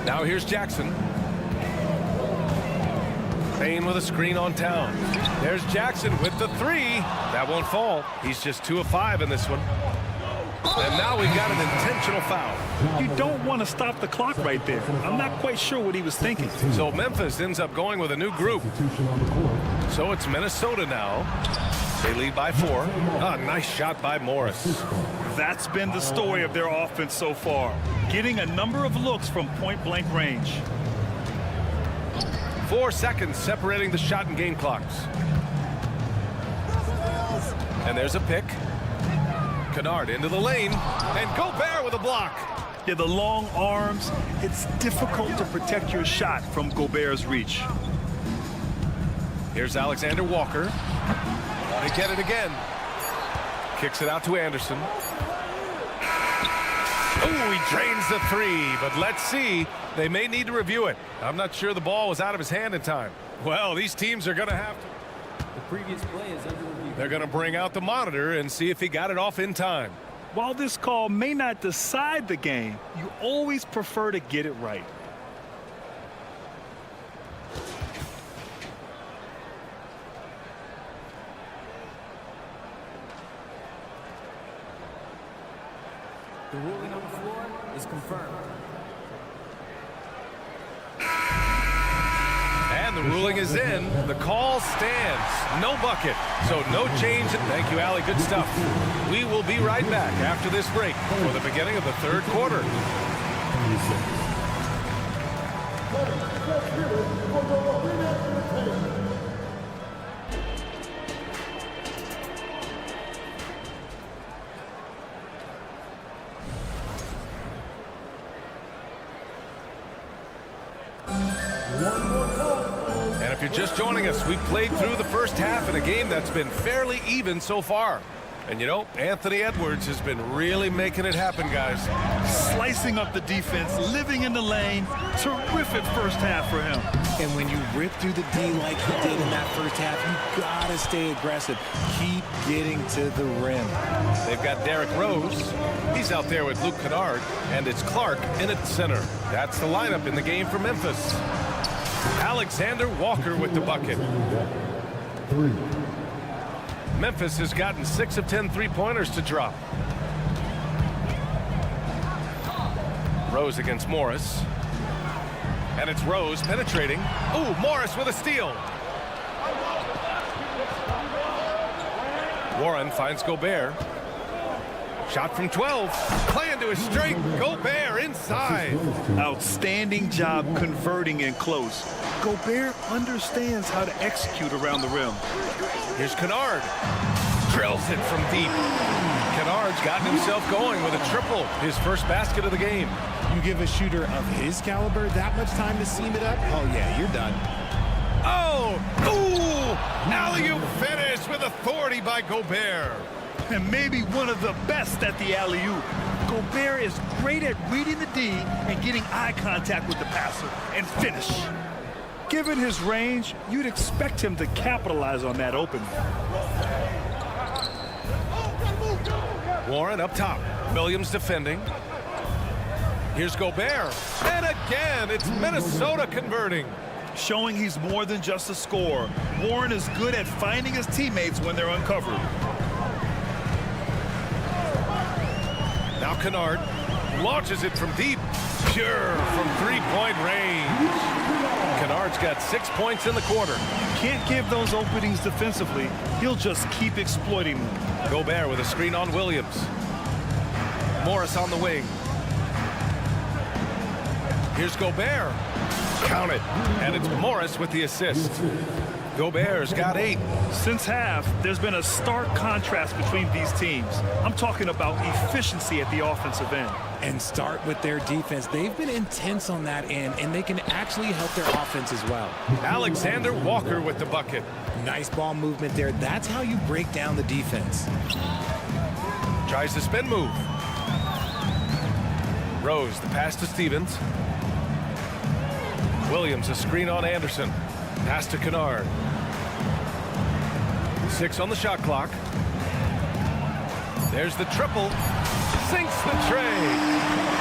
Now here's Jackson. Payne with a screen on Towns. There's Jackson with the 3. That won't fall. He's just 2 of 5 in this one. And now we've got an intentional foul. You don't want to stop the clock right there. I'm not quite sure what he was thinking. So Memphis ends up going with a new group. So it's Minnesota now. They lead by 4. Nice shot by Morris. That's been the story of their offense so far. Getting a number of looks from point-blank range. 4 seconds separating the shot and game clocks. And there's a pick. Kennard into the lane. And Gobert with a block. Yeah, the long arms. It's difficult to protect your shot from Gobert's reach. Here's Alexander Walker. They get it again. Kicks it out to Anderson. Oh, he drains the 3, but let's see. They may need to review it. I'm not sure the ball was out of his hand in time. Well, these teams are going to have to. The previous play is under review. They're going to bring out the monitor and see if he got it off in time. While this call may not decide the game, you always prefer to get it right. The ruling on the floor is confirmed. And the ruling is in. The call stands. No bucket. So no change. Thank you, Allie. Good stuff. We will be right back after this break for the beginning of the third quarter. And if you're just joining us, we played through the first half in a game that's been fairly even so far. And you know, Anthony Edwards has been really making it happen, guys. Slicing up the defense, living in the lane. Terrific first half for him. And when you rip through the D like he did in that first half, you gotta stay aggressive. Keep getting to the rim. They've got Derrick Rose. He's out there with Luke Kennard, and it's Clark in at center. That's the lineup in the game for Memphis. Alexander Walker with the bucket. 3. Memphis has gotten 6 of 10 three-pointers to drop. Rose against Morris. And it's Rose penetrating. Ooh, Morris with a steal. Warren finds Gobert. Shot from 12. Playing to his strength. Gobert inside. Outstanding job converting in close. Gobert understands how to execute around the rim. Here's Kennard. Drills it from deep. Kennard's gotten himself going with a triple. His first basket of the game. You give a shooter of his caliber that much time to seam it up, oh yeah, you're done. Oh! Ooh! Alley-oop finish with authority by Gobert. And maybe one of the best at the alley-oop. Gobert is great at reading the D and getting eye contact with the passer and finish. Given his range, you'd expect him to capitalize on that opening. Warren up top. Williams defending. Here's Gobert. And again, it's Minnesota converting. Showing he's more than just a scorer. Warren is good at finding his teammates when they're uncovered. Now Kennard launches it from deep. Pure from three-point range. Kennard's got 6 points in the quarter. Can't give those openings defensively. He'll just keep exploiting them. Gobert with a screen on Williams. Morris on the wing. Here's Gobert. Count it. And it's Morris with the assist. Gobert's got 8. Since half, there's been a stark contrast between these teams. I'm talking about efficiency at the offensive end. And start with their defense. They've been intense on that end, and they can actually help their offense as well. Alexander Walker with the bucket. Nice ball movement there. That's how you break down the defense. Tries the spin move. Rose, the pass to Stevens. Williams, a screen on Anderson. Pass to Kennard. 6 on the shot clock. There's the triple. Sinks the tray.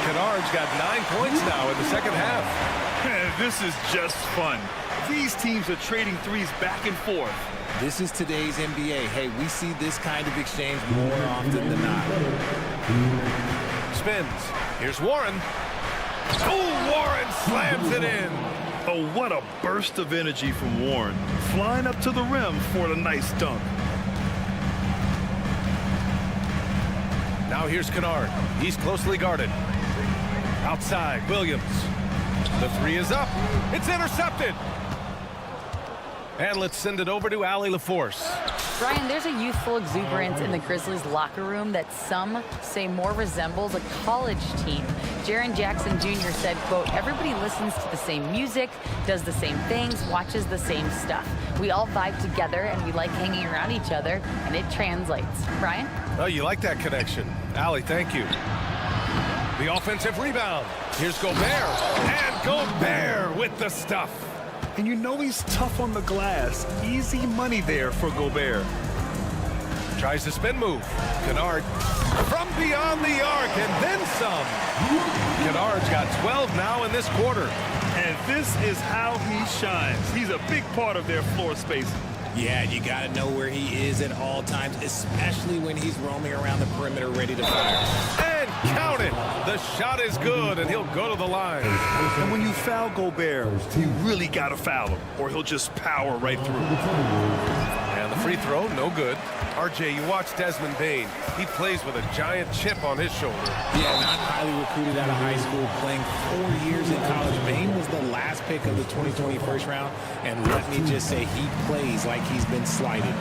Kennard's got 9 points now in the second half. This is just fun. These teams are trading threes back and forth. This is today's NBA. Hey, we see this kind of exchange more often than not. Spins. Here's Warren. Oh, Warren slams it in. Oh, what a burst of energy from Warren. Flying up to the rim for a nice dunk. Now here's Kennard. He's closely guarded. Outside, Williams. The 3 is up. It's intercepted. And let's send it over to Allie LaForce. Brian, there's a youthful exuberance in the Grizzlies locker room that some say more resembles a college team. Jaren Jackson Jr. said, quote, everybody listens to the same music, does the same things, watches the same stuff. We all vibe together and we like hanging around each other, and it translates. Brian? Oh, you like that connection. Allie, thank you. The offensive rebound. Here's Gobert. And Gobert with the stuff. And you know he's tough on the glass. Easy money there for Gobert. Tries the spin move. Kennard from beyond the arc and then some. Kennard's got 12 now in this quarter. And this is how he shines. He's a big part of their floor spacing. Yeah, you got to know where he is at all times, especially when he's roaming around the perimeter ready to fire. And count it. The shot is good, and he'll go to the line. And when you foul Gobert, you really got to foul him, or he'll just power right through. And the free throw, no good. RJ, you watch Desmond Bane. He plays with a giant chip on his shoulder. Yeah, not highly recruited out of high school, playing 4 years in college. Bane was the last pick of the 2020 first round, and let me just say, he plays like he's been slighted.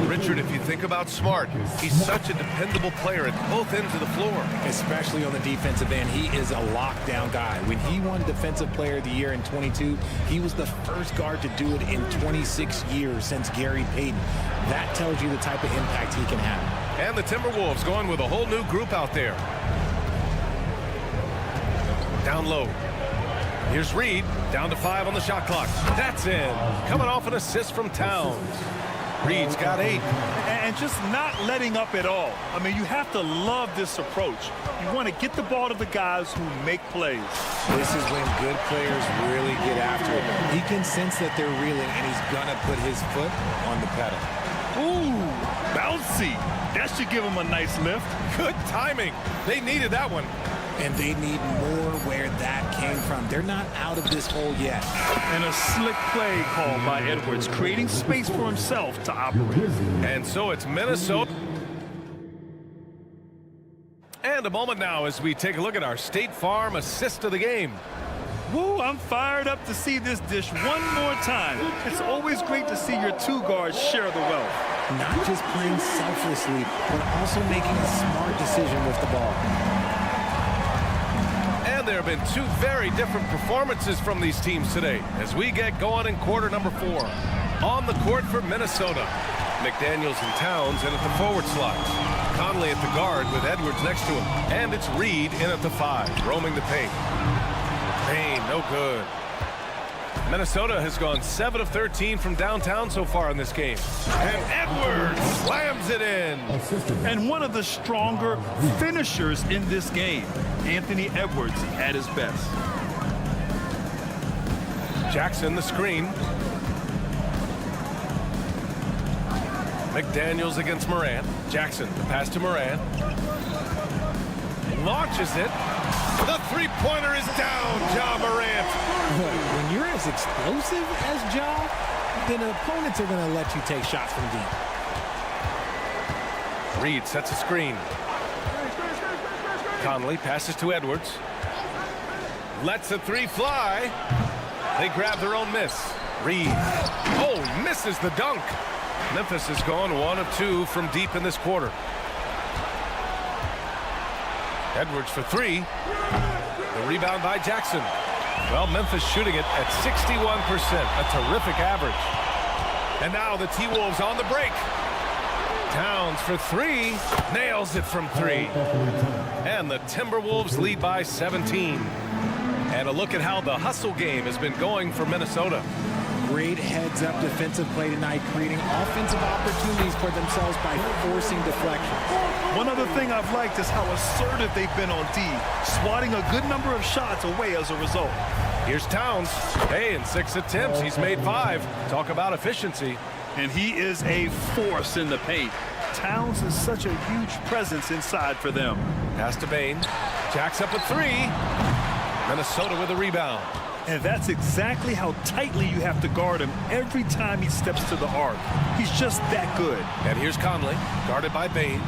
Richard, if you think about Smart, he's such a dependable player at both ends of the floor. Especially on the defensive end, he is a lockdown guy. When he won Defensive Player of the Year in 22, he was the first guard to do it in 26 years since Gary Payton. That tells you the type of impact he can have. And the Timberwolves going with a whole new group out there. Down low. Here's Reed, down to 5 on the shot clock. That's in. Coming off an assist from Towns. Reed's got 8. And just not letting up at all. I mean, you have to love this approach. You want to get the ball to the guys who make plays. This is when good players really get after it. He can sense that they're reeling, and he's going to put his foot on the pedal. Ooh, bouncy. That should give him a nice lift. Good timing. They needed that one. And they need more where that came from. They're not out of this hole yet. And a slick play called by Edwards, creating space for himself to operate. And so it's Minnesota. And a moment now as we take a look at our State Farm assist of the game. Woo, I'm fired up to see this dish one more time. It's always great to see your two guards share the wealth. Not just playing selflessly, but also making a smart decision with the ball. And there have been 2 very different performances from these teams today as we get going in quarter number 4. On the court for Minnesota, McDaniels and Towns in at the forward slots. Conley at the guard with Edwards next to him. And it's Reed in at the 5, roaming the paint. Payne, no good. Minnesota has gone 7 of 13 from downtown so far in this game. And Edwards slams it in. And one of the stronger finishers in this game, Anthony Edwards at his best. Jackson the screen. McDaniels against Morant. Jackson, the pass to Morant. Launches it. The three-pointer is down, Ja Morant. When you're as explosive as Ja, then opponents are going to let you take shots from deep. Reed sets a screen. Conley passes to Edwards. Lets the 3 fly. They grab their own miss. Reed. Oh, misses the dunk. Memphis has gone 1 of 2 from deep in this quarter. Edwards for 3. The rebound by Jackson. Well, Memphis shooting it at 61%, a terrific average. And now the T-Wolves on the break. Towns for 3, nails it from 3. And the Timberwolves lead by 17. And a look at how the hustle game has been going for Minnesota. Great heads-up defensive play tonight, creating offensive opportunities for themselves by forcing deflections. One other thing I've liked is how assertive they've been on D, swatting a good number of shots away as a result. Here's Towns. Hey, in 6 attempts, he's made 5. Talk about efficiency. And he is a force in the paint. Towns is such a huge presence inside for them. Pass to Bane. Jacks up a 3. Minnesota with a rebound. And that's exactly how tightly you have to guard him every time he steps to the arc. He's just that good. And here's Conley, guarded by Bane.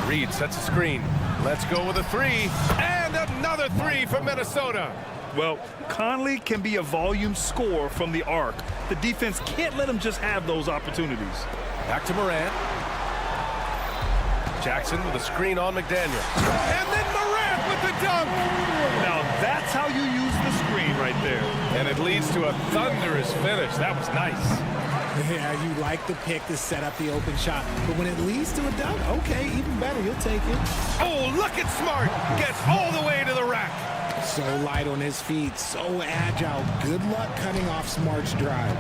Reed sets a screen. Let's go with a 3. And another 3 from Minnesota. Well, Conley can be a volume scorer from the arc. The defense can't let him just have those opportunities. Back to Morant. Jackson with a screen on McDaniel. And then Morant with the dunk. Now that's how you use the screen right there. And it leads to a thunderous finish. That was nice. Yeah, you like the pick to set up the open shot. But when it leads to a dunk, okay, even better, you'll take it. Oh, look at Smart. Gets all the way to the rack. So light on his feet, so agile. Good luck cutting off Smart's drive.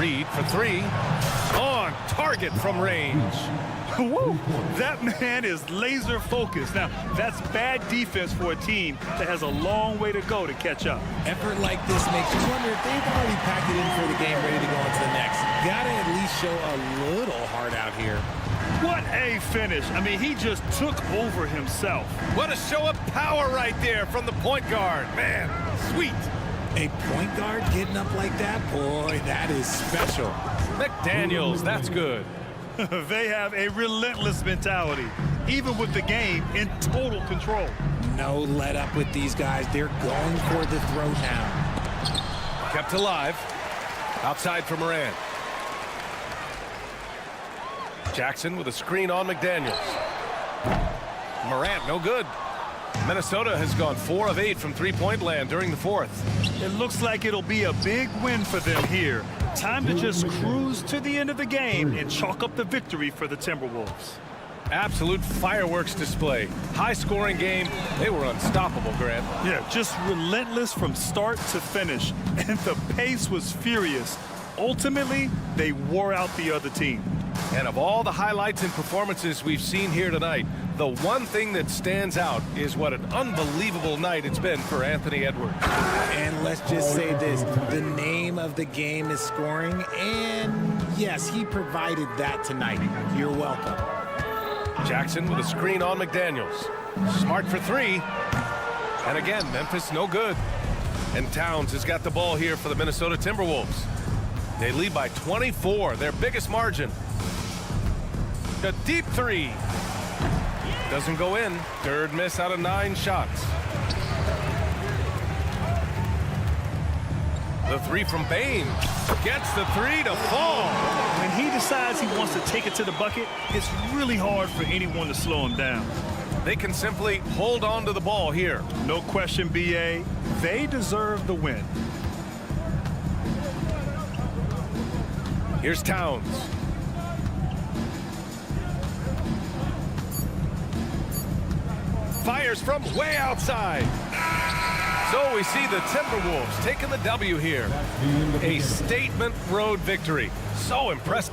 Reed for 3. On target from range. Woo! That man is laser focused. Now, that's bad defense for a team that has a long way to go to catch up. Effort like this makes you wonder if they've already packed it in for the game, ready to go into the next. Gotta at least show a little heart out here. What a finish. I mean, he just took over himself. What a show of power right there from the point guard. Man, sweet. A point guard getting up like that? Boy, that is special. McDaniels, that's good. They have a relentless mentality, even with the game in total control. No let up with these guys. They're going for the throw now. Kept alive. Outside for Morant. Jackson with a screen on McDaniels. Morant, no good. Minnesota has gone 4 of 8 from three-point land during the 4th. It looks like it'll be a big win for them here. Time to just cruise to the end of the game and chalk up the victory for the Timberwolves. Absolute fireworks display. High-scoring game. They were unstoppable, Grant. Yeah, just relentless from start to finish. And the pace was furious. Ultimately, they wore out the other team. And of all the highlights and performances we've seen here tonight, the one thing that stands out is what an unbelievable night it's been for Anthony Edwards. And let's just say this, the name of the game is scoring, and yes, he provided that tonight. You're welcome. Jackson with a screen on McDaniels. Smart for three. And again, Memphis no good. And Towns has got the ball here for the Minnesota Timberwolves. They lead by 24, their biggest margin. A deep three. Doesn't go in. Third miss out of 9 shots. The three from Bain. Gets the three to fall. When he decides he wants to take it to the bucket, it's really hard for anyone to slow him down. They can simply hold on to the ball here. No question, BA. They deserve the win. Here's Towns. Fires from way outside. So we see the Timberwolves taking the W here. A statement road victory. So impressed.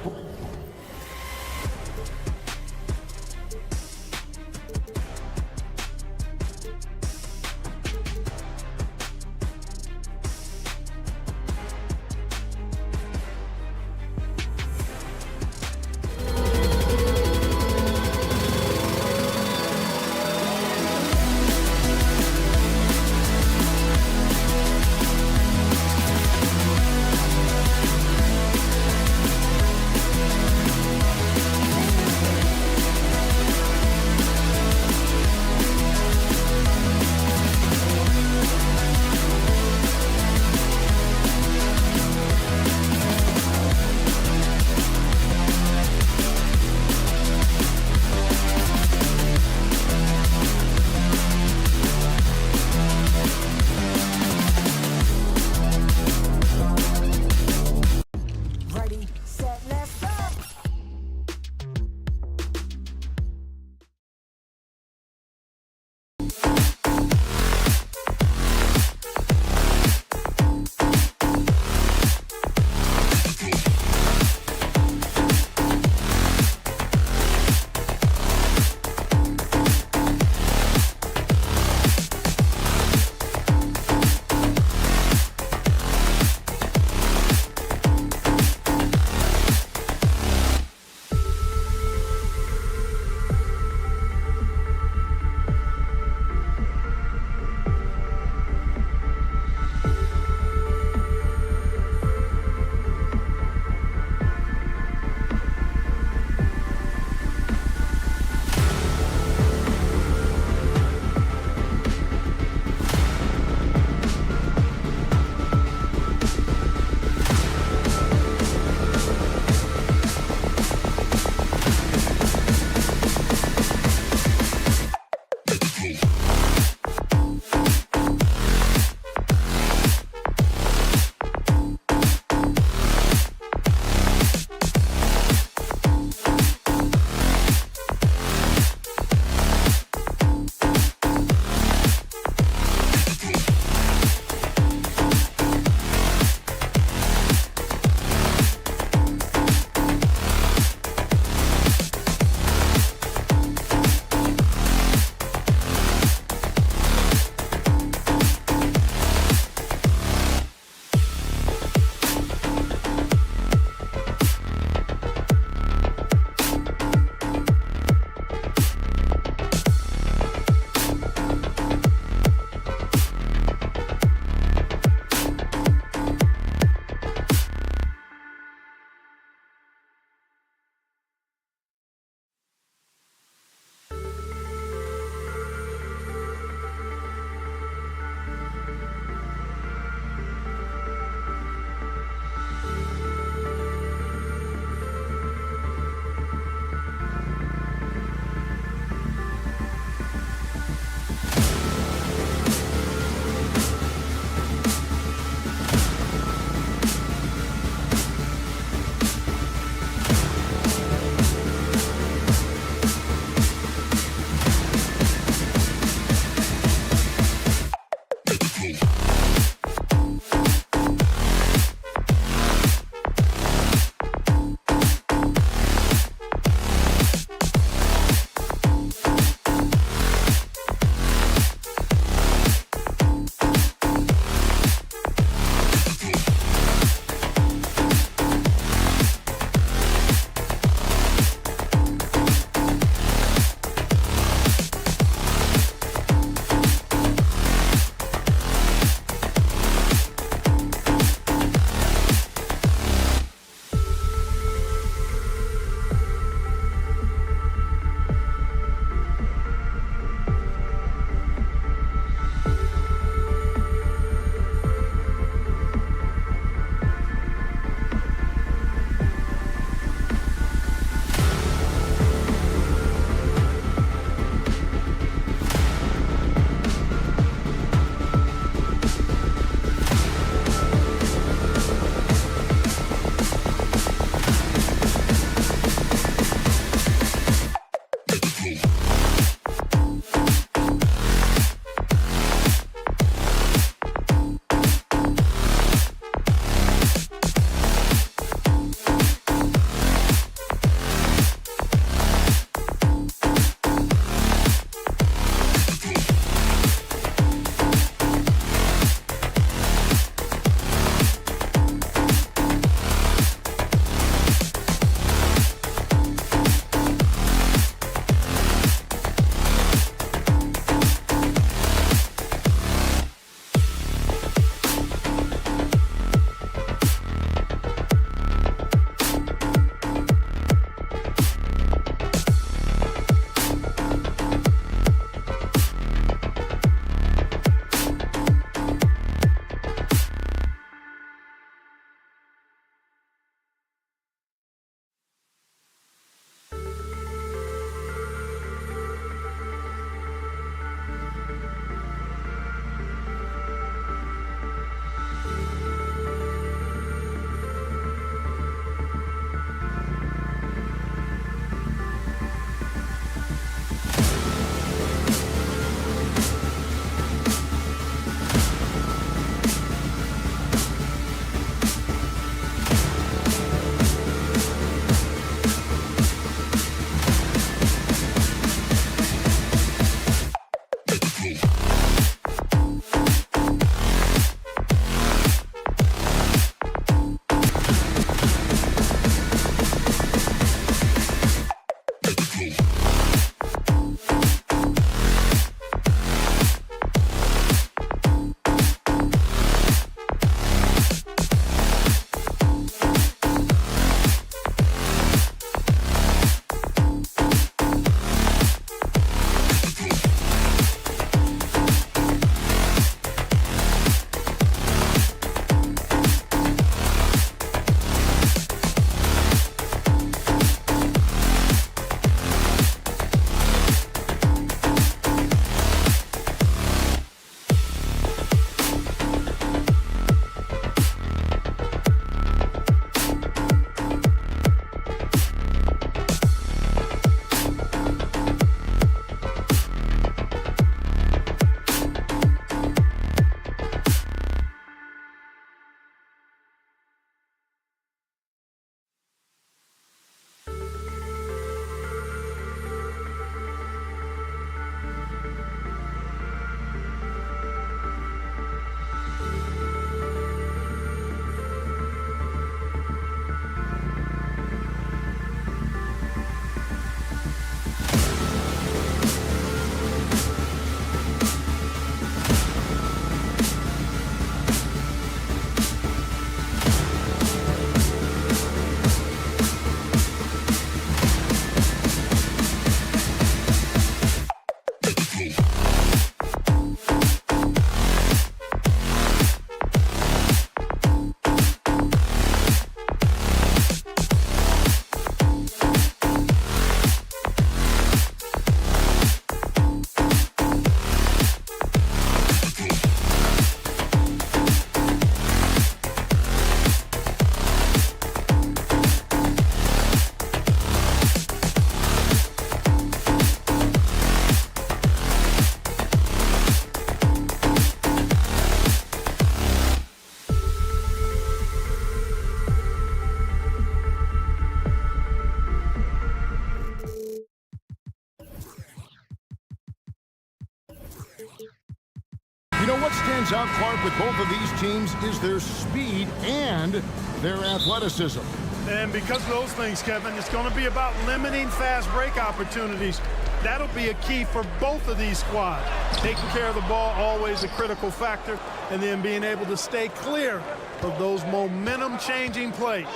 know what stands out, Clark, with both of these teams is their speed and their athleticism. And because of those things, Kevin, it's going to be about limiting fast break opportunities. That'll be a key for both of these squads. Taking care of the ball, always a critical factor, and then being able to stay clear of those momentum-changing plays.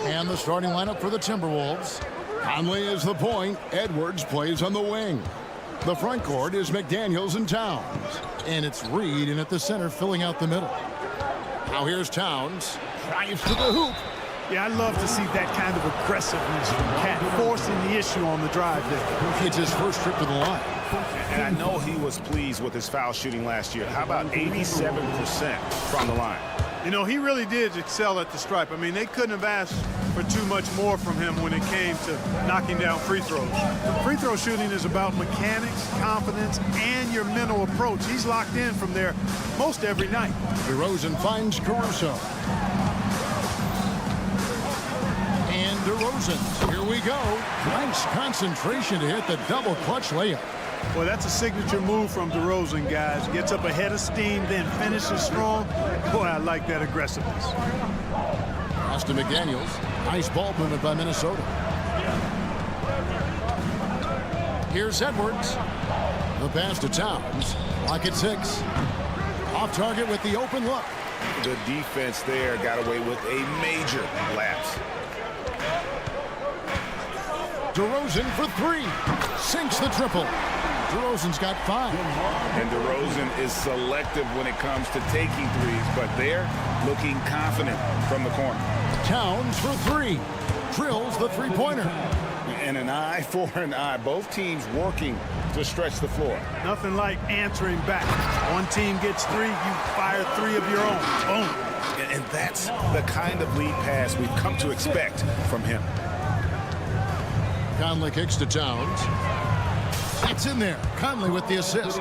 And the starting lineup for the Timberwolves. Conley is the point. Edwards plays on the wing. The front court is McDaniels and Towns. And it's Reed in at the center, filling out the middle. Now here's Towns. Drives to the hoop. Yeah, I love to see that kind of aggressiveness from Cat, forcing the issue on the drive there. It's his first trip to the line. And I know he was pleased with his foul shooting last year. How about 87% from the line? You know, he really did excel at the stripe. I mean, they couldn't have asked for too much more from him when it came to knocking down free throws. Free throw shooting is about mechanics, confidence, and your mental approach. He's locked in from there most every night. DeRozan finds Caruso. And DeRozan, here we go. Nice concentration to hit the double clutch layup. Well, that's a signature move from DeRozan, guys. Gets up ahead of steam, then finishes strong. Boy, I like that aggressiveness. Pass to McDaniels. Nice ball movement by Minnesota. Here's Edwards. The pass to Towns. Lock at 6. Off target with the open look. The defense there got away with a major lapse. DeRozan for 3. Sinks the triple. DeRozan's got 5. And DeRozan is selective when it comes to taking threes, but they're looking confident from the corner. Towns for 3. Drills the three-pointer. And an eye for an eye. Both teams working to stretch the floor. Nothing like answering back. One team gets 3, you fire 3 of your own. Boom. And that's the kind of lead pass we've come to expect from him. Conley kicks to Towns. That's in there. Conley with the assist.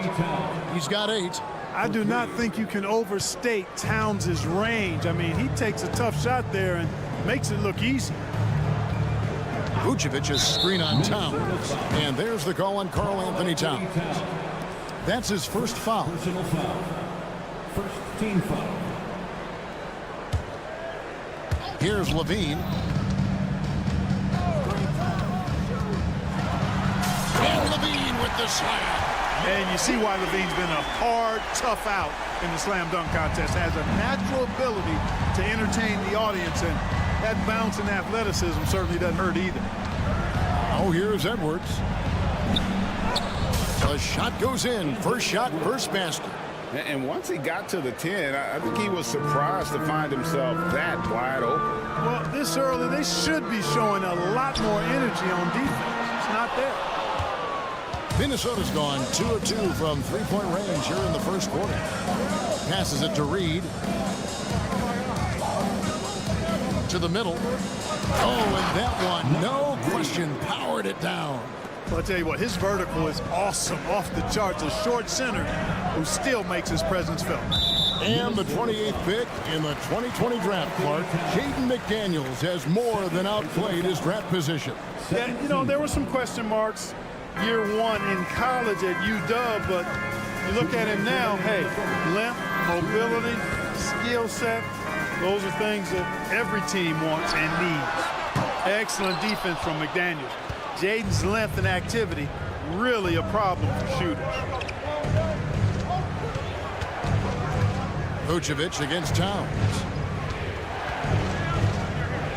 He's got 8. I do not think you can overstate Towns' range. I mean, he takes a tough shot there and makes it look easy. Vucevic's screen on Towns. And there's the call on Karl Anthony Towns. That's his first foul. Personal foul. First team foul. Here's Levine. And Levine with the slam. And you see why Levine's been a hard, tough out in the slam dunk contest. Has a natural ability to entertain the audience, and that bounce and athleticism certainly doesn't hurt either. Oh, here's Edwards. The shot goes in. First shot, first basket. And once he got to the 10, I think he was surprised to find himself that wide open. Well, this early, they should be showing a lot more energy on defense. It's not there. Minnesota's gone 2 of 2 from three-point range here in the first quarter. Passes it to Reed. To the middle. Oh, and that one, no question, powered it down. Well, I'll tell you what, his vertical is awesome, off the charts. A short center who still makes his presence felt. And the 28th pick in the 2020 draft, Clark, Jaden McDaniels has more than outplayed his draft position. Yeah, you know, there were some question marks year 1 in college at UW, but you look at him now, hey, length, mobility, skill set, those are things that every team wants and needs. Excellent defense from McDaniels. Jaden's length and activity, really a problem for shooters. Vucevic against Towns.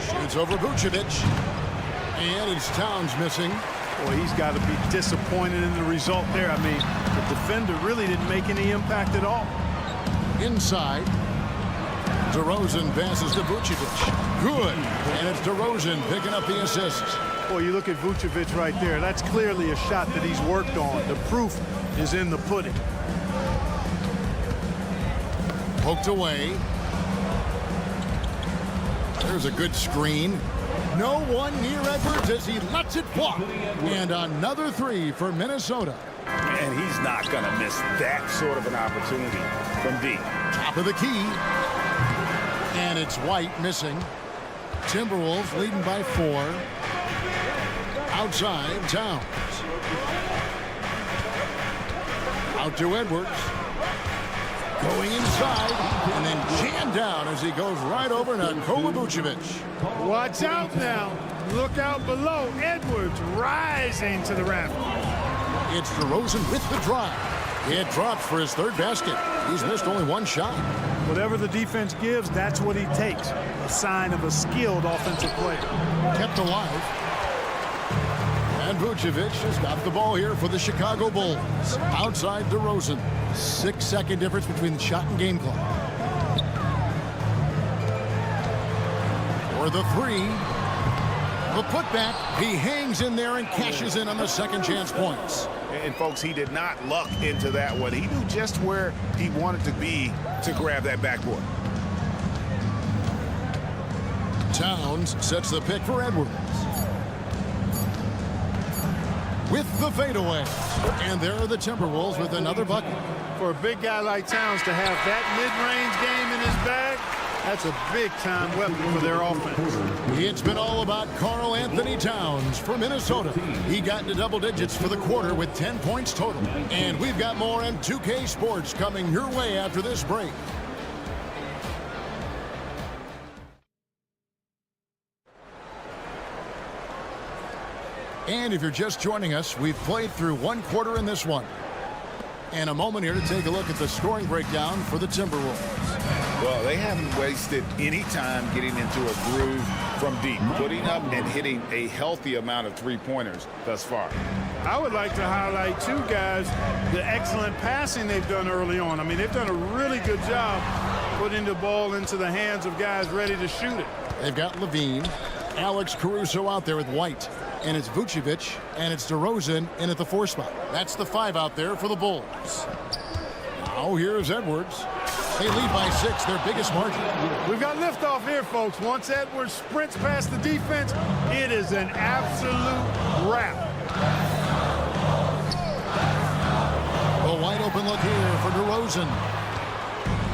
Shoots over Vucevic. And it's Towns missing. Boy, he's got to be disappointed in the result there. I mean, the defender really didn't make any impact at all. Inside. DeRozan passes to Vucevic. Good. And it's DeRozan picking up the assist. Boy, you look at Vucevic right there. That's clearly a shot that he's worked on. The proof is in the pudding. Poked away. There's a good screen. No one near Edwards as he lets it walk. And another 3 for Minnesota. And he's not going to miss that sort of an opportunity from deep. Top of the key. And it's White missing. Timberwolves leading by 4. Outside, Towns. Out to Edwards. Going inside and then jammed down as he goes right over Nikola Vucevic. Watch out now. Look out below. Edwards rising to the raft. It's DeRozan with the drive. It drops for his third basket. He's missed only one shot. Whatever the defense gives, that's what he takes. A sign of a skilled offensive player. Kept alive. And Vucevic has got the ball here for the Chicago Bulls. Outside DeRozan. 6-second difference between the shot and game clock. For the three. The putback. He hangs in there and cashes in on the second chance points. And folks, he did not luck into that one. He knew just where he wanted to be to grab that backboard. Towns sets the pick for Edwards. With the fadeaway. And there are the Timberwolves with another bucket. For a big guy like Towns to have that mid-range game in his bag, that's a big-time weapon for their offense. It's been all about Karl Anthony Towns for Minnesota. He got into double digits for the quarter with 10 points total. And we've got more on 2K Sports coming your way after this break. And if you're just joining us, we've played through one quarter in this one. And a moment here to take a look at the scoring breakdown for the Timberwolves. Well, they haven't wasted any time getting into a groove from deep, putting up and hitting a healthy amount of three-pointers thus far. I would like to highlight two guys, the excellent passing they've done early on. I mean, they've done a really good job putting the ball into the hands of guys ready to shoot it. They've got Levine, Alex Caruso out there with White. And it's Vucevic, and it's DeRozan in at the 4 spot. That's the 5 out there for the Bulls. Now here's Edwards. They lead by 6, their biggest margin. We've got liftoff here, folks. Once Edwards sprints past the defense, it is an absolute wrap. A wide open look here for DeRozan.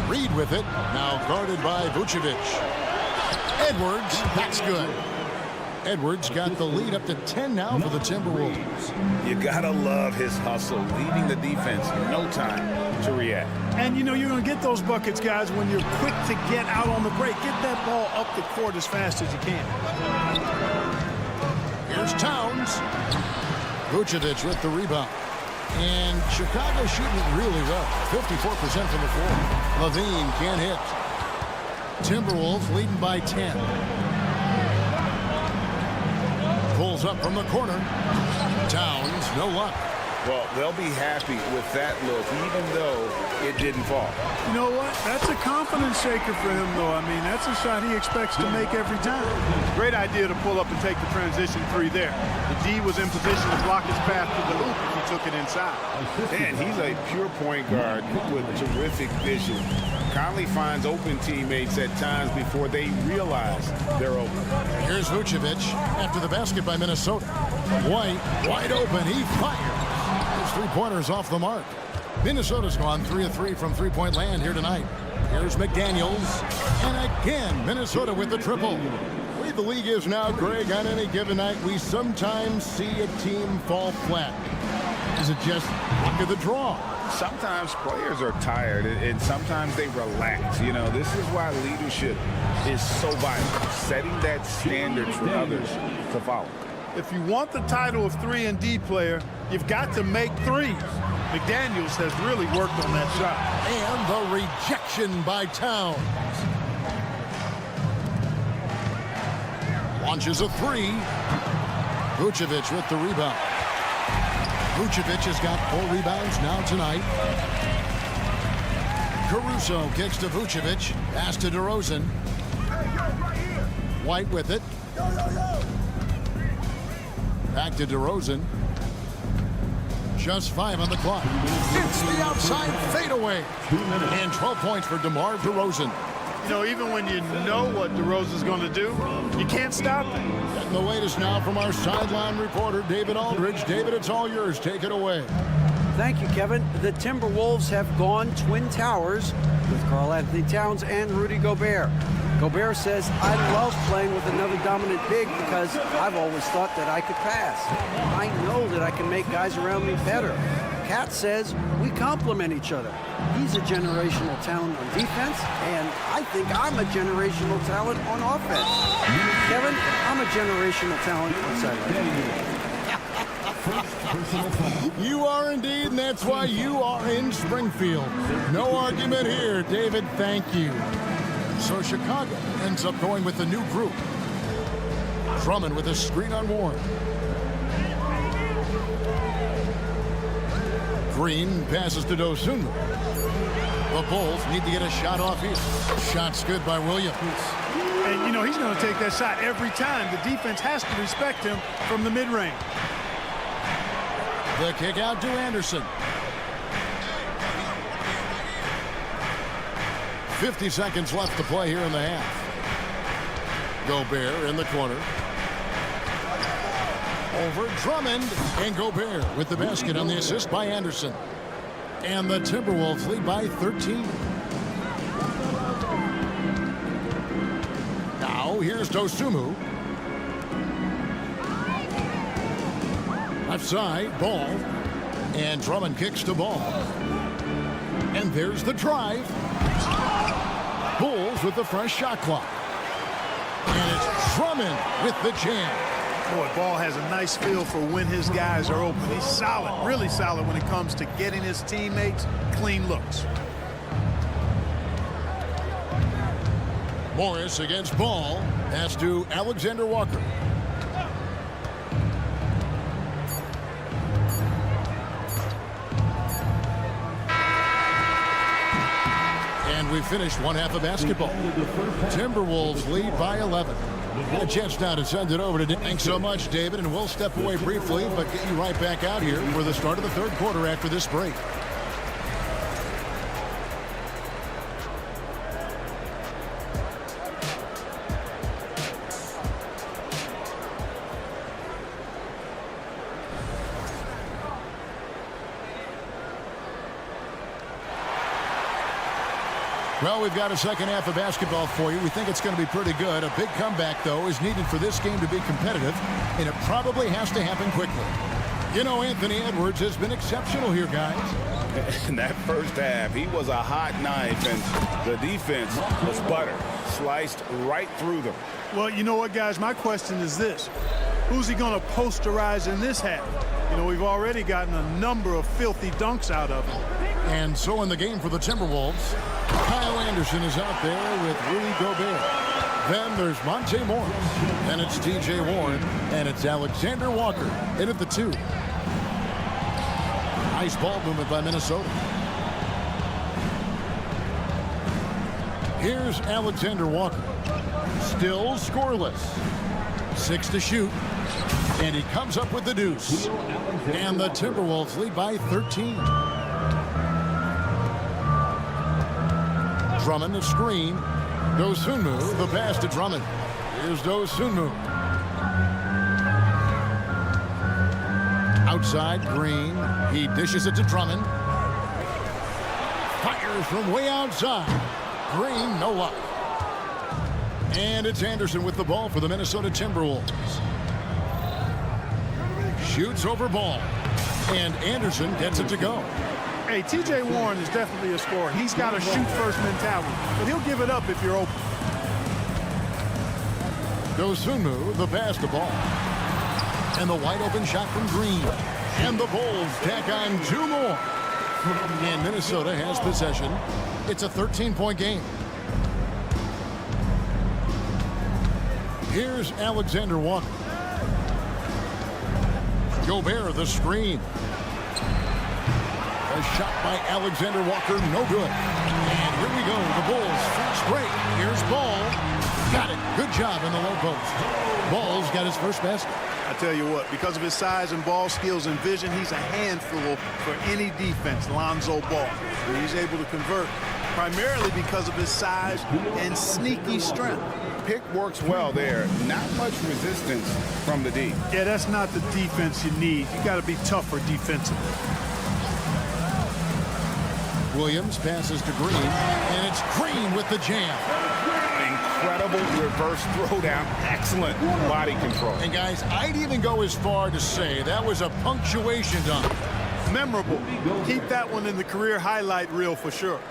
Reed with it, now guarded by Vucevic. Edwards, that's good. Edwards got the lead up to 10 now for the Timberwolves. You gotta love his hustle, leading the defense, no time to react. And you know you're going to get those buckets, guys, when you're quick to get out on the break. Get that ball up the court as fast as you can. Here's Towns. Vucevic with the rebound. And Chicago shooting it really well. 54% from the floor. Levine can't hit. Timberwolves leading by 10. Pulls up from the corner. Towns, no luck. Well, they'll be happy with that look, even though it didn't fall. You know what? That's a confidence shaker for him, though. I mean, that's a shot he expects to make every time. Great idea to pull up and take the transition 3 there. The D was in position to block his path to the hoop if he took it inside. Man, he's a pure point guard with terrific vision. Conley finds open teammates at times before they realize they're open. Here's Vucevic after the basket by Minnesota. White, wide open, he fires. His three-pointers off the mark. Minnesota's gone 3 of 3 from three-point land here tonight. Here's McDaniels. And again, Minnesota with the triple. The way the league is now, Greg, on any given night, we sometimes see a team fall flat. Is it just luck of the draw? Sometimes players are tired, and sometimes they relax. You know, this is why leadership is so vital, setting that standard for others to follow. If you want the title of 3-and-D player, you've got to make threes. McDaniels has really worked on that shot. And the rejection by Towns. Launches a 3. Vucevic with the rebound. Vucevic has got 4 rebounds now tonight. Caruso kicks to Vucevic. Pass to DeRozan. White with it. Back to DeRozan. Just 5 on the clock. It's the outside fadeaway. And 12 points for DeMar DeRozan. You know, even when you know what DeRozan's going to do, you can't stop it. Getting the latest now from our sideline reporter, David Aldridge. David, it's all yours. Take it away. Thank you, Kevin. The Timberwolves have gone Twin Towers with Karl Anthony Towns and Rudy Gobert. Gobert says, I love playing with another dominant big because I've always thought that I could pass. I know that I can make guys around me better. Cat says we complement each other. He's a generational talent on defense, and I think I'm a generational talent on offense. Kevin, I'm a generational talent on sideline. You are indeed, and that's why you are in Springfield. No argument here, David. Thank you. So Chicago ends up going with the new group. Drummond with a screen on Warren. Green passes to Dosunmu. The Bulls need to get a shot off here. Shot's good by Williams. And, you know, he's going to take that shot every time. The defense has to respect him from the mid-range. The kick out to Anderson. 50 seconds left to play here in the half. Gobert in the corner. Over Drummond, and Gobert with the basket on the assist by Anderson. And the Timberwolves lead by 13. Now here's Dosunmu. Left side, Ball. And Drummond kicks to Ball. And there's the drive. Bulls with the fresh shot clock. And it's Drummond with the jam. Boy, Ball has a nice feel for when his guys are open. He's solid, really solid when it comes to getting his teammates clean looks. Morris against Ball. Pass to Alexander Walker. And we finished one half of basketball. Timberwolves lead by 11. A chance now to send it over to David. Thanks so much, David, and we'll step away briefly, but get you right back out here for the start of the third quarter after this break. Well, we've got a second half of basketball for you. We think it's going to be pretty good. A big comeback, though, is needed for this game to be competitive, and it probably has to happen quickly. You know, Anthony Edwards has been exceptional here, guys. In that first half, he was a hot knife, and the defense was butter, sliced right through them. Well, you know what, guys? My question is this. Who's he going to posterize in this half? You know, we've already gotten a number of filthy dunks out of him. And so in the game for the Timberwolves, Kyle Anderson is out there with Rudy Gobert. Then there's Monte Morris. Then it's T.J. Warren. And it's Alexander Walker in at the 2. Nice ball movement by Minnesota. Here's Alexander Walker. Still scoreless. 6 to shoot. And he comes up with the deuce. And the Timberwolves lead by 13. Drummond, the screen. Dosunmu, the pass to Drummond. Here's Dosunmu. Outside, Green. He dishes it to Drummond. Fires from way outside. Green, no luck. And it's Anderson with the ball for the Minnesota Timberwolves. Shoots over Ball. And Anderson gets it to go. Hey, T.J. Warren is definitely a scorer. He's got a shoot-first mentality, but he'll give it up if you're open. Dosunmu, the pass to Ball. And the wide-open shot from Green. And the Bulls tack on 2 more. And Minnesota has possession. It's a 13-point game. Here's Alexander Walker. Gobert, the screen. A shot by Alexander Walker, no good. And here we go, the Bulls fast break. Here's Ball. Got it. Good job in the low post. Ball's got his first basket. I tell you what, because of his size and ball skills and vision, he's a handful for any defense, Lonzo Ball. He's able to convert primarily because of his size and sneaky strength. Pick works well there. Not much resistance from the D. Yeah, that's not the defense you need. You got to be tougher defensively. Williams passes to Green, and it's Green with the jam. Incredible reverse throwdown. Excellent body control. And guys, I'd even go as far to say that was a punctuation dunk. memorable. Keep that one in the career highlight reel for sure.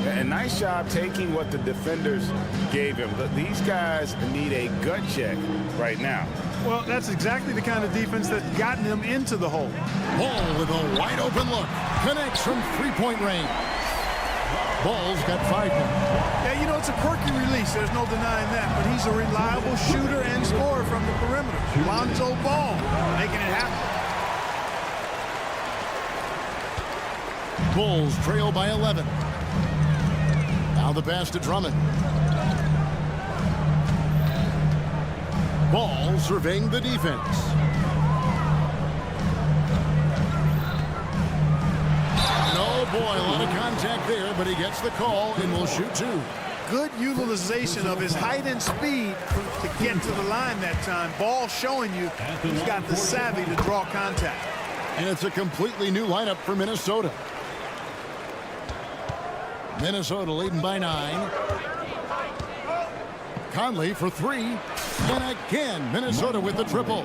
And nice job taking what the defenders gave him. These guys need a gut check right now. Well, that's exactly the kind of defense that's gotten him into the hole. Ball with a wide open look. Connects from three-point range. Ball's got 5 points. Yeah, you know, it's a quirky release. There's no denying that. But he's a reliable shooter and scorer from the perimeter. Lonzo Ball making it happen. Bulls trail by 11. Now the pass to Drummond. Ball surveying the defense. Oh boy, a lot of contact there, but he gets the call and will shoot 2. Good utilization of his height and speed to get to the line that time. Ball showing you he's got the savvy to draw contact. And it's a completely new lineup for Minnesota. Minnesota leading by 9. Conley for 3. And again, Minnesota with the triple.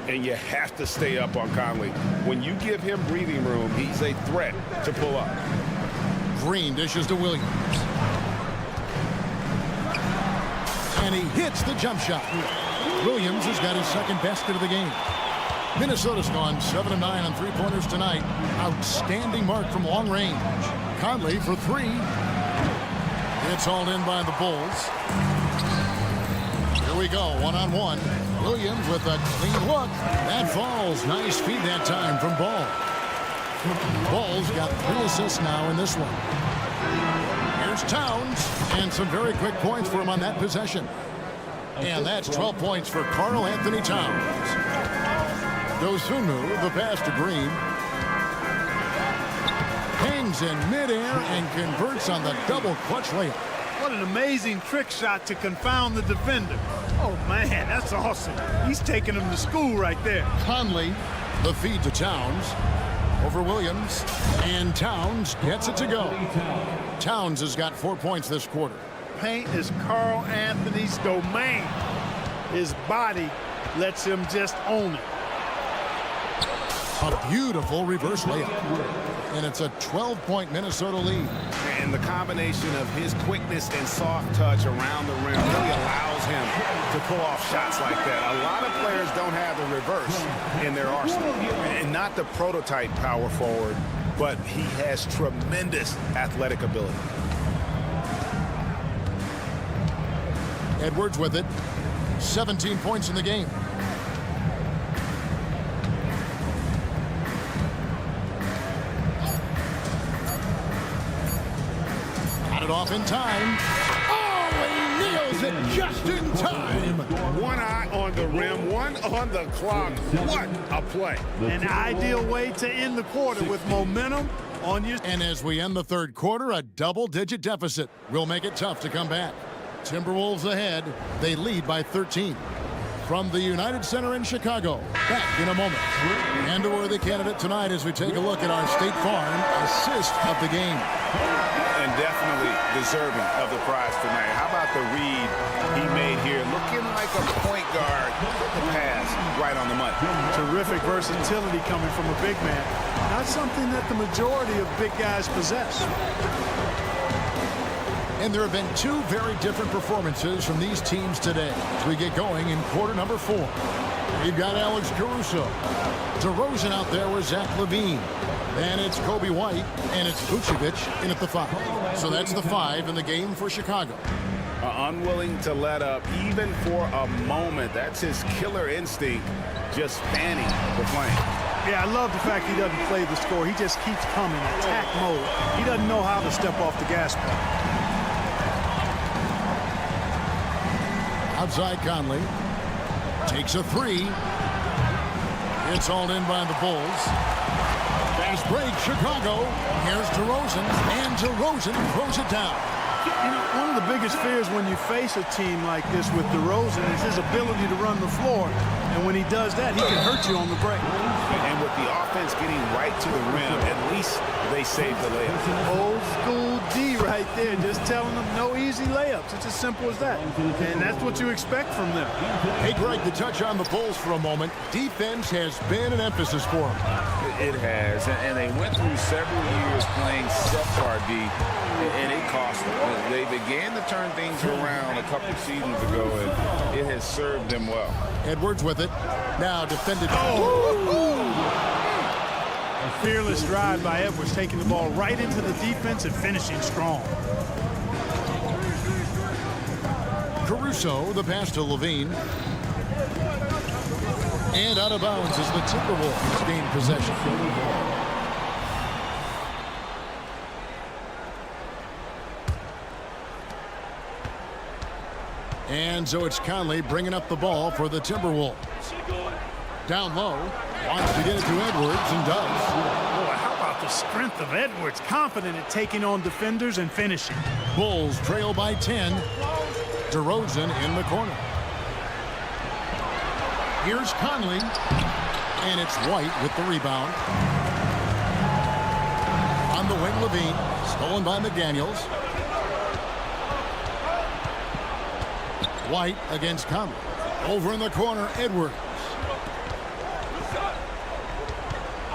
And you have to stay up on Conley. When you give him breathing room, he's a threat to pull up. Green dishes to Williams. And he hits the jump shot. Williams has got his second basket of the game. Minnesota's gone 7 of 9 on three-pointers tonight. Outstanding mark from long range. Conley for 3. It's hauled in by the Bulls. Here we go, one-on-one. Williams with a clean look. That falls. Nice feed that time from Ball. Ball's got 3 assists now in this one. Here's Towns. And some very quick points for him on that possession. And that's 12 points for Karl Anthony Towns. Dosunu, the pass to Green. Hangs in midair and converts on the double clutch layup. What an amazing trick shot to confound the defender. Oh, man, that's awesome. He's taking him to school right there. Conley, the feed to Towns. Over Williams. And Towns gets it to go. Towns has got 4 points this quarter. Paint is Karl Anthony's domain. His body lets him just own it. A beautiful reverse layup. And it's a 12-point Minnesota lead. And the combination of his quickness and soft touch around the rim really allows him to pull off shots like that. A lot of players don't have the reverse in their arsenal. And not the prototype power forward, but he has tremendous athletic ability. Edwards with it. 17 points in the game. Got it off in time. Oh, he nails it just in time. One eye on the rim, one on the clock. What a play. An ideal way to end the quarter with momentum on your... And as we end the third quarter, a double-digit deficit will make it tough to come back. Timberwolves ahead. They lead by 13. From the United Center in Chicago, back in a moment. And a worthy candidate tonight as we take a look at our State Farm assist of the game. And definitely deserving of the prize tonight. How about the read he made here? Looking like a point guard. The pass right on the money. Terrific versatility coming from a big man. Not something that the majority of big guys possess. And there have been 2 very different performances from these teams today as we get going in quarter number 4. You've got Alex Caruso. DeRozan out there with Zach LaVine. And it's Kobe White, and it's Vucevic in at the 5. So that's the 5 in the game for Chicago. Unwilling to let up even for a moment. That's his killer instinct, just fanning the flame. Yeah, I love the fact he doesn't play the score. He just keeps coming, attack mode. He doesn't know how to step off the gas pedal. Outside Conley. Takes a 3. It's hauled in by the Bulls. Fast break, Chicago. Here's DeRozan, and DeRozan throws it down. You know, one of the big biggest fears when you face a team like this with DeRozan is his ability to run the floor. And when he does that, he can hurt you on the break. And with the offense getting right to the rim, at least they saved the layup. Old school D right there, just telling them no easy layups. It's as simple as that. And that's what you expect from them. Hey, Greg, to touch on the Bulls for a moment, defense has been an emphasis for them. It has, and they went through several years playing subpar D, and it cost them. They began to turn things around a couple seasons ago, and it has served them well. Edwards with it. Now defended. A fearless drive by Edwards, taking the ball right into the defense and finishing strong. Caruso, the pass to Levine. And out of bounds as the Timberwolves gain possession. And so it's Conley bringing up the ball for the Timberwolves. Down low, wants to get it to Edwards and does. Boy, how about the strength of Edwards? Confident at taking on defenders and finishing. Bulls trail by 10. DeRozan in the corner. Here's Conley, and it's White with the rebound. On the wing, Levine, stolen by McDaniels. White against Conley. Over in the corner, Edwards.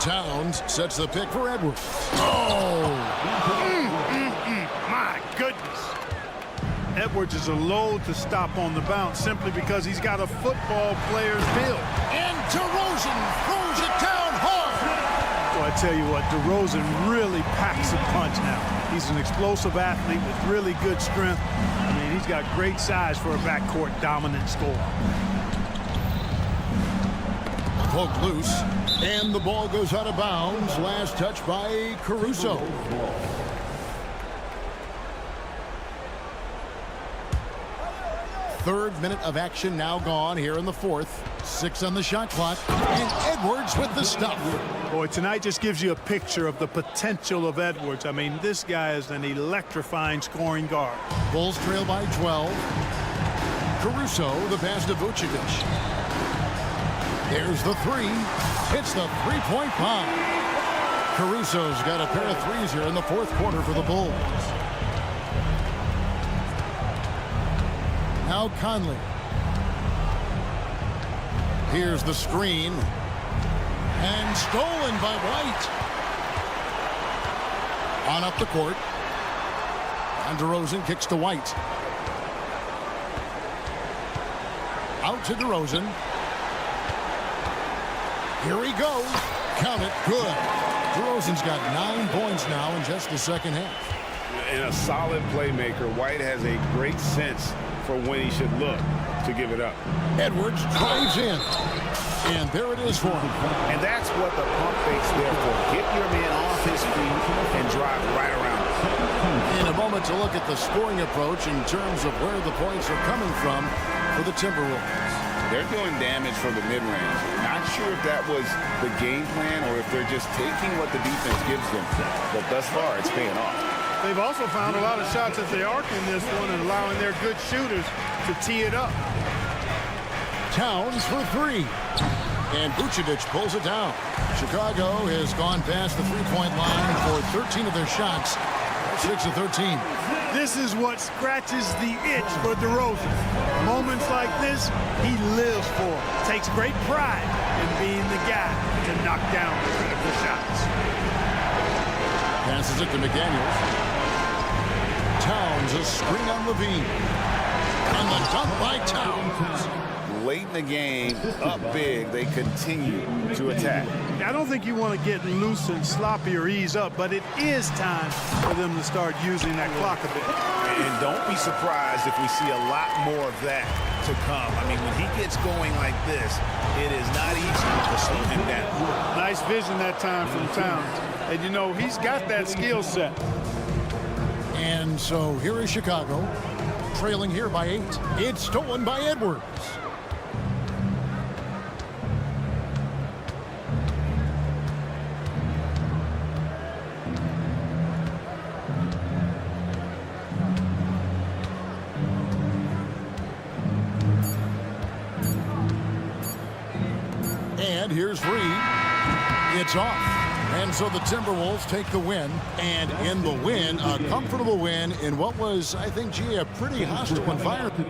Towns sets the pick for Edwards. Oh! My goodness. Edwards is a load to stop on the bounce simply because he's got a football player's build. And DeRozan throws it down hard. Well, I tell you what, DeRozan really packs a punch now. He's an explosive athlete with really good strength. I mean, he's got great size for a backcourt dominant scorer. Poked loose, and the ball goes out of bounds. Last touch by Caruso. Third minute of action now gone here in the fourth. 6 on the shot clock, and Edwards with the stuff. Boy, tonight just gives you a picture of the potential of Edwards. I mean, this guy is an electrifying scoring guard. Bulls trail by 12. Caruso, the pass to Vucevic. There's the three. Hits the three-point bomb. Caruso's got a pair of threes here in the fourth quarter for the Bulls. Now Conley. Here's the screen. And stolen by White. On up the court. And DeRozan kicks to White. Out to DeRozan. Here he goes. Count it. Good. DeRozan's got 9 points now in just the second half. And a solid playmaker. White has a great sense for when he should look to give it up. Edwards drives in. And there it is for him. And that's what the pump fake's there for. Get your man off his feet and drive right around him. In a moment to look at the scoring approach in terms of where the points are coming from for the Timberwolves. They're doing damage from the mid-range. Not sure if that was the game plan or if they're just taking what the defense gives them. But thus far, it's paying off. They've also found a lot of shots at the arc in this one and allowing their good shooters to tee it up. Towns for three. And Vucevic pulls it down. Chicago has gone past the three-point line for 13 of their shots. 6 of 13. This is what scratches the itch for DeRozan. Moments like this, he lives for. Takes great pride in being the guy to knock down the critical shots. Passes it to McDaniels. Towns, a screen on Levine. On the dunk by Towns. Late in the game, up big, they continue to attack. I don't think you want to get loose and sloppy or ease up, but it is time for them to start using that clock a bit. And don't be surprised if we see a lot more of that to come. I mean, when he gets going like this, it is not easy to slow him down. Nice vision that time from Towns. And, you know, he's got that skill set. And so here is Chicago, trailing here by 8. It's stolen by Edwards. And here's Reed. It's off. And so the Timberwolves take the win. And in the win, a comfortable win in what was, I think, gee, a pretty hostile environment.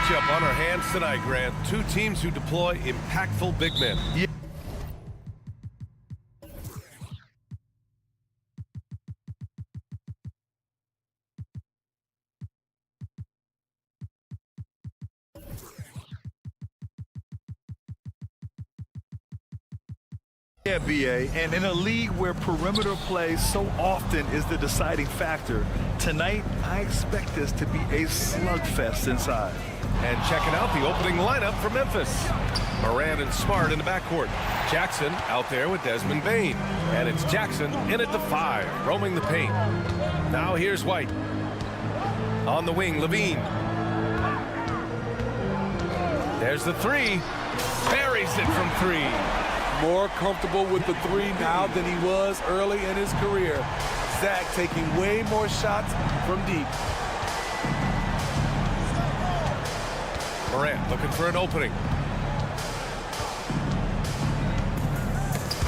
matchup on our hands tonight, Grant. Two teams who deploy impactful big men. Yeah, BA, and in a league where perimeter play so often is the deciding factor, tonight I expect this to be a slugfest inside. And checking out the opening lineup for Memphis. Morant and Smart in the backcourt. Jackson out there with Desmond Bane. And it's Jackson in at the 5, roaming the paint. Now here's White. On the wing, Levine. There's the 3. Buries it from 3. More comfortable with the 3 now than he was early in his career. Zach taking way more shots from deep. Morant looking for an opening.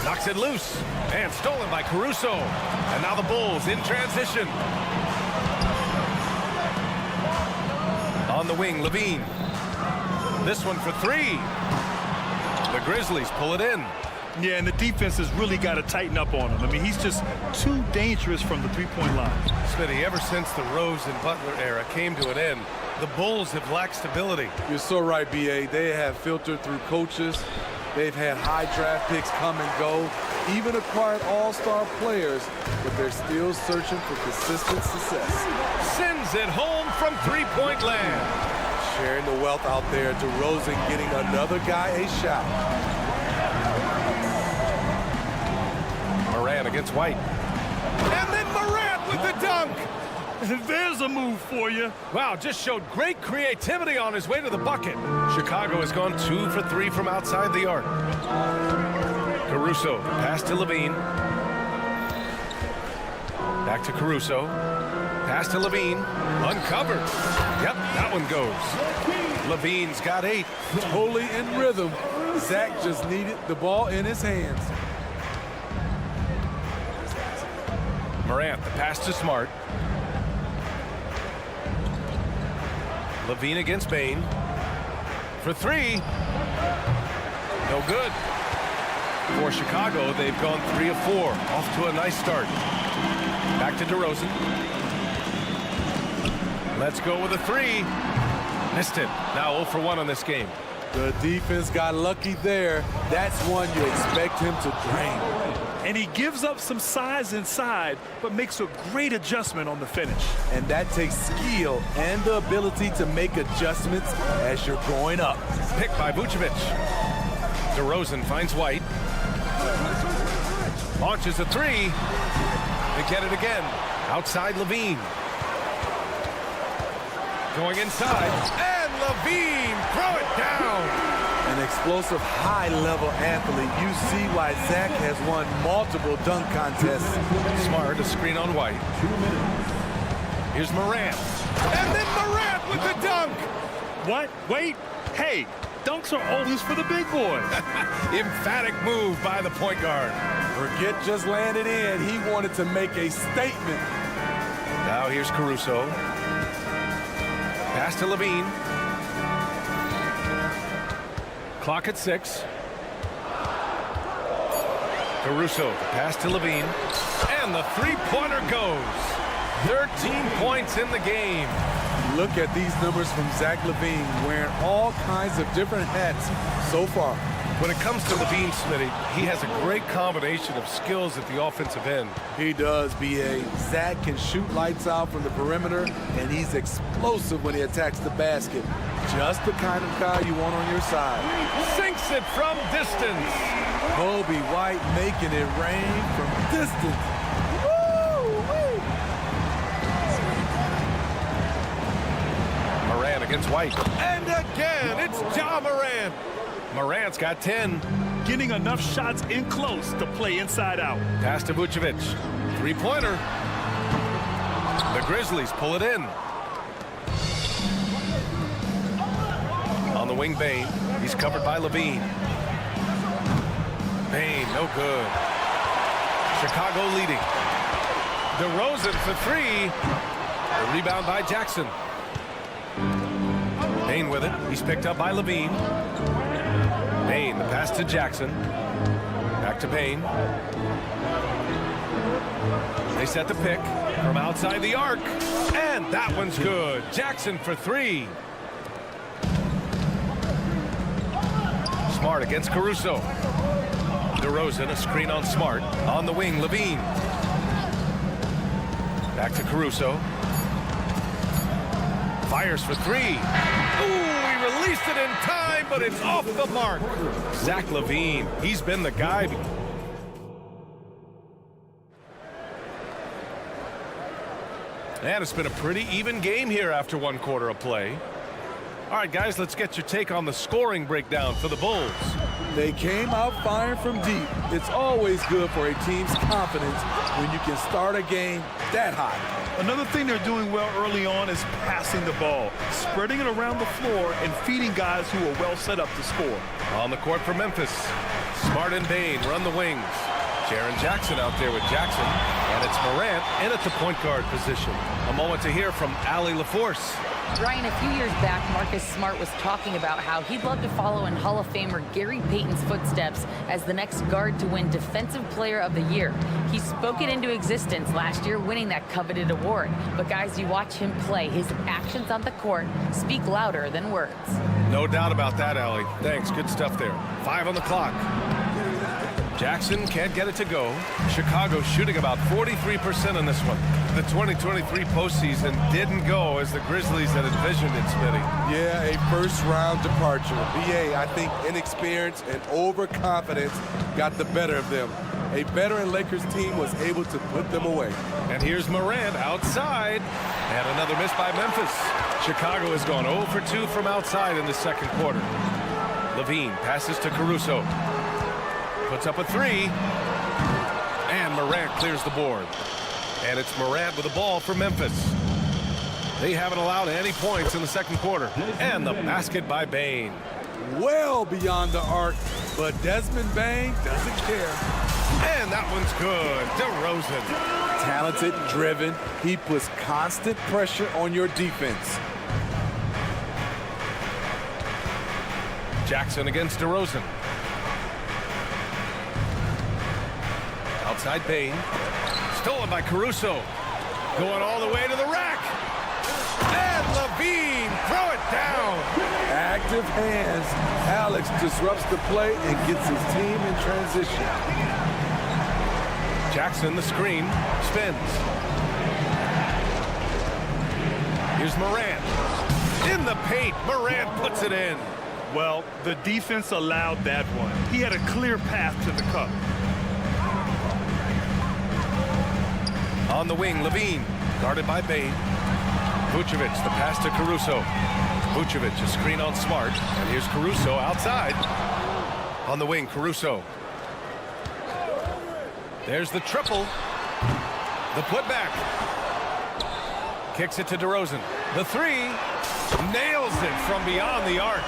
Knocks it loose. And stolen by Caruso. And now the Bulls in transition. On the wing, Levine. This one for 3. The Grizzlies pull it in. Yeah, and the defense has really got to tighten up on him. I mean, he's just too dangerous from the three-point line. Smitty, ever since the Rose and Butler era came to an end, the Bulls have lacked stability. You're so right, B.A. They have filtered through coaches. They've had high draft picks come and go, even acquired all-star players, but they're still searching for consistent success. Sends it home from three-point land. Sharing the wealth out there. DeRozan getting another guy a shot. Morant against White. And then Morant with the dunk. There's a move for you. Wow, just showed great creativity on his way to the bucket. Chicago has gone 2 for 3 from outside the arc. Caruso, pass to Levine. Back to Caruso. Pass to Levine. Uncovered. Yep, that one goes. Levine's got 8. Totally in rhythm. Zach just needed the ball in his hands. Morant, the pass to Smart. Levine against Bane. For 3. No good. For Chicago, they've gone 3 of 4. Off to a nice start. Back to DeRozan. Let's go with a 3. Missed it. Now 0 for 1 on this game. The defense got lucky there. That's one you expect him to drain. And he gives up some size inside, but makes a great adjustment on the finish. And that takes skill and the ability to make adjustments as you're going up. Picked by Vucevic. DeRozan finds White. Launches a 3. They get it again. Outside Levine. Going inside. And Levine, throw it down. An explosive high-level athlete. You see why Zach has won multiple dunk contests. Smart, a screen on White. Here's Morant. And then Morant with the dunk. What? Wait. Hey, dunks are always for the big boys. Emphatic move by the point guard. Forget just landed in. He wanted to make a statement. Now here's Caruso. Pass to Levine. Clock at 6. Caruso, pass to Levine. And the three-pointer goes. 13 points in the game. Look at these numbers from Zach LaVine, wearing all kinds of different hats so far. When it comes to Levine, Smitty, he has a great combination of skills at the offensive end. He does, B.A. Zach can shoot lights out from the perimeter, and he's explosive when he attacks the basket. Just the kind of guy you want on your side. Sinks it from distance. Kobe White making it rain from distance. Woo-wee. Morant against White. And again, it's Ja Morant. Morant's got 10. Getting enough shots in close to play inside out. Pass to Vucevic. Three-pointer. The Grizzlies pull it in. On the wing, Bane. He's covered by Levine. Bane, no good. Chicago leading. DeRozan for 3. The rebound by Jackson. Bain with it. He's picked up by Levine. Bain, the pass to Jackson. Back to Bain. They set the pick from outside the arc. And that one's good. Jackson for 3. Smart against Caruso. DeRozan, a screen on Smart. On the wing, Levine. Back to Caruso. Fires for 3. Ooh, he released it in time, but it's off the mark. Zach LaVine, he's been the guy. And it's been a pretty even game here after 1 quarter of play. All right, guys, let's get your take on the scoring breakdown for the Bulls. They came out firing from deep. It's always good for a team's confidence when you can start a game that high. Another thing they're doing well early on is passing the ball, spreading it around the floor and feeding guys who are well set up to score. On the court for Memphis, Smart and Bain run the wings. Jaren Jackson out there with Jackson, and it's Morant in at the point guard position. A moment to hear from Allie LaForce. Ryan, a few years back, Marcus Smart was talking about how he'd love to follow in Hall of Famer Gary Payton's footsteps as the next guard to win Defensive Player of the Year. He spoke it into existence last year, winning that coveted award. But guys, you watch him play, his actions on the court speak louder than words. No doubt about that, Allie. Thanks, good stuff there. 5 on the clock. Jackson can't get it to go. Chicago shooting about 43% on this one. The 2023 postseason didn't go as the Grizzlies had envisioned it, Smitty. Yeah, a first-round departure. BA, I think inexperience and overconfidence got the better of them. A veteran Lakers team was able to put them away. And here's Morant outside. And another miss by Memphis. Chicago has gone 0 for 2 from outside in the second quarter. Levine passes to Caruso. Puts up a 3. And Morant clears the board. And it's Morant with the ball for Memphis. They haven't allowed any points in the second quarter. And the basket by Bain. Well beyond the arc, but Desmond Bain doesn't care. And that one's good. DeRozan. Talented, driven. He puts constant pressure on your defense. Jackson against DeRozan. Outside Bain. Stolen by Caruso. Going all the way to the rack. And Levine, throw it down. Active hands. Alex disrupts the play and gets his team in transition. Jackson, the screen, spins. Here's Morant. In the paint, Morant puts it in. Well, the defense allowed that one. He had a clear path to the cup. On the wing, Levine, guarded by Bain. Vucevic, the pass to Caruso. Vucevic, a screen on Smart. And here's Caruso outside. On the wing, Caruso. There's the triple. The putback. Kicks it to DeRozan. The 3. Nails it from beyond the arc.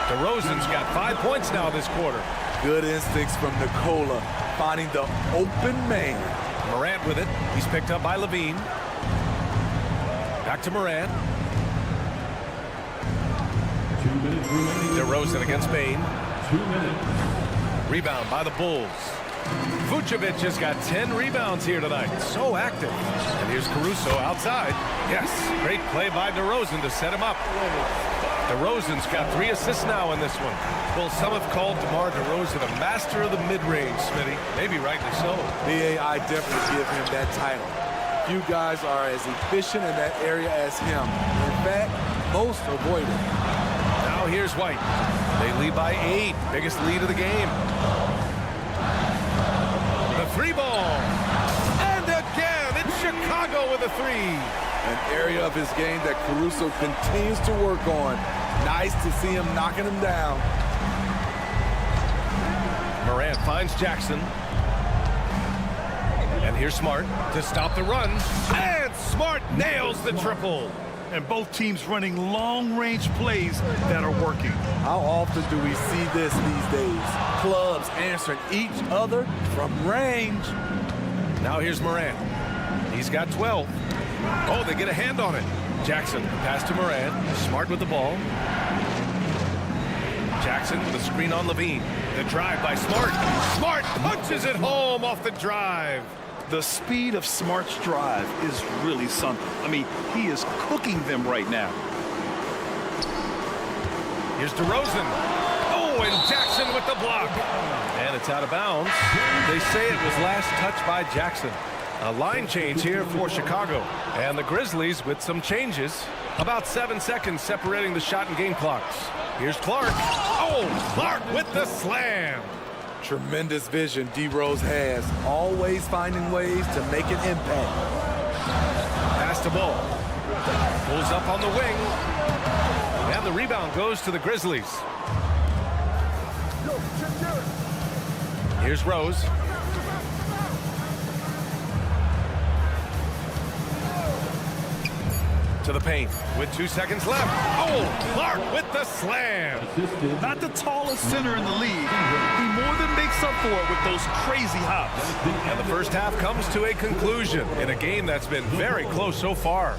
DeRozan's got 5 points now this quarter. Good instincts from Nikola, finding the open man. Morant with it. He's picked up by Levine. Back to Morant. 2 minutes remaining. DeRozan against Bain. 2 minutes. Rebound by the Bulls. Vucevic has got 10 rebounds here tonight. So active. And here's Caruso outside. Yes, great play by DeRozan to set him up. DeRozan's got 3 assists now in this one. Well, some have called DeMar DeRozan a master of the mid-range, Smitty. Maybe rightly so. BA, I definitely give him that title. Few guys are as efficient in that area as him. In fact, most avoid it. Now here's White. They lead by 8. Biggest lead of the game. The 3 ball. And again, it's Chicago with a 3. An area of his game that Caruso continues to work on. Nice to see him knocking him down. Morant finds Jackson. And here's Smart to stop the run. And Smart nails the triple. And both teams running long-range plays that are working. How often do we see this these days? Clubs answering each other from range. Now here's Morant. He's got 12. Oh, they get a hand on it. Jackson, pass to Morant. Smart with the ball. Jackson, the screen on Levine. The drive by Smart. Smart punches it home off the drive. The speed of Smart's drive is really something. I mean, he is cooking them right now. Here's DeRozan. Oh, and Jackson with the block. And it's out of bounds. They say it was last touched by Jackson. A line change here for Chicago. And the Grizzlies with some changes. About 7 seconds separating the shot and game clocks. Here's Clark. Oh, Clark with the slam. Tremendous vision D-Rose has, always finding ways to make an impact. Pass the ball. Pulls up on the wing. And the rebound goes to the Grizzlies. Here's Rose. To the paint with 2 seconds left. Oh, Clark with the slam. Not the tallest center in the league. He more than makes up for it with those crazy hops. And the first half comes to a conclusion in a game that's been very close so far.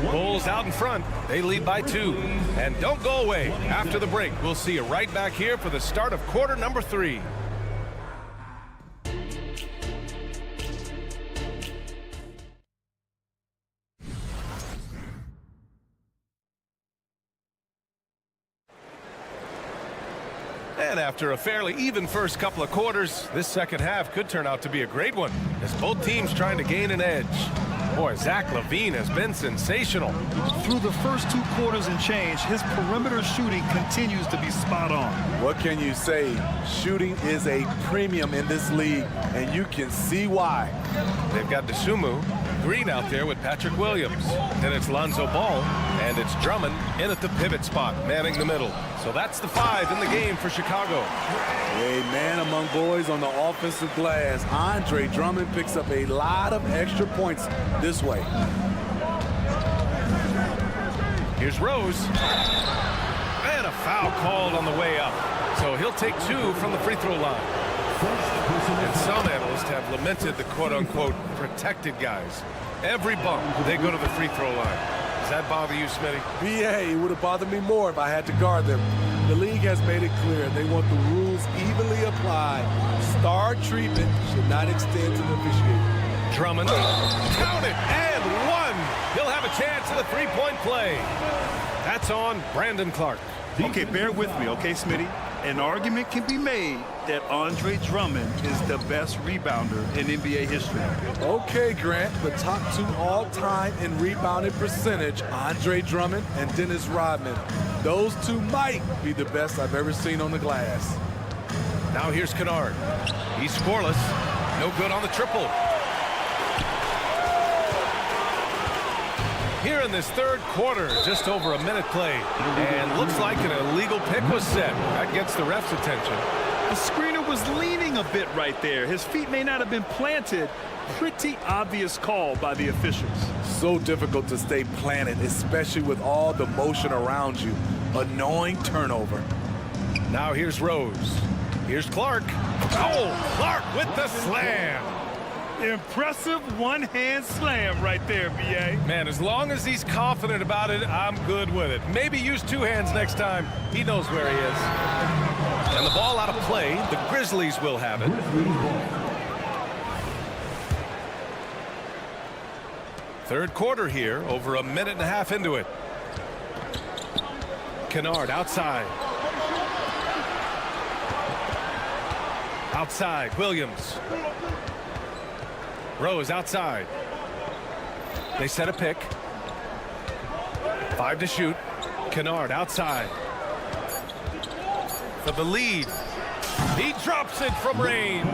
Bulls out in front. They lead by 2. And don't go away. After the break, we'll see you right back here for the start of quarter number 3. And after a fairly even first couple of quarters, this second half could turn out to be a great one as both teams trying to gain an edge. Boy, Zach LaVine has been sensational. Through the first 2 quarters and change, his perimeter shooting continues to be spot on. What can you say? Shooting is a premium in this league, and you can see why. They've got Dosunmu, Green out there with Patrick Williams. Then it's Lonzo Ball, and it's Drummond in at the pivot spot, manning the middle. So that's the 5 in the game for Chicago. A man among boys on the offensive glass. Andre Drummond picks up a lot of extra points this way. Here's Rose. And a foul called on the way up. So he'll take 2 from the free throw line. And some analysts have lamented the quote-unquote protected guys. Every bump, they go to the free throw line. Does that bother you, Smitty? BA, it would have bothered me more if I had to guard them. The league has made it clear they want the rules evenly applied. Star treatment should not extend to the officiating. Drummond, count it, and 1. He'll have a chance at a three-point play. That's on Brandon Clark. Okay, bear with me, okay, Smitty? An argument can be made that Andre Drummond is the best rebounder in NBA history. Okay, Grant, the top 2 all-time in rebounding percentage, Andre Drummond and Dennis Rodman. Those 2 might be the best I've ever seen on the glass. Now here's Kennard. He's scoreless. No good on the triple. Here in this third quarter, just over a minute played. And looks like an illegal pick was set. That gets the ref's attention. The screener was leaning a bit right there. His feet may not have been planted. Pretty obvious call by the officials. So difficult to stay planted, especially with all the motion around you. Annoying turnover. Now here's Rose. Here's Clark. Oh, Clark with the slam. Impressive one-hand slam right there, B.A. Man, as long as he's confident about it, I'm good with it. Maybe use 2 hands next time. He knows where he is. And the ball out of play. The Grizzlies will have it. Third quarter here, over a minute and a half into it. Kennard outside. Outside, Williams. Rose outside. They set a pick. 5 to shoot. Kennard outside. For the lead. He drops it from range.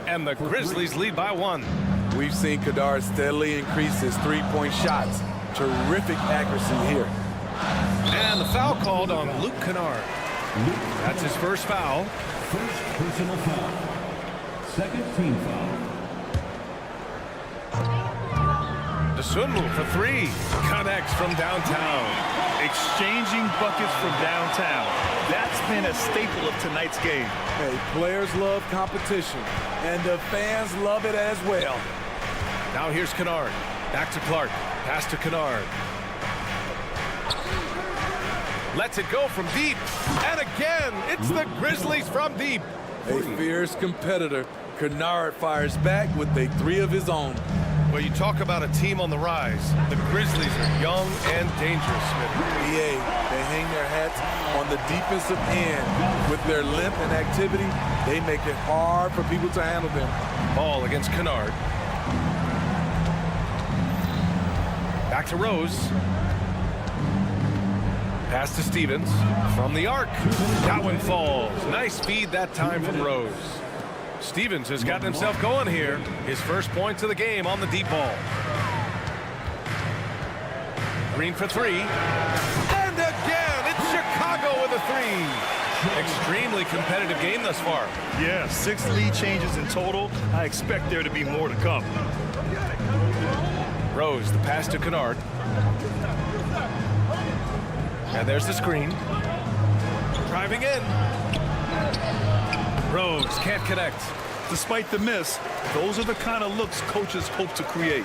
And the Grizzlies lead by 1. We've seen Kennard steadily increase his 3-point shots. Terrific accuracy here. And the foul called on Luke Kennard. That's his first foul. First personal foul. Second team foul. Dosunmu for 3. Connects from downtown. Exchanging buckets from downtown. That's been a staple of tonight's game. Hey, players love competition, and the fans love it as well. Now here's Kennard. Back to Clark. Pass to Kennard. Lets it go from deep. And again, it's the Grizzlies from deep. A fierce competitor. Kennard fires back with a 3 of his own. Well, you talk about a team on the rise. The Grizzlies are young and dangerous, Smith. They hang their hats on the defensive end. With their length and activity, they make it hard for people to handle them. Ball against Kennard. Back to Rose. Pass to Stevens. From the arc. That one falls. Nice feed that time from Rose. Stevens has gotten himself going here. His first points of the game on the deep ball. Green for 3. And again, it's Chicago with a 3. Extremely competitive game thus far. Yeah, 6 lead changes in total. I expect there to be more to come. Rose, the pass to Kennard. And there's the screen. Driving in. Rose can't connect. Despite the miss, those are the kind of looks coaches hope to create.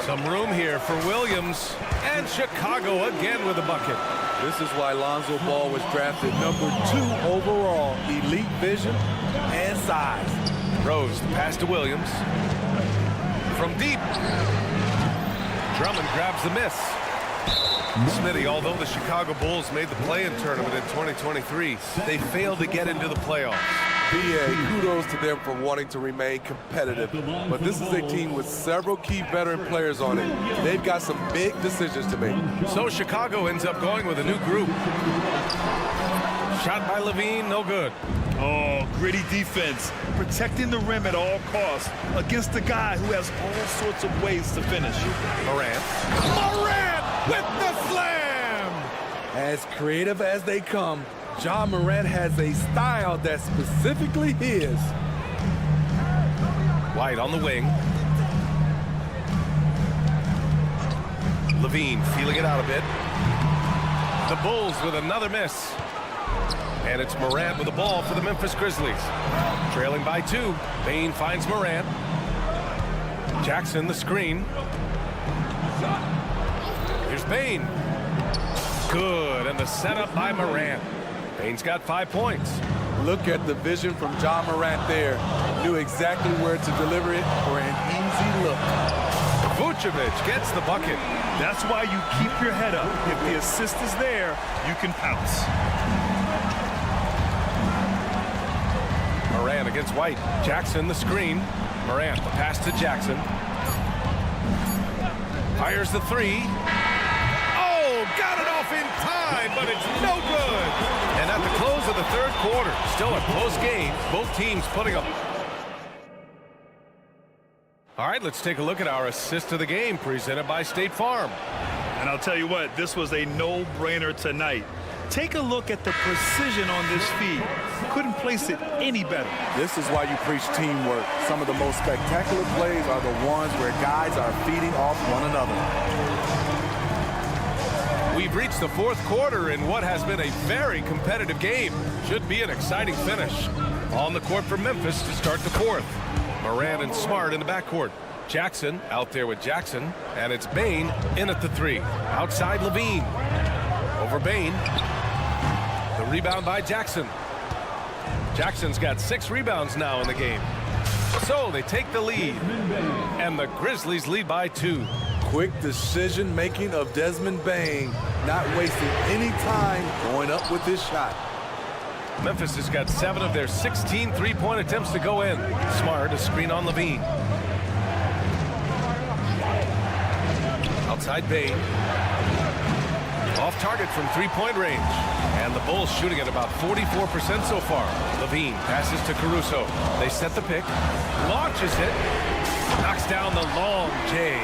Some room here for Williams. And Chicago again with a bucket. This is why Lonzo Ball was drafted number 2 overall. Elite vision and size. Rose, the pass to Williams. From deep. Drummond grabs the miss. Smitty, although the Chicago Bulls made the play-in tournament in 2023, they failed to get into the playoffs. BA, kudos to them for wanting to remain competitive. But this is a team with several key veteran players on it. They've got some big decisions to make. So Chicago ends up going with a new group. Shot by Levine, no good. Oh, gritty defense. Protecting the rim at all costs against a guy who has all sorts of ways to finish. Morant with the slam! As creative as they come, Ja Morant has a style that's specifically his. White on the wing. Levine feeling it out a bit. The Bulls with another miss. And it's Morant with the ball for the Memphis Grizzlies. Trailing by 2. Bane finds Morant. Jackson the screen. Here's Bane. Good, and the setup by Morant. Bane's got 5 points. Look at the vision from Ja Morant there. Knew exactly where to deliver it for an easy look. Vucevic gets the bucket. That's why you keep your head up. If the assist is there, you can pounce. Morant against White. Jackson the screen. Morant the pass to Jackson. Fires the 3. Oh, got it off in time, but it's no good. And at the close of the 3rd quarter, still a close game. Both teams putting up. All right, let's take a look at our assist of the game presented by State Farm. And I'll tell you what, this was a no-brainer tonight. Take a look at the precision on this feed. Couldn't place it any better. This is why you preach teamwork. Some of the most spectacular plays are the ones where guys are feeding off one another. We've reached the 4th quarter in what has been a very competitive game. Should be an exciting finish. On the court for Memphis to start the 4th. Morant and Smart in the backcourt. Jackson out there with Jackson. And it's Bane in at the 3. Outside Levine. Over Bane. The rebound by Jackson. Jackson's got 6 rebounds now in the game. So they take the lead. And the Grizzlies lead by 2. Quick decision-making of Desmond Bane. Not wasting any time going up with this shot. Memphis has got 7 of their 16 3-point attempts to go in. Smart, a screen on Levine. Outside Bane. Off target from 3-point range. And the Bulls shooting at about 44% so far. Levine passes to Caruso. They set the pick. Launches it. Knocks down the long J.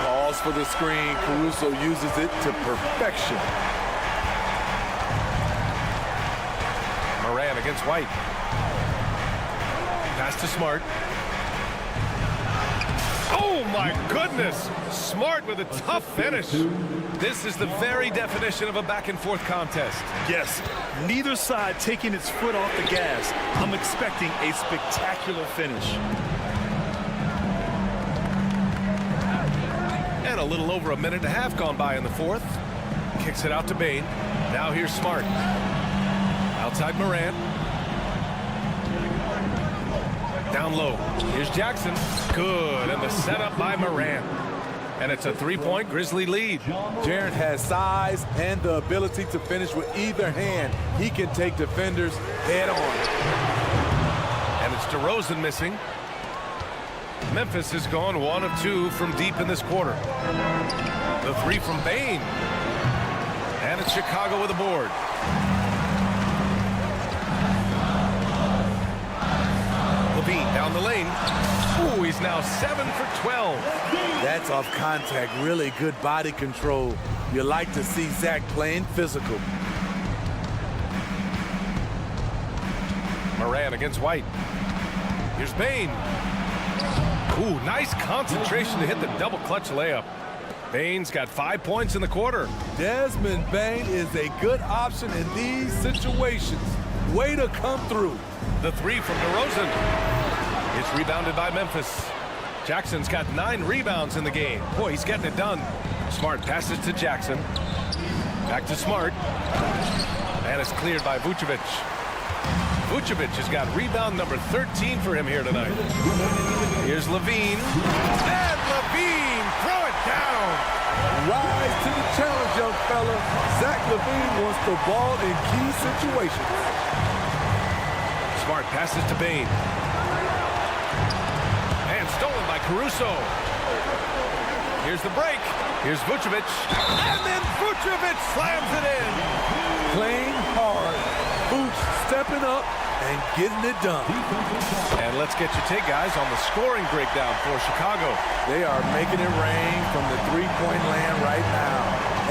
Calls for the screen. Caruso uses it to perfection. Morant against White. Pass to Smart. Oh my goodness! Smart with a tough finish. This is the very definition of a back-and-forth contest. Yes, neither side taking its foot off the gas. I'm expecting a spectacular finish. And a little over a minute and a half gone by in the 4th. Kicks it out to Bane. Now here's Smart. Outside Morant. Down low. Here's Jackson. Good. And the setup by Morant. And it's a three-point Grizzly lead. Jaren has size and the ability to finish with either hand. He can take defenders head on. And it's DeRozan missing. Memphis has gone 1 of 2 from deep in this quarter. The three from Bane. And it's Chicago with a board. Levine down the lane. Ooh, he's now 7 for 12. That's off contact. Really good body control. You like to see Zach playing physical. Moran against White. Here's Bane. Ooh, nice concentration to hit the double clutch layup. Bane's got 5 points in the quarter. Desmond Bane is a good option in these situations. Way to come through. The three from DeRozan. It's rebounded by Memphis. Jackson's got 9 rebounds in the game. Boy, he's getting it done. Smart passes to Jackson. Back to Smart. And it's cleared by Vucevic. Vucevic has got rebound number 13 for him here tonight. Here's Levine. And Levine, throw it down. Rise to the challenge, young fella. Zach Levine wants the ball in key situations. Smart passes to Bane. And stolen by Caruso. Here's the break. Here's Vucevic. And then Vucevic slams it in. Playing hard. Vooch stepping up and getting it done. And let's get your take, guys, on the scoring breakdown for Chicago. They are making it rain from the three-point land right now.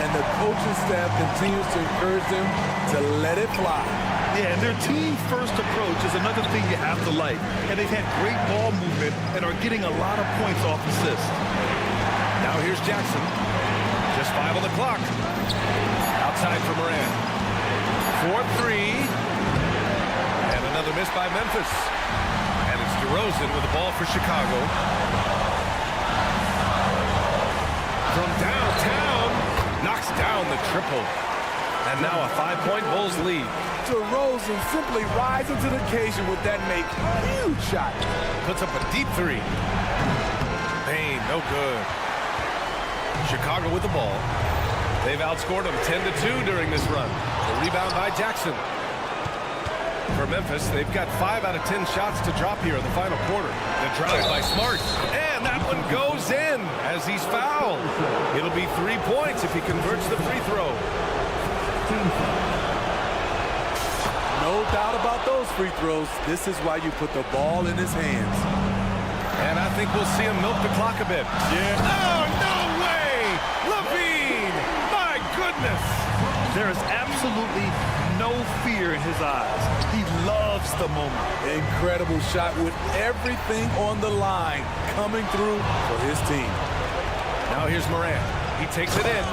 And the coaching staff continues to encourage them to let it fly. Yeah, and their team-first approach is another thing you have to like. And they've had great ball movement and are getting a lot of points off assists. Now here's Jackson. Just 5 on the clock. Outside for Moran. 4-3. And another miss by Memphis. And it's DeRozan with the ball for Chicago. From downtown, knocks down the triple. And now a 5-point Bulls lead. DeRozan simply rising to the occasion with that huge shot. Puts up a deep three. Bane, no good. Chicago with the ball. They've outscored them 10-2 during this run. The rebound by Jackson. For Memphis, they've got 5 out of 10 shots to drop here in the final quarter. The drive by Smart. And that one goes in as he's fouled. It'll be 3 points if he converts the free throw. No doubt about those free throws. This is why you put the ball in his hands. And I think we'll see him milk the clock a bit. Yeah. Oh, no way! Levine! My goodness! There is absolutely no fear in his eyes. He loves the moment. Incredible shot with everything on the line coming through for his team. Now here's Moran. He takes it in.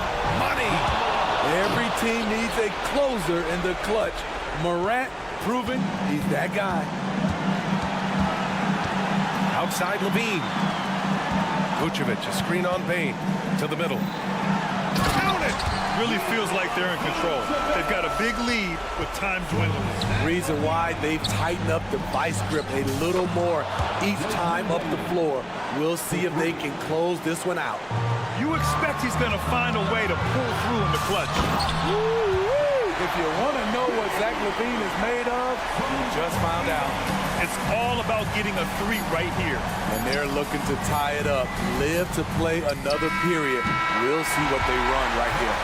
Money! Every team needs a closer in the clutch. Morant proving he's that guy. Outside Levine. Vucevic, a screen on Bane. To the middle. Count it! Really feels like they're in control. They've got a big lead with time dwindling. Reason why they've tightened up the vice grip a little more each time up the floor. We'll see if they can close this one out. You expect he's going to find a way to pull through in the clutch. If you want to know what Zach Levine is made of, you just found out. It's all about getting a 3 right here. And they're looking to tie it up, live to play another period. We'll see what they run right here.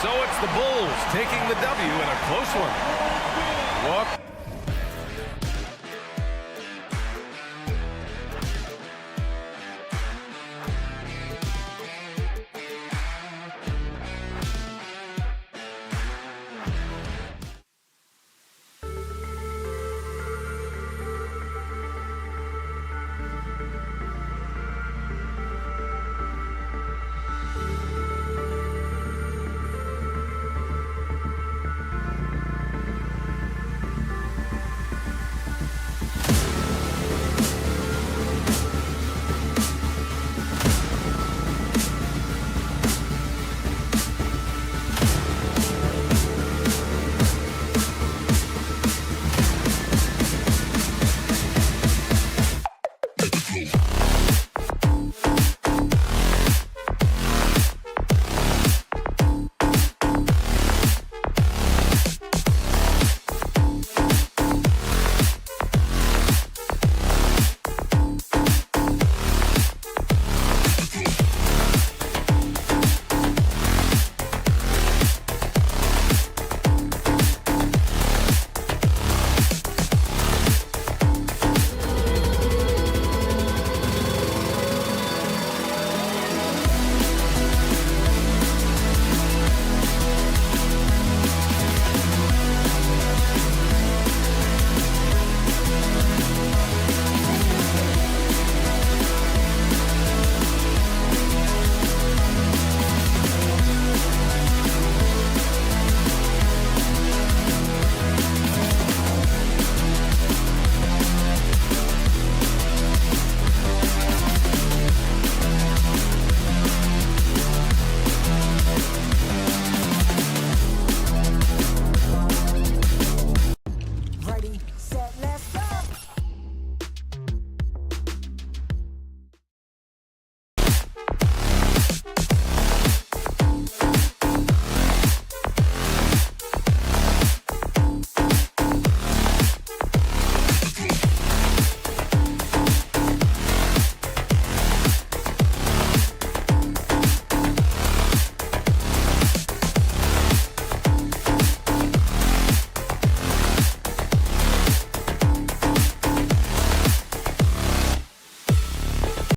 So it's the Bulls taking the W in a close one. Look